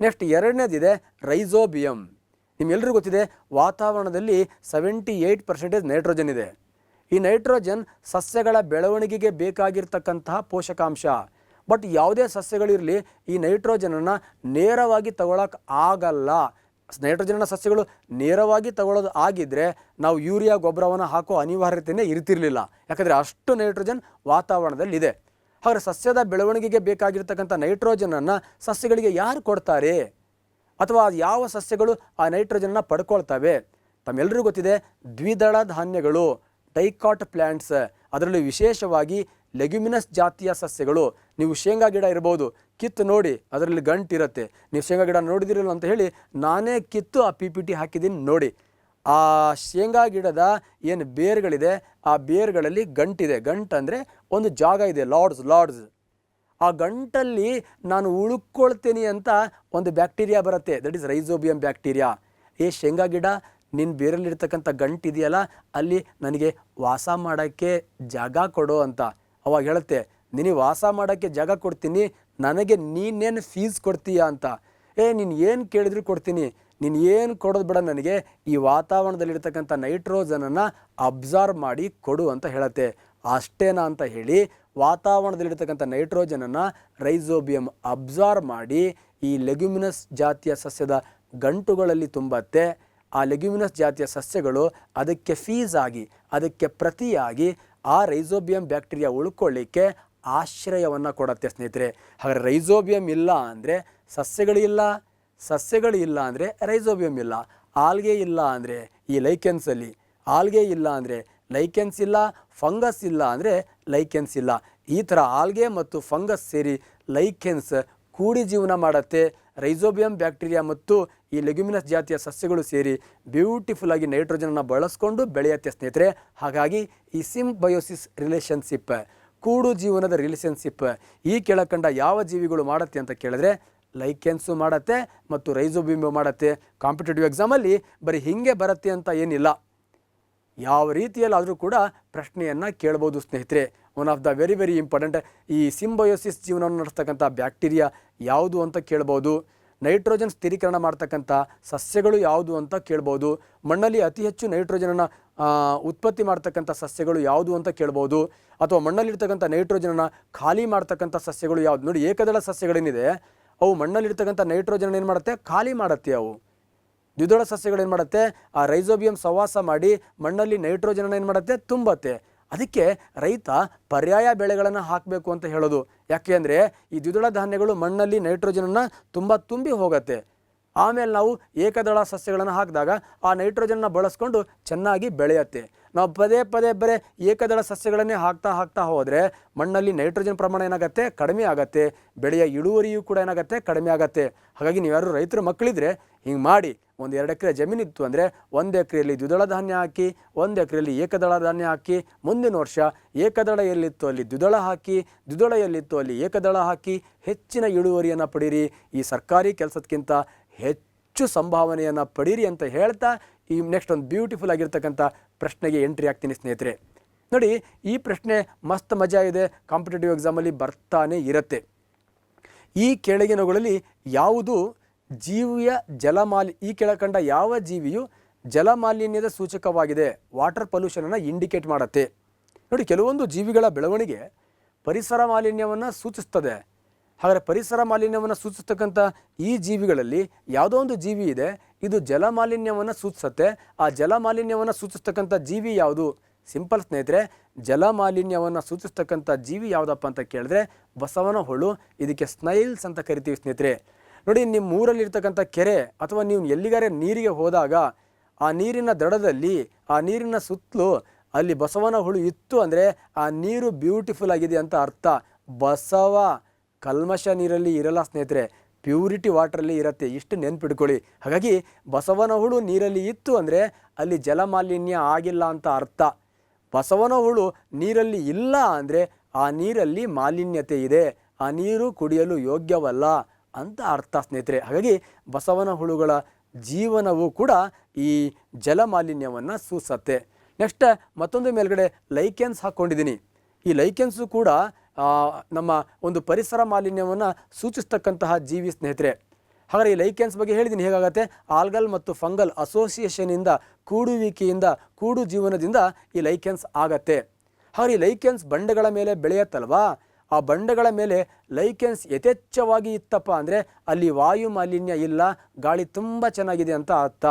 ನೆಕ್ಸ್ಟ್ ಎರಡನೇದಿದೆ ರೈಜೋಬಿಯಂ. ನಿಮ್ಮೆಲ್ಲರಿಗೂ ಗೊತ್ತಿದೆ, ವಾತಾವರಣದಲ್ಲಿ 78% ನೈಟ್ರೋಜನ್ ಇದೆ. ಈ ನೈಟ್ರೋಜನ್ ಸಸ್ಯಗಳ ಬೆಳವಣಿಗೆಗೆ ಬೇಕಾಗಿರ್ತಕ್ಕಂತಹ ಪೋಷಕಾಂಶ. ಬಟ್ ಯಾವುದೇ ಸಸ್ಯಗಳಿರಲಿ ಈ ನೈಟ್ರೋಜನನ್ನು ನೇರವಾಗಿ ತಗೊಳಕ್ಕೆ ಆಗಲ್ಲ. ನೈಟ್ರೋಜನ್ನ ಸಸ್ಯಗಳು ನೇರವಾಗಿ ತಗೊಳ್ಳೋದು ಆಗಿದ್ದರೆ ನಾವು ಯೂರಿಯಾ ಗೊಬ್ಬರವನ್ನು ಹಾಕೋ ಅನಿವಾರ್ಯತೆಯೇ ಇರ್ತಿರಲಿಲ್ಲ. ಯಾಕಂದರೆ ಅಷ್ಟು ನೈಟ್ರೋಜನ್ ವಾತಾವರಣದಲ್ಲಿದೆ. ಹಾಗಾದರೆ ಸಸ್ಯದ ಬೆಳವಣಿಗೆಗೆ ಬೇಕಾಗಿರ್ತಕ್ಕಂಥ ನೈಟ್ರೋಜನನ್ನು ಸಸ್ಯಗಳಿಗೆ ಯಾರು ಕೊಡ್ತಾರೆ, ಅಥವಾ ಯಾವ ಸಸ್ಯಗಳು ಆ ನೈಟ್ರೋಜನ್ನ ಪಡ್ಕೊಳ್ತವೆ? ತಮ್ಮೆಲ್ಲರಿಗೂ ಗೊತ್ತಿದೆ, ದ್ವಿದಳ ಧಾನ್ಯಗಳು, ಡೈಕಾಟ್ ಪ್ಲ್ಯಾಂಟ್ಸ್, ಅದರಲ್ಲಿ ವಿಶೇಷವಾಗಿ ಲೆಗ್ಯುಮಿನಸ್ ಜಾತಿಯ ಸಸ್ಯಗಳು. ನೀವು ಶೇಂಗಾ ಗಿಡ ಇರ್ಬೋದು, ಕಿತ್ತು ನೋಡಿ ಅದರಲ್ಲಿ ಗಂಟಿರುತ್ತೆ. ನೀವು ಶೇಂಗಾ ಗಿಡ ನೋಡಿದಿರಲ್ಲ ಅಂತ ಹೇಳಿ ನಾನೇ ಕಿತ್ತು ಆ PPT ಹಾಕಿದ್ದೀನಿ ನೋಡಿ. ಆ ಶೇಂಗಾ ಗಿಡದ ಏನು ಬೇರುಗಳಿದೆ ಆ ಬೇರುಗಳಲ್ಲಿ ಗಂಟಿದೆ. ಗಂಟು ಅಂದರೆ ಒಂದು ಜಾಗ ಇದೆ, ಲಾರ್ಡ್ಸ್. ಆ ಗಂಟಲ್ಲಿ ನಾನು ಉಳ್ಕೊಳ್ತೀನಿ ಅಂತ ಒಂದು ಬ್ಯಾಕ್ಟೀರಿಯಾ ಬರುತ್ತೆ, ದಟ್ ಈಸ್ ರೈಸೋಬಿಯಂ ಬ್ಯಾಕ್ಟೀರಿಯಾ. ಶೇಂಗಾ ಗಿಡ, ನಿನ್ನ ಬೇರಲ್ಲಿರ್ತಕ್ಕಂಥ ಗಂಟಿದೆಯಲ್ಲ ಅಲ್ಲಿ ನನಗೆ ವಾಸ ಮಾಡೋಕ್ಕೆ ಜಾಗ ಕೊಡೋ ಅಂತ. ಅವಾಗ ಹೇಳುತ್ತೆ, ನಿನಗೆ ವಾಸ ಮಾಡೋಕ್ಕೆ ಜಾಗ ಕೊಡ್ತೀನಿ, ನನಗೆ ನೀನೇನು ಫೀಸ್ ಕೊಡ್ತೀಯಾ ಅಂತ. ನೀನು ಏನು ಕೇಳಿದ್ರು ಕೊಡ್ತೀನಿ, ನೀನು ಏನು ಕೊಡೋದು ಬೇಡ, ನನಗೆ ಈ ವಾತಾವರಣದಲ್ಲಿರ್ತಕ್ಕಂಥ ನೈಟ್ರೋಜನನ್ನು ಅಬ್ಸಾರ್ವ್ ಮಾಡಿ ಕೊಡು ಅಂತ ಹೇಳುತ್ತೆ. ಅಷ್ಟೇನಾ ಅಂತ ಹೇಳಿ ವಾತಾವರಣದಲ್ಲಿರ್ತಕ್ಕಂಥ ನೈಟ್ರೋಜನನ್ನು ರೈಸೋಬಿಯಂ ಅಬ್ಸಾರ್ವ್ ಮಾಡಿ ಈ ಲೆಗ್ಯುಮಿನಸ್ ಜಾತಿಯ ಸಸ್ಯದ ಗಂಟುಗಳಲ್ಲಿ ತುಂಬತ್ತೆ. ಆ ಲೆಗ್ಯುಮಿನಸ್ ಜಾತಿಯ ಸಸ್ಯಗಳು ಅದಕ್ಕೆ ಫೀಸ್ ಆಗಿ, ಅದಕ್ಕೆ ಪ್ರತಿಯಾಗಿ ಆ ರೈಸೋಬಿಯಂ ಬ್ಯಾಕ್ಟೀರಿಯಾ ಉಳ್ಕೊಳ್ಳಿಕ್ಕೆ ಆಶ್ರಯವನ್ನು ಕೊಡುತ್ತೆ ಸ್ನೇಹಿತರೆ. ಹಾಗಾದರೆ ರೈಸೋಬಿಯಂ ಇಲ್ಲ ಅಂದರೆ ಸಸ್ಯಗಳಿಲ್ಲ, ಸಸ್ಯಗಳು ಇಲ್ಲ ಅಂದರೆ ರೈಸೋಬಿಯಂ ಇಲ್ಲ. ಆಲ್ಗೆ ಇಲ್ಲ ಅಂದರೆ ಈ ಲೈಕೆನ್ಸಲ್ಲಿ, ಆಲ್ಗೆ ಇಲ್ಲ ಅಂದರೆ ಲೈಕೆನ್ಸ್ ಇಲ್ಲ, ಫಂಗಸ್ ಇಲ್ಲ ಅಂದರೆ ಲೈಕೆನ್ಸ್ ಇಲ್ಲ. ಈ ಥರ ಆಲ್ಗೆ ಮತ್ತು ಫಂಗಸ್ ಸೇರಿ ಲೈಕೆನ್ಸ್ ಕೂಡಿ ಜೀವನ ಮಾಡುತ್ತೆ. ರೈಸೋಬಿಯಂ ಬ್ಯಾಕ್ಟೀರಿಯಾ ಮತ್ತು ಈ ಲೆಗ್ಯುಮಿನಸ್ ಜಾತಿಯ ಸಸ್ಯಗಳು ಸೇರಿ ಬ್ಯೂಟಿಫುಲ್ ಆಗಿ ನೈಟ್ರೋಜನನ್ನು ಬಳಸ್ಕೊಂಡು ಬೆಳೆಯುತ್ತೆ ಸ್ನೇಹಿತರೆ. ಹಾಗಾಗಿ ಈ ಸಿಂಬಯೋಸಿಸ್ ರಿಲೇಷನ್ಶಿಪ್, ಕೂಡು ಜೀವನದ ರಿಲೇಷನ್ಶಿಪ್ ಈ ಕೆಳಕಂಡ ಯಾವ ಜೀವಿಗಳು ಮಾಡುತ್ತೆ ಅಂತ ಕೇಳಿದ್ರೆ ಲೈಕೆನ್ಸು ಮಾಡುತ್ತೆ ಮತ್ತು ರೈಸೋಬಿಯಂ ಮಾಡುತ್ತೆ. ಕಾಂಪಿಟೇಟಿವ್ ಎಕ್ಸಾಮಲ್ಲಿ ಬರೀ ಹೀಗೆ ಬರುತ್ತೆ ಅಂತ ಏನಿಲ್ಲ, ಯಾವ ರೀತಿಯಲ್ಲಾದರೂ ಕೂಡ ಪ್ರಶ್ನೆಯನ್ನು ಕೇಳ್ಬೋದು ಸ್ನೇಹಿತರೆ. One of the very important, ಈ ಸಿಂಬಯೋಸಿಸ್ ಜೀವನವನ್ನು ನಡೆಸ್ತಕ್ಕಂಥ ಬ್ಯಾಕ್ಟೀರಿಯಾ ಯಾವುದು ಅಂತ ಕೇಳ್ಬೋದು. ನೈಟ್ರೋಜನ್ ಸ್ಥಿರೀಕರಣ ಮಾಡ್ತಕ್ಕಂಥ ಸಸ್ಯಗಳು ಯಾವುದು ಅಂತ ಕೇಳ್ಬೋದು. ಮಣ್ಣಲ್ಲಿ ಅತಿ ಹೆಚ್ಚು ನೈಟ್ರೋಜನನ್ನು ಉತ್ಪತ್ತಿ ಮಾಡ್ತಕ್ಕಂಥ ಸಸ್ಯಗಳು ಯಾವುದು ಅಂತ ಕೇಳ್ಬೋದು. ಅಥವಾ ಮಣ್ಣಲ್ಲಿರ್ತಕ್ಕಂಥ ನೈಟ್ರೋಜನನ್ನು ಖಾಲಿ ಮಾಡ್ತಕ್ಕಂಥ ಸಸ್ಯಗಳು ಯಾವುದು. ನೋಡಿ, ಏಕದಳ ಸಸ್ಯಗಳೇನಿದೆ ಅವು ಮಣ್ಣಲ್ಲಿರ್ತಕ್ಕಂಥ ನೈಟ್ರೋಜನ್ ಏನು ಮಾಡುತ್ತೆ, ಖಾಲಿ ಮಾಡುತ್ತೆ. ಅವು ದ್ವಿದಳ ಸಸ್ಯಗಳೇನು ಮಾಡುತ್ತೆ, ಆ ರೈಸೋಬಿಯಂ ಸವಾಸ ಮಾಡಿ ಮಣ್ಣಲ್ಲಿ ನೈಟ್ರೋಜನನ್ನು ಏನು ಮಾಡುತ್ತೆ, ತುಂಬತ್ತೆ. ಅದಕ್ಕೆ ರೈತ ಪರ್ಯಾಯ ಬೆಳೆಗಳನ್ನು ಹಾಕಬೇಕು ಅಂತ ಹೇಳೋದು. ಯಾಕೆ ಅಂದರೆ ಈ ದ್ವಿದಳ ಧಾನ್ಯಗಳು ಮಣ್ಣಲ್ಲಿ ನೈಟ್ರೋಜನನ್ನು ತುಂಬಿ ಹೋಗುತ್ತೆ. ಆಮೇಲೆ ನಾವು ಏಕದಳ ಸಸ್ಯಗಳನ್ನು ಹಾಕಿದಾಗ ಆ ನೈಟ್ರೋಜನ್ನ ಬಳಸ್ಕೊಂಡು ಚೆನ್ನಾಗಿ ಬೆಳೆಯುತ್ತೆ. ನಾವು ಪದೇ ಬರೀ ಏಕದಳ ಸಸ್ಯಗಳನ್ನೇ ಹಾಕ್ತಾ ಹೋದರೆ ಮಣ್ಣಲ್ಲಿ ನೈಟ್ರೋಜನ್ ಪ್ರಮಾಣ ಏನಾಗುತ್ತೆ, ಕಡಿಮೆ ಆಗುತ್ತೆ. ಬೆಳೆಯ ಇಳುವರಿಯೂ ಕೂಡ ಏನಾಗುತ್ತೆ, ಕಡಿಮೆ ಆಗುತ್ತೆ. ಹಾಗಾಗಿ ನೀವ್ಯಾರು ರೈತರ ಮಕ್ಕಳಿದ್ರೆ ಹಿಂಗೆ ಮಾಡಿ, 1-2 ಎಕರೆ ಜಮೀನಿತ್ತು ಅಂದರೆ 1 ಎಕರೆಯಲ್ಲಿ ದ್ವಿದಳ ಧಾನ್ಯ ಹಾಕಿ, 1 ಎಕರೆಯಲ್ಲಿ ಏಕದಳ ಧಾನ್ಯ ಹಾಕಿ, ಮುಂದಿನ ವರ್ಷ ಏಕದಳ ಎಲ್ಲಿತ್ತು ಅಲ್ಲಿ ದ್ವಿದಳ ಹಾಕಿ, ದ್ವಿದಳ ಎಲ್ಲಿತ್ತು ಅಲ್ಲಿ ಏಕದಳ ಹಾಕಿ ಹೆಚ್ಚಿನ ಇಳುವರಿಯನ್ನು ಪಡೀರಿ. ಈ ಸರ್ಕಾರಿ ಕೆಲಸಕ್ಕಿಂತ ಹೆಚ್ಚು ಸಂಭಾವನೆಯನ್ನು ಪಡೀರಿ ಅಂತ ಹೇಳ್ತಾ ಈ ನೆಕ್ಸ್ಟ್ ಒಂದು ಬ್ಯೂಟಿಫುಲ್ ಆಗಿರ್ತಕ್ಕಂಥ ಪ್ರಶ್ನೆಗೆ ಎಂಟ್ರಿ ಆಗ್ತೀನಿ ಸ್ನೇಹಿತರೆ. ನೋಡಿ, ಈ ಪ್ರಶ್ನೆ ಮಸ್ತ್ ಮಜಾ ಇದೆ, ಕಾಂಪಿಟೇಟಿವ್ ಎಕ್ಸಾಮಲ್ಲಿ ಬರ್ತಾನೆ ಇರುತ್ತೆ. ಈ ಕೆಳಗಿನವುಗಳಲ್ಲಿ ಯಾವುದು ಜೀವಿಯ ಈ ಕೆಳಕಂಡ ಯಾವ ಜೀವಿಯು ಜಲಮಾಲಿನ್ಯದ ಸೂಚಕವಾಗಿದೆ, ವಾಟರ್ ಪೊಲ್ಯೂಷನನ್ನು ಇಂಡಿಕೇಟ್ ಮಾಡುತ್ತೆ? ನೋಡಿ, ಕೆಲವೊಂದು ಜೀವಿಗಳ ಬೆಳವಣಿಗೆ ಪರಿಸರ ಮಾಲಿನ್ಯವನ್ನು ಸೂಚಿಸ್ತದೆ. ಹಾಗಾದರೆ ಪರಿಸರ ಮಾಲಿನ್ಯವನ್ನು ಸೂಚಿಸ್ತಕ್ಕಂಥ ಈ ಜೀವಿಗಳಲ್ಲಿ ಯಾವುದೋ ಒಂದು ಜೀವಿ ಇದೆ, ಇದು ಜಲಮಾಲಿನ್ಯವನ್ನು ಸೂಚಿಸುತ್ತೆ. ಆ ಜಲಮಾಲಿನ್ಯವನ್ನು ಸೂಚಿಸ್ತಕ್ಕಂಥ ಜೀವಿ ಯಾವುದು? ಸಿಂಪಲ್ ಸ್ನೇಹಿತರೆ, ಜಲಮಾಲಿನ್ಯವನ್ನು ಸೂಚಿಸ್ತಕ್ಕಂಥ ಜೀವಿ ಯಾವುದಪ್ಪ ಅಂತ ಕೇಳಿದ್ರೆ ಬಸವನ ಹುಳು. ಇದಕ್ಕೆ ಸ್ನೈಲ್ಸ್ ಅಂತ ಕರಿತೀವಿ ಸ್ನೇಹಿತರೆ. ನೋಡಿ, ನಿಮ್ಮ ಊರಲ್ಲಿರ್ತಕ್ಕಂಥ ಕೆರೆ ಅಥವಾ ನೀವು ಎಲ್ಲಿಗಾರೆ ನೀರಿಗೆ ಹೋದಾಗ ಆ ನೀರಿನ ದಡದಲ್ಲಿ, ಆ ನೀರಿನ ಸುತ್ತಲೂ ಅಲ್ಲಿ ಬಸವನ ಹುಳು ಇತ್ತು ಅಂದರೆ ಆ ನೀರು ಬ್ಯೂಟಿಫುಲ್ ಆಗಿದೆ ಅಂತ ಅರ್ಥ. ಬಸವ ಕಲ್ಮಶ ನೀರಲ್ಲಿ ಇರಲ್ಲ ಸ್ನೇಹಿತರೆ, ಪ್ಯೂರಿಟಿ ವಾಟ್ರಲ್ಲಿ ಇರುತ್ತೆ. ಇಷ್ಟು ನೆನ್ಪಿಡ್ಕೊಳ್ಳಿ. ಹಾಗಾಗಿ ಬಸವನ ಹುಳು ನೀರಲ್ಲಿ ಇತ್ತು ಅಂದರೆ ಅಲ್ಲಿ ಜಲಮಾಲಿನ್ಯ ಆಗಿಲ್ಲ ಅಂತ ಅರ್ಥ. ಬಸವನ ಹುಳು ನೀರಲ್ಲಿ ಇಲ್ಲ ಅಂದರೆ ಆ ನೀರಲ್ಲಿ ಮಾಲಿನ್ಯತೆ ಇದೆ, ಆ ನೀರು ಕುಡಿಯಲು ಯೋಗ್ಯವಲ್ಲ ಅಂತ ಅರ್ಥ ಸ್ನೇಹಿತರೆ. ಹಾಗಾಗಿ ಬಸವನ ಹುಳುಗಳ ಜೀವನವು ಕೂಡ ಈ ಜಲಮಾಲಿನ್ಯವನ್ನು ಸೂಚಿಸುತ್ತೆ. ನೆಕ್ಸ್ಟ್ ಮತ್ತೊಂದು ಮೇಲ್ಗಡೆ ಲೈಕೆನ್ಸ್ ಹಾಕ್ಕೊಂಡಿದ್ದೀನಿ. ಈ ಲೈಕೆನ್ಸು ಕೂಡ ನಮ್ಮ ಒಂದು ಪರಿಸರ ಮಾಲಿನ್ಯವನ್ನು ಸೂಚಿಸ್ತಕ್ಕಂತಹ ಜೀವಿ ಸ್ನೇಹಿತರೆ. ಹಾಗಾದರೆ ಈ ಲೈಕೆನ್ಸ್ ಬಗ್ಗೆ ಹೇಳಿದ್ದೀನಿ ಹೇಗಾಗತ್ತೆ. ಆಲ್ಗಲ್ ಮತ್ತು ಫಂಗಲ್ ಅಸೋಸಿಯೇಷನಿಂದ, ಕೂಡುವಿಕೆಯಿಂದ, ಕೂಡು ಜೀವನದಿಂದ ಈ ಲೈಕೆನ್ಸ್ ಆಗತ್ತೆ. ಹಾಗಾದರೆ ಈ ಲೈಕೆನ್ಸ್ ಬಂಡೆಗಳ ಮೇಲೆ ಬೆಳೆಯುತ್ತಲ್ವಾ, ಆ ಬಂಡೆಗಳ ಮೇಲೆ ಲೈಕೆನ್ಸ್ ಯಥೇಚ್ಛವಾಗಿ ಇತ್ತಪ್ಪ ಅಂದರೆ ಅಲ್ಲಿ ವಾಯು ಮಾಲಿನ್ಯ ಇಲ್ಲ, ಗಾಳಿ ತುಂಬ ಚೆನ್ನಾಗಿದೆ ಅಂತ ಅರ್ಥ.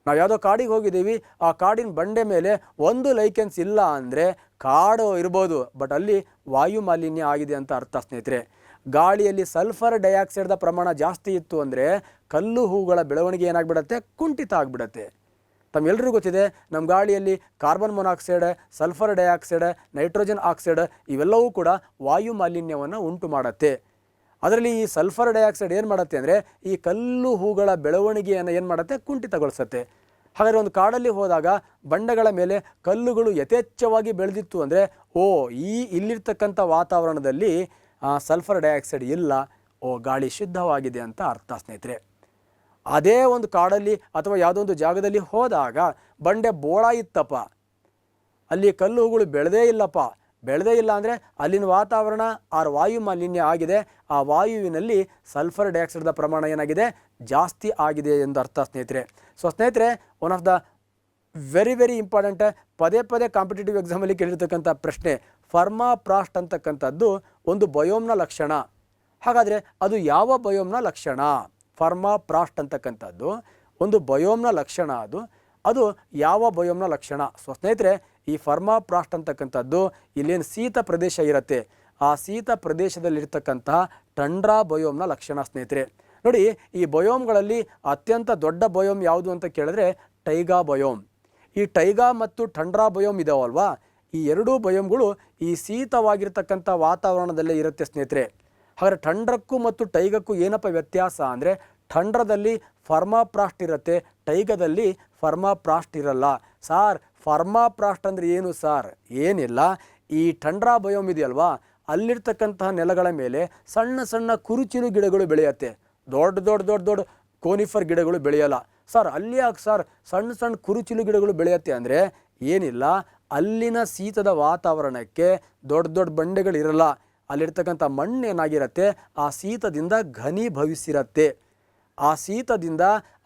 ನಾವು ಯಾವುದೋ ಕಾಡಿಗೆ ಹೋಗಿದ್ದೀವಿ, ಆ ಕಾಡಿನ ಬಂಡೆ ಮೇಲೆ ಒಂದು ಲೈಕೆನ್ಸ್ ಇಲ್ಲ ಅಂದರೆ ಕಾಡು ಇರ್ಬೋದು, ಬಟ್ ಅಲ್ಲಿ ವಾಯು ಮಾಲಿನ್ಯ ಆಗಿದೆ ಅಂತ ಅರ್ಥ ಸ್ನೇಹಿತರೆ. ಗಾಳಿಯಲ್ಲಿ ಸಲ್ಫರ್ ಡೈಆಕ್ಸೈಡ್ದ ಪ್ರಮಾಣ ಜಾಸ್ತಿ ಇತ್ತು ಅಂದರೆ ಕಲ್ಲು ಹೂಗಳ ಬೆಳವಣಿಗೆ ಏನಾಗ್ಬಿಡತ್ತೆ, ಕುಂಠಿತ ಆಗಿಬಿಡತ್ತೆ. ತಮ್ಮೆಲ್ಲರಿಗೂ ಗೊತ್ತಿದೆ, ನಮ್ಮ ಗಾಳಿಯಲ್ಲಿ carbon monoxide, sulphur dioxide, nitrogen oxide ಇವೆಲ್ಲವೂ ಕೂಡ ವಾಯು ಮಾಲಿನ್ಯವನ್ನು ಉಂಟು ಮಾಡುತ್ತೆ. ಅದರಲ್ಲಿ ಈ ಸಲ್ಫರ್ ಡೈಆಕ್ಸೈಡ್ ಏನು ಮಾಡುತ್ತೆ ಅಂದರೆ ಈ ಕಲ್ಲು ಹೂಗಳ ಬೆಳವಣಿಗೆಯನ್ನು ಏನು ಮಾಡುತ್ತೆ, ಕುಂಠಿತಗೊಳಿಸುತ್ತೆ. ಹಾಗಾದರೆ ಒಂದು ಕಾಡಲ್ಲಿ ಹೋದಾಗ ಬಂಡೆಗಳ ಮೇಲೆ ಕಲ್ಲುಗಳು ಯಥೇಚ್ಛವಾಗಿ ಬೆಳೆದಿತ್ತು ಅಂದರೆ ಇಲ್ಲಿರ್ತಕ್ಕಂಥ ವಾತಾವರಣದಲ್ಲಿ ಸಲ್ಫರ್ ಡೈಆಕ್ಸೈಡ್ ಇಲ್ಲ, ಗಾಳಿ ಶುದ್ಧವಾಗಿದೆ ಅಂತ ಅರ್ಥ ಸ್ನೇಹಿತರೆ. ಅದೇ ಒಂದು ಕಾಡಲ್ಲಿ ಅಥವಾ ಯಾವುದೋ ಒಂದು ಜಾಗದಲ್ಲಿ ಹೋದಾಗ ಬಂಡೆ ಬೋಳ ಇತ್ತಪ್ಪ, ಅಲ್ಲಿ ಕಲ್ಲುಗಳು ಬೆಳೆದೇ ಇಲ್ಲ ಅಂದರೆ ಅಲ್ಲಿನ ವಾತಾವರಣ ವಾಯು ಮಾಲಿನ್ಯ ಆಗಿದೆ, ಆ ವಾಯುವಿನಲ್ಲಿ ಸಲ್ಫರ್ ಡೈಆಕ್ಸೈಡ್ದ ಪ್ರಮಾಣ ಏನಾಗಿದೆ, ಜಾಸ್ತಿ ಆಗಿದೆ ಎಂದು ಅರ್ಥ ಸ್ನೇಹಿತರೆ. ಸೊ ಸ್ನೇಹಿತರೆ, one of the very important, ಪದೇ ಕಾಂಪಿಟೇಟಿವ್ ಎಕ್ಸಾಮಲ್ಲಿ ಕೇಳಿರ್ತಕ್ಕಂಥ ಪ್ರಶ್ನೆ, ಫರ್ಮಾಫ್ರಾಸ್ಟ್ ಅಂತಕ್ಕಂಥದ್ದು ಒಂದು ಬಯೋಮ್ನ ಲಕ್ಷಣ. ಹಾಗಾದರೆ ಅದು ಯಾವ ಬಯೋಮ್ನ ಲಕ್ಷಣ? ಫರ್ಮಾಫ್ರಾಸ್ಟ್ ಅಂತಕ್ಕಂಥದ್ದು ಒಂದು ಬಯೋಮ್ನ ಲಕ್ಷಣ. ಅದು ಯಾವ ಬಯೋಮ್ನ ಲಕ್ಷಣ? ಸೊ ಸ್ನೇಹಿತರೆ, ಈ ಫರ್ಮಾಫ್ರಾಸ್ಟ್ ಅಂತಕ್ಕಂಥದ್ದು ಇಲ್ಲೇನು ಶೀತ ಪ್ರದೇಶ ಇರುತ್ತೆ, ಆ ಶೀತ ಪ್ರದೇಶದಲ್ಲಿರ್ತಕ್ಕಂತಹ ಟಂಡ್ರಾ ಬಯೋಮ್ನ ಲಕ್ಷಣ ಸ್ನೇಹಿತರೆ. ನೋಡಿ, ಈ ಬಯೋಮ್ಗಳಲ್ಲಿ ಅತ್ಯಂತ ದೊಡ್ಡ ಬಯೋಮ್ ಯಾವುದು ಅಂತ ಕೇಳಿದ್ರೆ ಟೈಗಾ ಬಯೋಮ್. ಈ ಟೈಗಾ ಮತ್ತು ಟಂಡ್ರಾ ಬಯೋಮ್ ಇದಾವಲ್ವಾ, ಈ ಎರಡೂ ಬಯೋಮ್ಗಳು ಈ ಶೀತವಾಗಿರ್ತಕ್ಕಂಥ ವಾತಾವರಣದಲ್ಲೇ ಇರುತ್ತೆ ಸ್ನೇಹಿತರೆ. ಹಾಗಾದರೆ ಟಂಡ್ರಕ್ಕೂ ಮತ್ತು ಟೈಗಕ್ಕೂ ಏನಪ್ಪ ವ್ಯತ್ಯಾಸ ಅಂದರೆ, ಟಂಡ್ರದಲ್ಲಿ ಫರ್ಮಾಫ್ರಾಸ್ಟ್ ಇರುತ್ತೆ, ಟೈಗದಲ್ಲಿ ಫರ್ಮಾಫ್ರಾಸ್ಟ್ ಇರಲ್ಲ. ಸಾರ್, ಫರ್ಮಾಫ್ರಾಸ್ಟ್ ಅಂದರೆ ಏನು ಸಾರ್? ಏನಿಲ್ಲ, ಈ ಟಂಡ್ರಾ ಬಯೋಮ್ ಇದೆಯಲ್ವಾ, ಅಲ್ಲಿರ್ತಕ್ಕಂತಹ ನೆಲಗಳ ಮೇಲೆ ಸಣ್ಣ ಕುರುಚಿಲು ಗಿಡಗಳು ಬೆಳೆಯುತ್ತೆ, ದೊಡ್ಡ ಕೋನಿಫರ್ ಗಿಡಗಳು ಬೆಳೆಯಲ್ಲ. ಸರ್, ಅಲ್ಲಿ ಯಾಕೆ ಸರ್ ಸಣ್ಣ ಕುರುಚಿಲು ಗಿಡಗಳು ಬೆಳೆಯುತ್ತೆ ಅಂದರೆ ಏನಿಲ್ಲ, ಅಲ್ಲಿನ ಶೀತದ ವಾತಾವರಣಕ್ಕೆ ದೊಡ್ಡ ಬಂಡೆಗಳಿರಲ್ಲ, ಅಲ್ಲಿರ್ತಕ್ಕಂಥ ಮಣ್ಣು ಏನಾಗಿರುತ್ತೆ, ಆ ಶೀತದಿಂದ ಘನೀಭವಿಸಿರತ್ತೆ. ಆ ಶೀತದಿಂದ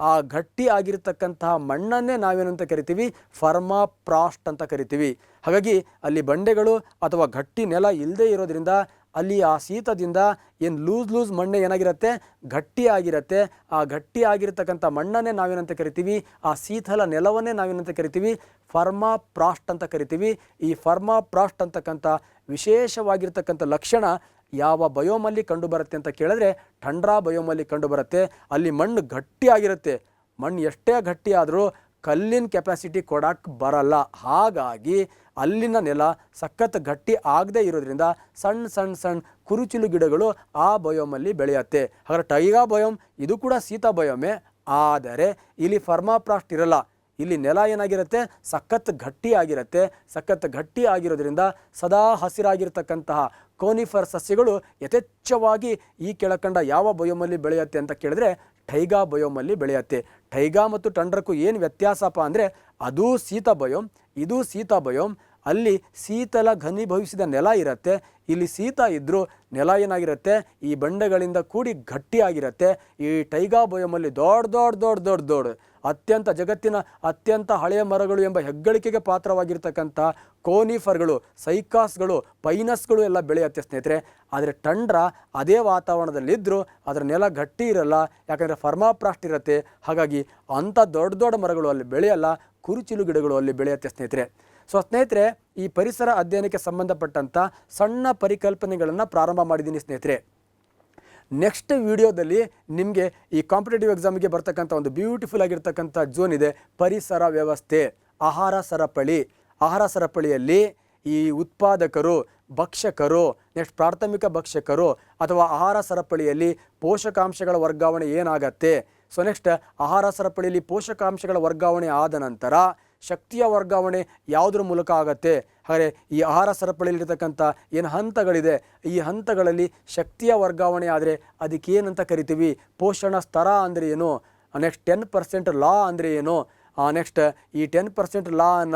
ಆ ಗಟ್ಟಿ ಆಗಿರ್ತಕ್ಕಂತಹ ಮಣ್ಣನ್ನೇ ನಾವೇನಂತ ಕರಿತೀವಿ, ಫರ್ಮಾಫ್ರಾಸ್ಟ್ ಅಂತ ಕರಿತೀವಿ. ಹಾಗಾಗಿ ಅಲ್ಲಿ ಬಂಡೆಗಳು ಅಥವಾ ಗಟ್ಟಿ ನೆಲ ಇಲ್ಲದೆ ಇರೋದ್ರಿಂದ ಅಲ್ಲಿ ಆ ಶೀತದಿಂದ ಏನು ಲೂಸ್ ಮಣ್ಣೆ ಏನಾಗಿರುತ್ತೆ, ಗಟ್ಟಿಯಾಗಿರುತ್ತೆ. ಆ ಗಟ್ಟಿ ಆಗಿರ್ತಕ್ಕಂಥ ಮಣ್ಣನ್ನೇ ನಾವೇನಂತ ಕರಿತೀವಿ, ಆ ಶೀತಲ ನೆಲವನ್ನೇ ನಾವೇನಂತ ಕರಿತೀವಿ, ಫರ್ಮಾಫ್ರಾಸ್ಟ್ ಅಂತ ಕರಿತೀವಿ. ಈ ಫರ್ಮಾಫ್ರಾಸ್ಟ್ ಅಂತಕ್ಕಂಥ ವಿಶೇಷವಾಗಿರ್ತಕ್ಕಂಥ ಲಕ್ಷಣ ಯಾವ ಬಯೋಮಲ್ಲಿ ಕಂಡುಬರುತ್ತೆ ಅಂತ ಕೇಳಿದ್ರೆ ಟಂಡ್ರಾ ಬಯೋಮಲ್ಲಿ ಕಂಡುಬರುತ್ತೆ. ಅಲ್ಲಿ ಮಣ್ಣು ಗಟ್ಟಿಯಾಗಿರುತ್ತೆ, ಮಣ್ಣು ಎಷ್ಟೇ ಗಟ್ಟಿ ಆದರೂ ಕಲ್ಲಿನ ಕೆಪಾಸಿಟಿ ಕೊಡಕ್ಕೆ ಬರಲ್ಲ. ಹಾಗಾಗಿ ಅಲ್ಲಿನ ನೆಲ ಸಖತ್ ಗಟ್ಟಿ ಆಗದೆ ಇರೋದ್ರಿಂದ ಸಣ್ಣ ಕುರುಚಿಲು ಗಿಡಗಳು ಆ ಬಯೋಮಲ್ಲಿ ಬೆಳೆಯುತ್ತೆ. ಹಾಗಾದ್ರೆ ಟೈಗಾ ಬಯೋಮ್ ಇದು ಕೂಡ ಶೀತ ಬಯೋಮೇ, ಆದರೆ ಇಲ್ಲಿ ಫರ್ಮಾಫ್ರಾಸ್ಟ್ ಇರಲ್ಲ. ಇಲ್ಲಿ ನೆಲ ಏನಾಗಿರುತ್ತೆ, ಸಖತ್ ಗಟ್ಟಿ ಆಗಿರೋದ್ರಿಂದ ಸದಾ ಹಸಿರಾಗಿರ್ತಕ್ಕಂತಹ ಕೋನಿಫರ್ ಸಸ್ಯಗಳು ಯಥೇಚ್ಛವಾಗಿ ಈ ಕೆಳಕಂಡ ಯಾವ ಬಯೋಮಲ್ಲಿ ಬೆಳೆಯುತ್ತೆ ಅಂತ ಕೇಳಿದ್ರೆ ಟೈಗಾ ಬಯೋಮಲ್ಲಿ ಬೆಳೆಯುತ್ತೆ. ಟೈಗಾ ಮತ್ತು ಟಂಡ್ರಕ್ಕೂ ಏನು ವ್ಯತ್ಯಾಸಪ್ಪ ಅಂದರೆ, ಅದು ಶೀತ ಬಯೋಮ್, ಇದು ಶೀತ ಬಯೋಮ್. ಅಲ್ಲಿ ಶೀತಲ ಘನೀಭವಿಸಿದ ನೆಲ ಇರುತ್ತೆ, ಇಲ್ಲಿ ಶೀತ ಇದ್ದರೂ ನೆಲ ಏನಾಗಿರುತ್ತೆ, ಈ ಬಂಡೆಗಳಿಂದ ಕೂಡಿ ಗಟ್ಟಿಯಾಗಿರುತ್ತೆ. ಈ ಟೈಗಾ ಬಯೋಮಲ್ಲಿ ದೊಡ್ಡ ಜಗತ್ತಿನ ಅತ್ಯಂತ ಹಳೆಯ ಮರಗಳು ಎಂಬ ಹೆಗ್ಗಳಿಕೆಗೆ ಪಾತ್ರವಾಗಿರ್ತಕ್ಕಂಥ ಕೋನಿಫರ್ಗಳು, ಸೈಕಾಸ್ಗಳು, ಪೈನಸ್ಗಳು ಎಲ್ಲ ಬೆಳೆಯುತ್ತೆ ಸ್ನೇಹಿತರೆ. ಆದರೆ ಟಂಡ್ರಾ ಅದೇ ವಾತಾವರಣದಲ್ಲಿದ್ದರೂ ಅದರ ನೆಲ ಗಟ್ಟಿ ಇರಲ್ಲ, ಯಾಕಂದರೆ ಫರ್ಮಾಫ್ರಾಸ್ಟ್ ಇರುತ್ತೆ. ಹಾಗಾಗಿ ಅಂಥ ದೊಡ್ಡ ಮರಗಳು ಅಲ್ಲಿ ಬೆಳೆಯಲ್ಲ, ಕುರುಚಿಲು ಗಿಡಗಳು ಅಲ್ಲಿ ಬೆಳೆಯುತ್ತೆ ಸ್ನೇಹಿತರೆ. ಸೊ ಸ್ನೇಹಿತರೆ, ಈ ಪರಿಸರ ಅಧ್ಯಯನಕ್ಕೆ ಸಂಬಂಧಪಟ್ಟಂಥ ಸಣ್ಣ ಪರಿಕಲ್ಪನೆಗಳನ್ನು ಪ್ರಾರಂಭ ಮಾಡಿದ್ದೀನಿ ಸ್ನೇಹಿತರೆ. ನೆಕ್ಸ್ಟ್ ವಿಡಿಯೋದಲ್ಲಿ ನಿಮಗೆ ಈ ಕಾಂಪಿಟೇಟಿವ್ ಎಕ್ಸಾಮಿಗೆ ಬರ್ತಕ್ಕಂಥ ಒಂದು ಬ್ಯೂಟಿಫುಲ್ ಆಗಿರ್ತಕ್ಕಂಥ ಝೋನ್ ಇದೆ, ಪರಿಸರ ವ್ಯವಸ್ಥೆ, ಆಹಾರ ಸರಪಳಿ. ಆಹಾರ ಸರಪಳಿಯಲ್ಲಿ ಈ ಉತ್ಪಾದಕರು, ಭಕ್ಷಕರು, ನೆಕ್ಸ್ಟ್ ಪ್ರಾಥಮಿಕ ಭಕ್ಷಕರು ಅಥವಾ ಆಹಾರ ಸರಪಳಿಯಲ್ಲಿ ಪೋಷಕಾಂಶಗಳ ವರ್ಗಾವಣೆ ಏನಾಗತ್ತೆ. ಸೊ ನೆಕ್ಸ್ಟ್ ಆಹಾರ ಸರಪಳಿಯಲ್ಲಿ ಪೋಷಕಾಂಶಗಳ ವರ್ಗಾವಣೆ ಆದ ನಂತರ ಶಕ್ತಿಯ ವರ್ಗಾವಣೆ ಯಾವುದರ ಮೂಲಕ ಆಗತ್ತೆ. ಹಾಗೆ ಈ ಆಹಾರ ಸರಪಳಿಯಲ್ಲಿರ್ತಕ್ಕಂಥ ಏನು ಹಂತಗಳಿದೆ, ಈ ಹಂತಗಳಲ್ಲಿ ಶಕ್ತಿಯ ವರ್ಗಾವಣೆ ಆದರೆ ಅದಕ್ಕೆ ಏನಂತ ಕರಿತೀವಿ, ಪೋಷಣ ಸ್ತರ ಅಂದರೆ ಏನು, ನೆಕ್ಸ್ಟ್ 10% ಲಾ ಅಂದರೆ ಏನು, ನೆಕ್ಸ್ಟ್ ಈ 10% ಲಾನ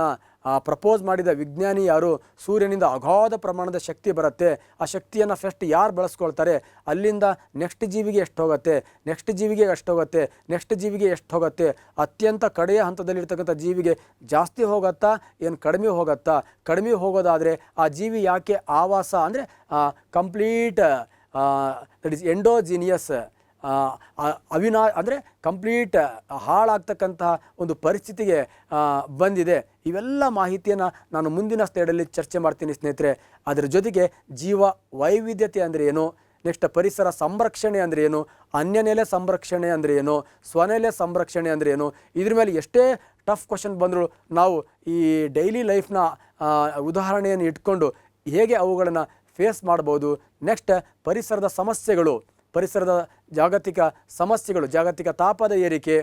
ಪ್ರಪೋಸ್ ಮಾಡಿದ ವಿಜ್ಞಾನಿ ಯಾರು, ಸೂರ್ಯನಿಂದ ಅಗಾಧ ಪ್ರಮಾಣದ ಶಕ್ತಿ ಬರುತ್ತೆ, ಆ ಶಕ್ತಿಯನ್ನು ಫಸ್ಟ್ ಯಾರು ಬಳಸ್ಕೊಳ್ತಾರೆ, ಅಲ್ಲಿಂದ ನೆಕ್ಸ್ಟ್ ಜೀವಿಗೆ ಎಷ್ಟು ಹೋಗುತ್ತೆ, ನೆಕ್ಸ್ಟ್ ಜೀವಿಗೆ ಎಷ್ಟು ಹೋಗುತ್ತೆ, ನೆಕ್ಸ್ಟ್ ಜೀವಿಗೆ ಎಷ್ಟು ಹೋಗುತ್ತೆ, ಅತ್ಯಂತ ಕಡೆಯ ಹಂತದಲ್ಲಿರ್ತಕ್ಕಂಥ ಜೀವಿಗೆ ಜಾಸ್ತಿ ಹೋಗುತ್ತಾ ಏನು ಕಡಿಮೆ ಹೋಗುತ್ತಾ, ಕಡಿಮೆ ಹೋಗೋದಾದರೆ ಆ ಜೀವಿ ಯಾಕೆ ಆವಾಸ ಅಂದರೆ ಕಂಪ್ಲೀಟ್ ದಟ್ ಈಸ್ ಎಂಡೋಜಿನಿಯಸ್ ಅಂದರೆ ಕಂಪ್ಲೀಟ್ ಹಾಳಾಗ್ತಕ್ಕಂತಹ ಒಂದು ಪರಿಸ್ಥಿತಿಗೆ ಬಂದಿದೆ. ಇವೆಲ್ಲ ಮಾಹಿತಿಯನ್ನು ನಾನು ಮುಂದಿನ ಸ್ಲೈಡಲ್ಲಿ ಚರ್ಚೆ ಮಾಡ್ತೀನಿ ಸ್ನೇಹಿತರೆ. ಅದರ ಜೊತೆಗೆ ಜೀವ ವೈವಿಧ್ಯತೆ ಅಂದರೆ ಏನು, ನೆಕ್ಸ್ಟ್ ಪರಿಸರ ಸಂರಕ್ಷಣೆ ಅಂದರೆ ಏನು, ಅನ್ಯನೆಲೆ ಸಂರಕ್ಷಣೆ ಅಂದರೆ ಏನು, ಸ್ವನೆಲೆ ಸಂರಕ್ಷಣೆ ಅಂದರೆ ಏನು, ಇದ್ರ ಮೇಲೆ ಎಷ್ಟೇ ಟಫ್ ಕ್ವಶನ್ ಬಂದರೂ ನಾವು ಈ ಡೈಲಿ ಲೈಫ್ನ ಉದಾಹರಣೆಯನ್ನು ಇಟ್ಕೊಂಡು ಹೇಗೆ ಅವುಗಳನ್ನು ಫೇಸ್ ಮಾಡ್ಬೋದು. ನೆಕ್ಸ್ಟ್ ಪರಿಸರದ ಸಮಸ್ಯೆಗಳು, ಪರಿಸರದ ಜಾಗತಿಕ ಸಮಸ್ಯೆಗಳು, ಜಾಗತಿಕ ತಾಪದ ಏರಿಕೆ,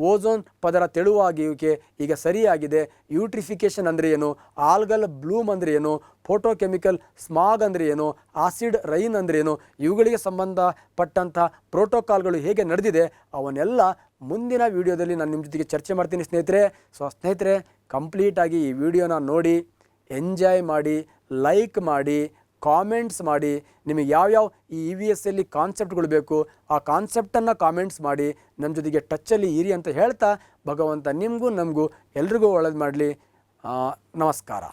ಓಝೋನ್ ಪದರ ತೆಳುವಾಗುವಿಕೆ ಈಗ ಸರಿಯಾಗಿದೆ, ಯೂಟ್ರಿಫಿಕೇಷನ್ ಅಂದರೆ ಏನು, ಆಲ್ಗಲ್ ಬ್ಲೂಮ್ ಅಂದರೆ ಏನು, ಫೋಟೋಕೆಮಿಕಲ್ ಸ್ಮಾಗ್ ಅಂದರೆ ಏನು, ಆಸಿಡ್ ರೈನ್ ಅಂದರೆ ಏನು, ಇವುಗಳಿಗೆ ಸಂಬಂಧಪಟ್ಟಂಥ ಪ್ರೋಟೋಕಾಲ್ಗಳು ಹೇಗೆ ನಡೆದಿದೆ ಅವನ್ನೆಲ್ಲ ಮುಂದಿನ ವಿಡಿಯೋದಲ್ಲಿ ನಾನು ನಿಮ್ಮ ಜೊತೆಗೆ ಚರ್ಚೆ ಮಾಡ್ತೀನಿ ಸ್ನೇಹಿತರೆ. ಸೊ ಸ್ನೇಹಿತರೆ, ಕಂಪ್ಲೀಟಾಗಿ ಈ ವಿಡಿಯೋನ ನೋಡಿ, ಎಂಜಾಯ್ ಮಾಡಿ, ಲೈಕ್ ಮಾಡಿ, ಕಾಮೆಂಟ್ಸ್ ಮಾಡಿ, ನಿಮಗೆ ಯಾವ್ಯಾವ ಈ EVSಲ್ಲಿ ಕಾನ್ಸೆಪ್ಟ್ಗಳು ಬೇಕು ಆ ಕಾನ್ಸೆಪ್ಟನ್ನು ಕಾಮೆಂಟ್ಸ್ ಮಾಡಿ ನಮ್ಮ ಜೊತೆಗೆ ಟಚ್ಚಲ್ಲಿ ಇರಿ ಅಂತ ಹೇಳ್ತಾ, ಭಗವಂತ ನಿಮಗೂ ನಮಗೂ ಎಲ್ರಿಗೂ ಒಳ್ಳೇದು ಮಾಡಲಿ. ನಮಸ್ಕಾರ.